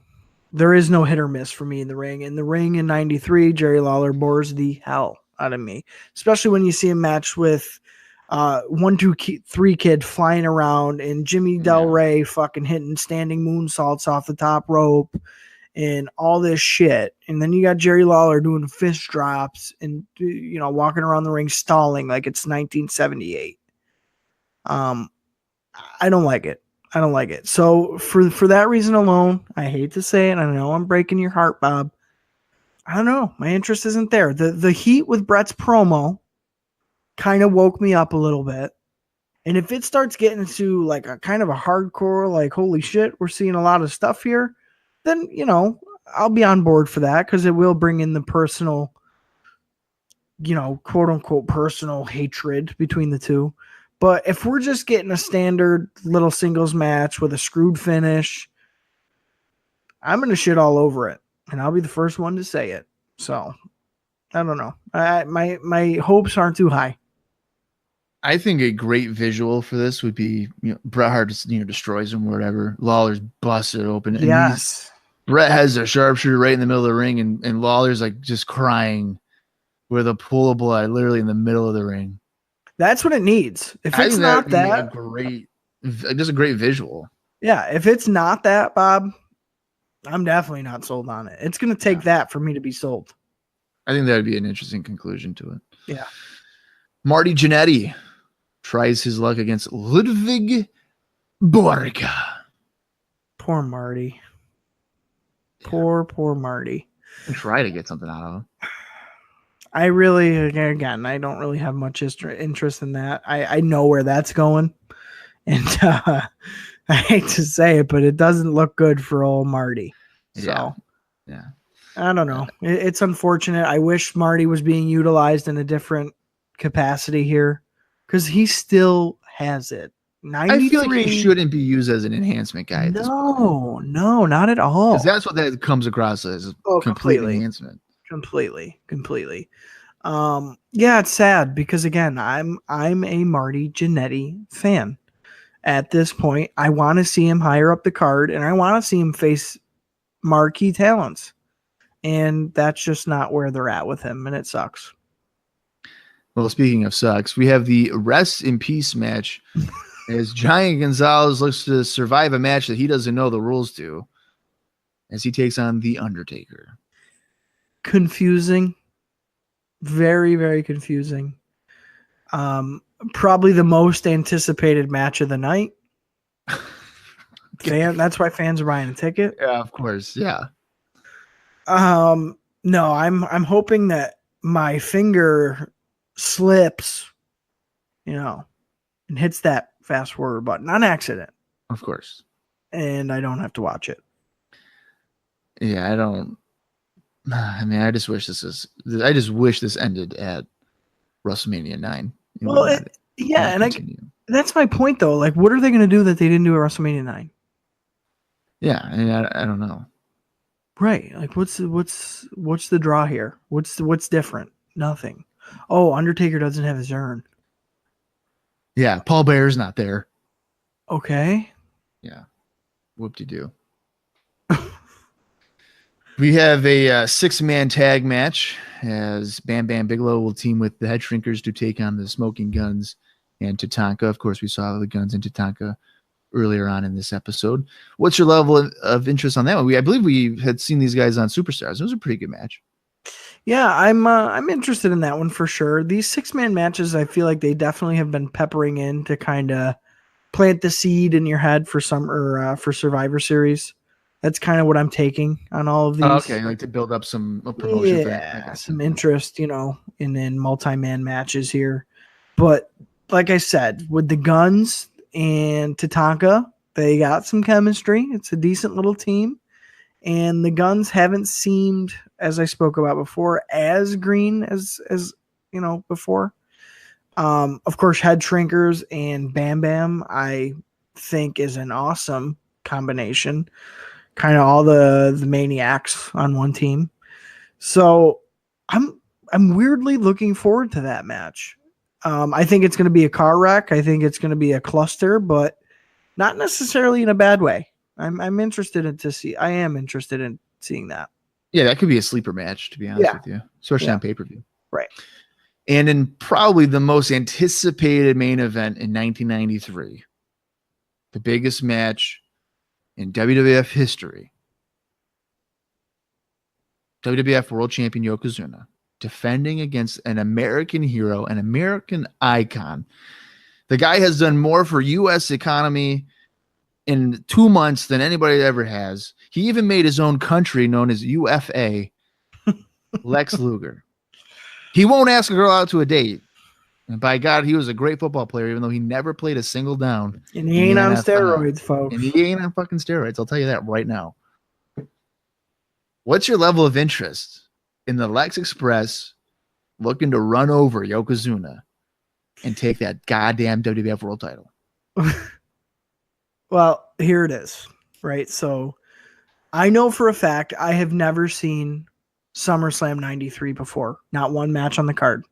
S3: There is no hit or miss for me in the ring. In the ring in 93, Jerry Lawler bores the hell out of me, especially when you see him match with 1-2-3 Kid flying around and Jimmy Del Rey fucking hitting standing moonsaults off the top rope and all this shit. And then you got Jerry Lawler doing fist drops and, you know, walking around the ring stalling like it's 1978. I don't like it. I don't like it. So for that reason alone, I hate to say it. I know I'm breaking your heart, Bob. I don't know. My interest isn't there. The heat with Brett's promo kind of woke me up a little bit. And if it starts getting into like a kind of a hardcore, like, holy shit, we're seeing a lot of stuff here, then, you know, I'll be on board for that because it will bring in the personal, you know, quote unquote personal hatred between the two. But if we're just getting a standard little singles match with a screwed finish, I'm going to shit all over it. And I'll be the first one to say it. So, I don't know. My hopes aren't too high.
S2: I think a great visual for this would be, you know, Bret Hart just, you know, destroys him or whatever. Lawler's busted open. And
S3: yes.
S2: Bret has a sharpshooter right in the middle of the ring, and Lawler's like just crying with a pool of blood literally in the middle of the ring.
S3: That's what it needs. If it's not that,
S2: just a great visual.
S3: Yeah, if it's not that, Bob, I'm definitely not sold on it. It's going to take that for me to be sold.
S2: I think that would be an interesting conclusion to it.
S3: Yeah.
S2: Marty Jannetty tries his luck against Ludwig Borga.
S3: Poor Marty. Poor Marty.
S2: Try to get something out of him.
S3: I really, again, I don't really have much interest in that. I know where that's going. And I hate to say it, but it doesn't look good for old Marty. So,
S2: yeah.
S3: I don't know. It's unfortunate. I wish Marty was being utilized in a different capacity here because he still has it. 93.
S2: I feel like he shouldn't be used as an enhancement guy.
S3: No, not at all.
S2: Because that's what that comes across as. Complete enhancement.
S3: Completely. Yeah, it's sad because again, I'm a Marty Jannetty fan. At this point, I want to see him higher up the card, and I want to see him face marquee talents. And that's just not where they're at with him, and it sucks.
S2: Well, speaking of sucks, we have the Rest in Peace match as Giant Gonzalez looks to survive a match that he doesn't know the rules to as he takes on The Undertaker.
S3: Confusing. Very, very confusing. Probably the most anticipated match of the night. That's why fans are buying a ticket.
S2: Yeah, of course. Yeah.
S3: No, I'm hoping that my finger slips, you know, and hits that fast forward button on accident.
S2: Of course.
S3: And I don't have to watch it.
S2: Yeah, I just wish this ended at WrestleMania 9.
S3: Well, that's my point though. Like, what are they going to do that they didn't do at WrestleMania 9?
S2: Yeah, and I don't know.
S3: Right. Like, what's the draw here? What's different? Nothing. Oh, Undertaker doesn't have his urn.
S2: Yeah, Paul Bear's not there.
S3: Okay.
S2: Yeah. Whoop-de-doo. We have a 6-man tag match as Bam Bam Bigelow will team with the Head Shrinkers to take on the Smoking Guns and Tatanka. Of course, we saw the Guns and Tatanka earlier on in this episode. What's your level of interest on that one? I believe we had seen these guys on Superstars. It was a pretty good match.
S3: Yeah, I'm interested in that one for sure. These 6-man matches, I feel like they definitely have been peppering in to kind of plant the seed in your head for for Survivor Series. That's kind of what I'm taking on all of these.
S2: Oh, okay, like to build up some promotion.
S3: Yeah, some interest, you know, in multi-man matches here. But like I said, with the Guns and Tatanka, they got some chemistry. It's a decent little team. And the Guns haven't seemed, as I spoke about before, as green as you know, before. Of course, Head Shrinkers and Bam Bam, I think, is an awesome combination. Kind of all the maniacs on one team. So I'm weirdly looking forward to that match. I think it's going to be a car wreck. I think it's going to be a cluster, but not necessarily in a bad way. I am interested in seeing that.
S2: Yeah, that could be a sleeper match, to be honest with you, especially on pay-per-view.
S3: Right.
S2: And in probably the most anticipated main event in 1993, the biggest match in WWF history, WWF World Champion Yokozuna defending against an American hero, an American icon. The guy has done more for U.S. economy in 2 months than anybody ever has. He even made his own country known as UFA, Lex Luger. He won't ask a girl out to a date. And by God, he was a great football player, even though he never played a single down.
S3: And he ain't on steroids, folks.
S2: And he ain't on fucking steroids. I'll tell you that right now. What's your level of interest in the Lex Express looking to run over Yokozuna and take that goddamn WWF World title?
S3: Well, here it is, right? So I know for a fact I have never seen SummerSlam 93 before. Not one match on the card.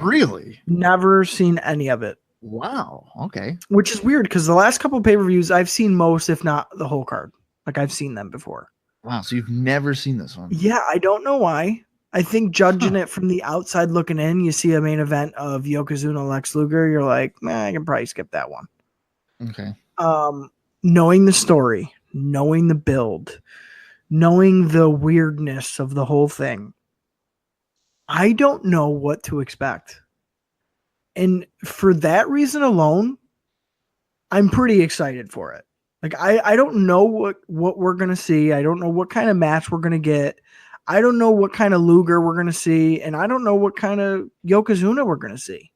S2: Really?
S3: Never seen any of it.
S2: Wow. Okay.
S3: Which is weird because the last couple of pay-per-views I've seen most, if not the whole card. Like I've seen them before.
S2: Wow. So you've never seen this one?
S3: Yeah, I don't know why. I think judging it from the outside looking in, you see a main event of Yokozuna Lex Luger, you're like, I can probably skip that one.
S2: Okay.
S3: Knowing the story, knowing the build, knowing the weirdness of the whole thing, I don't know what to expect. And for that reason alone, I'm pretty excited for it. Like, I don't know what we're going to see. I don't know what kind of match we're going to get. I don't know what kind of Luger we're going to see. And I don't know what kind of Yokozuna we're going to see.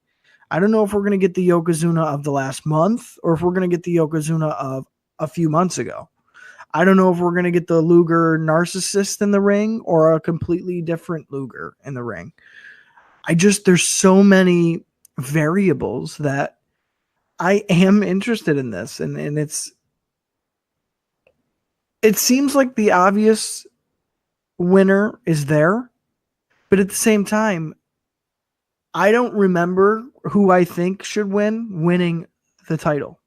S3: I don't know if we're going to get the Yokozuna of the last month or if we're going to get the Yokozuna of a few months ago. I don't know if we're going to get the Luger narcissist in the ring or a completely different Luger in the ring. There's so many variables that I am interested in this. And it seems like the obvious winner is there, but at the same time, I don't remember who I think should winning the title.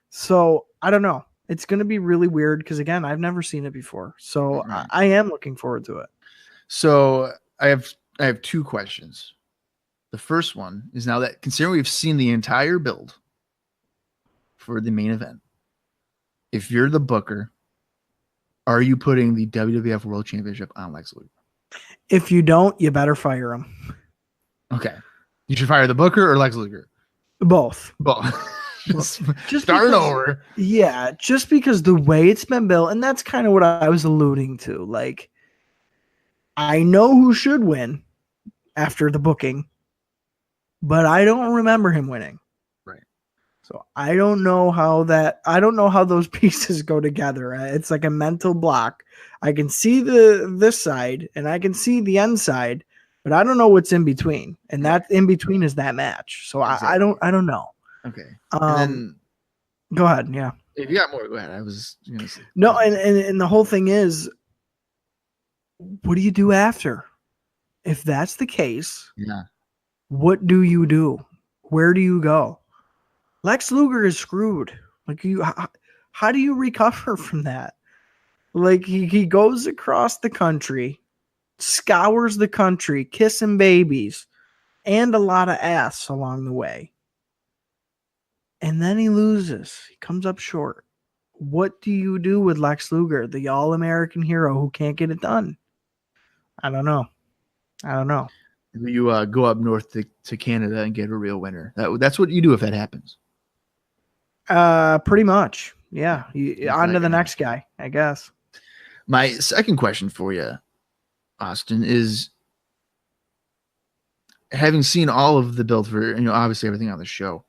S3: So I don't know. It's going to be really weird because, again, I've never seen it before. So I am looking forward to it.
S2: So I have two questions. The first one is, now that considering we've seen the entire build for the main event, if you're the booker, are you putting the WWF World Championship on Lex Luger?
S3: If you don't, you better fire him.
S2: Okay. You should fire the booker or Lex Luger?
S3: Both.
S2: Just
S3: Just
S2: starting
S3: because,
S2: over.
S3: Yeah, just because the way it's been built, and that's kind of what I was alluding to. Like, I know who should win after the booking, but I don't remember him winning.
S2: Right.
S3: So I don't know how those pieces go together. It's like a mental block. I can see this side and I can see the end side, but I don't know what's in between. And that in between is that match. So exactly. I don't know.
S2: Okay.
S3: And then, go ahead. Yeah.
S2: If you got more, go ahead. I was going to say.
S3: No, and the whole thing is, what do you do after? If that's the case,
S2: yeah.
S3: What do you do? Where do you go? Lex Luger is screwed. Like, how do you recover from that? Like, he goes across the country, scours the country, kissing babies, and a lot of ass along the way. And then he loses. He comes up short. What do you do with Lex Luger, the all-American hero who can't get it done? I don't know.
S2: You go up north to Canada and get a real winner. That's what you do if that happens.
S3: Pretty much. Yeah. On to the next guy, I guess.
S2: My second question for you, Austin, is, having seen all of the build for, obviously everything on the show,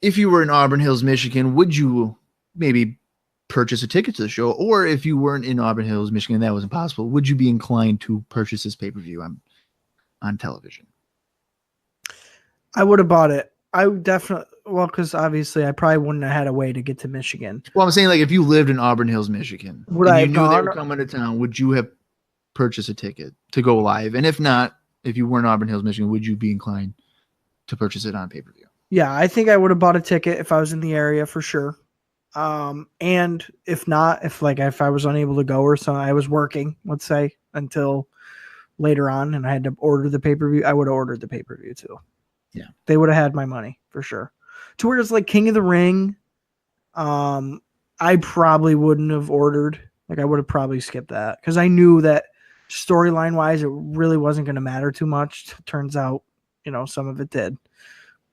S2: if you were in Auburn Hills, Michigan, would you maybe purchase a ticket to the show? Or if you weren't in Auburn Hills, Michigan, and that wasn't possible, would you be inclined to purchase this pay-per-view on television?
S3: I would have bought it. I would definitely, because obviously I probably wouldn't have had a way to get to Michigan.
S2: Well, I'm saying, like, if you lived in Auburn Hills, Michigan, and you knew they were coming to town, would you have purchased a ticket to go live? And if not, if you were in Auburn Hills, Michigan, would you be inclined to purchase it on pay-per-view?
S3: Yeah, I think I would have bought a ticket if I was in the area for sure. And if not, if I was unable to go or something, I was working, let's say, until later on and I had to order the pay-per-view, I would have ordered the pay-per-view too.
S2: Yeah.
S3: They would have had my money for sure. To where it's like King of the Ring, I probably wouldn't have ordered. Like, I would have probably skipped that because I knew that storyline wise, it really wasn't going to matter too much. Turns out, some of it did.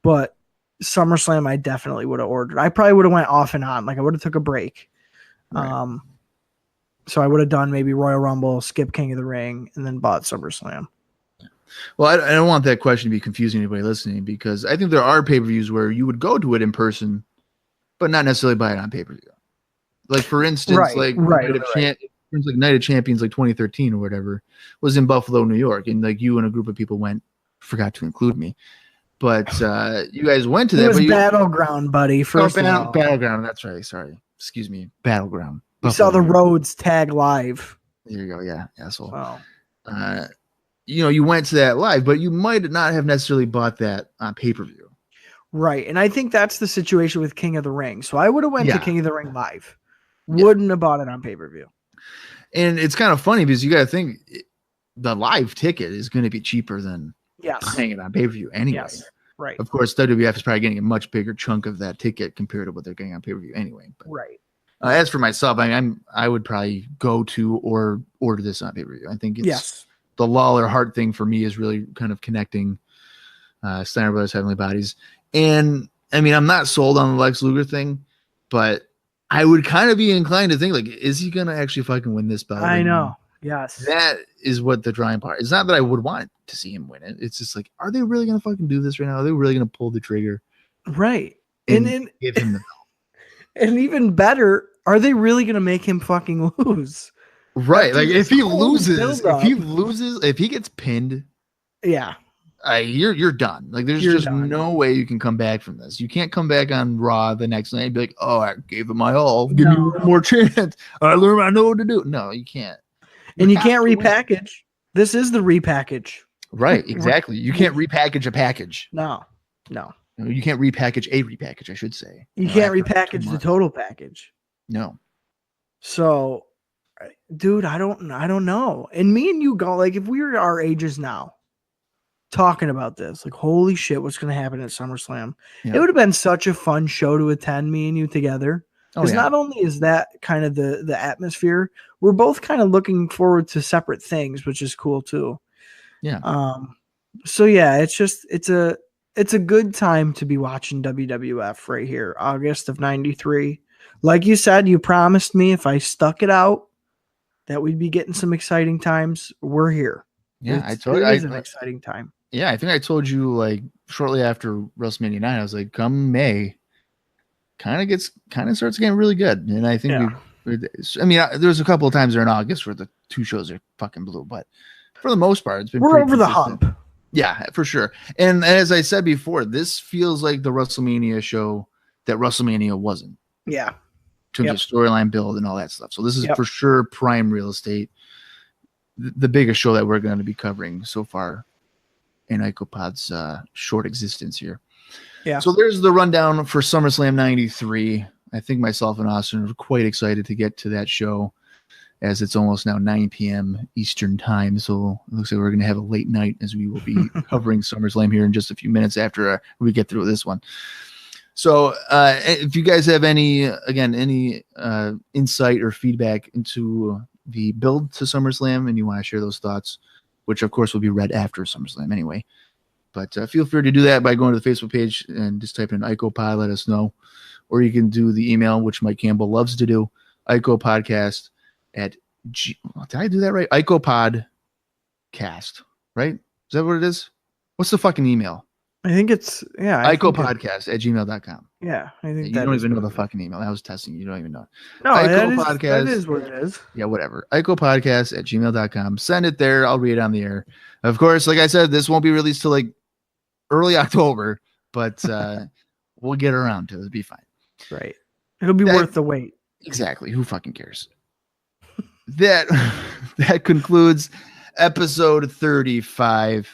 S3: But SummerSlam, I definitely would have ordered. I probably would have went off and on. Like I would have took a break.
S2: Right.
S3: So I would have done maybe Royal Rumble, skip King of the Ring, and then bought SummerSlam.
S2: Well, I don't want that question to be confusing anybody listening, because I think there are pay-per-views where you would go to it in person, but not necessarily buy it on pay-per-view. Like for instance, Night of Champions, like 2013 or whatever, was in Buffalo, New York, and like you and a group of people went. Forgot to include me, but you guys went to that.
S3: It was
S2: but
S3: Battleground, buddy.
S2: Battleground. That's right. Sorry, excuse me. Battleground.
S3: You saw the Rhodes tag live.
S2: There you go. Yeah, asshole.
S3: Wow.
S2: You went to that live, but you might not have necessarily bought that on pay-per-view.
S3: Right. And I think that's the situation with King of the Ring. So I would have went to King of the Ring live. Wouldn't have bought it on pay-per-view.
S2: And it's kind of funny because you got to think the live ticket is going to be cheaper than buying it on pay-per-view anyway.
S3: Yes. Right.
S2: Of course, WWF is probably getting a much bigger chunk of that ticket compared to what they're getting on pay-per-view anyway. But,
S3: right.
S2: As for myself, I would probably go to or order this on pay-per-view. I think it's the Lawler Hart thing for me is really kind of connecting Steiner Brothers Heavenly Bodies. And I mean, I'm not sold on the Lex Luger thing, but I would kind of be inclined to think, like, is he going to actually fucking win this belt?
S3: I know. Yes.
S2: That is what the drawing part. It's not that I would want to see him win it. It's just like, are they really going to fucking do this right now? Are they really going to pull the trigger?
S3: Right.
S2: And give him the belt?
S3: And even better, are they really going to make him fucking lose?
S2: Right. Like if he loses, if he gets pinned, you're done. Like there's no way you can come back from this. You can't come back on Raw the next night and be like, oh, I gave it my all. Give me one more chance. I know what to do. No, you can't.
S3: And you can't repackage. This is the repackage.
S2: Right. Exactly. You can't repackage a package.
S3: No.
S2: You can't repackage a repackage, I should say.
S3: You can't repackage the total package.
S2: No.
S3: So, dude, I don't know. And me and you go, like, if we were our ages now talking about this, like, holy shit, what's going to happen at SummerSlam? Yeah. It would have been such a fun show to attend, me and you together. Because not only is that kind of the atmosphere, we're both kind of looking forward to separate things, which is cool too.
S2: Yeah.
S3: So yeah, it's a good time to be watching WWF right here, August of '93. Like you said, you promised me if I stuck it out that we'd be getting some exciting times. We're here.
S2: Yeah,
S3: it is an exciting time.
S2: Yeah, I think I told you like shortly after WrestleMania 9, I was like, come May, kind of starts getting really good. And I think there's a couple of times there in August where the two shows are fucking blue, but for the most part, it's been
S3: we're over the hump.
S2: Yeah, for sure. And as I said before, this feels like the WrestleMania show that WrestleMania wasn't.
S3: Yeah.
S2: In terms of storyline build and all that stuff. So this is for sure prime real estate. The biggest show that we're going to be covering so far in IcoPod's short existence here. Yeah. So there's the rundown for SummerSlam 93. I think myself and Austin are quite excited to get to that show, as it's almost now 9 p.m. Eastern time. So it looks like we're going to have a late night, as we will be covering SummerSlam here in just a few minutes after we get through this one. So if you guys have any insight or feedback into the build to SummerSlam and you want to share those thoughts, which of course will be read after SummerSlam anyway, but feel free to do that by going to the Facebook page and just type in IcoPod, let us know. Or you can do the email, which Mike Campbell loves to do, IcoPodcast did I do that right? IcoPodcast, right? Is that what it is? What's the fucking email?
S3: I think it's
S2: IcoPodcast@gmail.com.
S3: Yeah, I think
S2: you don't even know the fucking email. I was testing you. You don't even know.
S3: No, that is what it is.
S2: Yeah, whatever. IcoPodcast@gmail.com. Send it there. I'll read it on the air. Of course, like I said, this won't be released till like early October, but we'll get around to it. It'll be fine.
S3: Right. It'll be worth the wait.
S2: Exactly. Who fucking cares? That concludes episode 35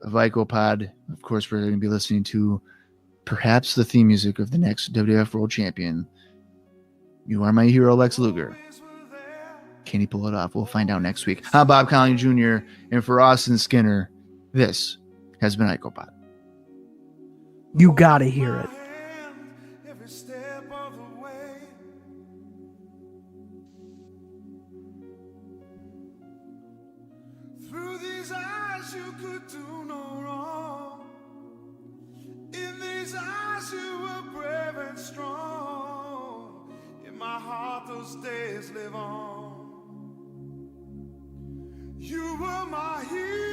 S2: of IcoPod. Of course, we're going to be listening to perhaps the theme music of the next WWF World Champion. You Are My Hero, Lex Luger. Can he pull it off? We'll find out next week. I'm Bob Collins Jr. And for Austin Skinner, this has been IcoPod.
S3: You gotta hear it.
S4: these eyes you could do no wrong. In these eyes you were brave and strong. In my heart those days live on. You were my hero.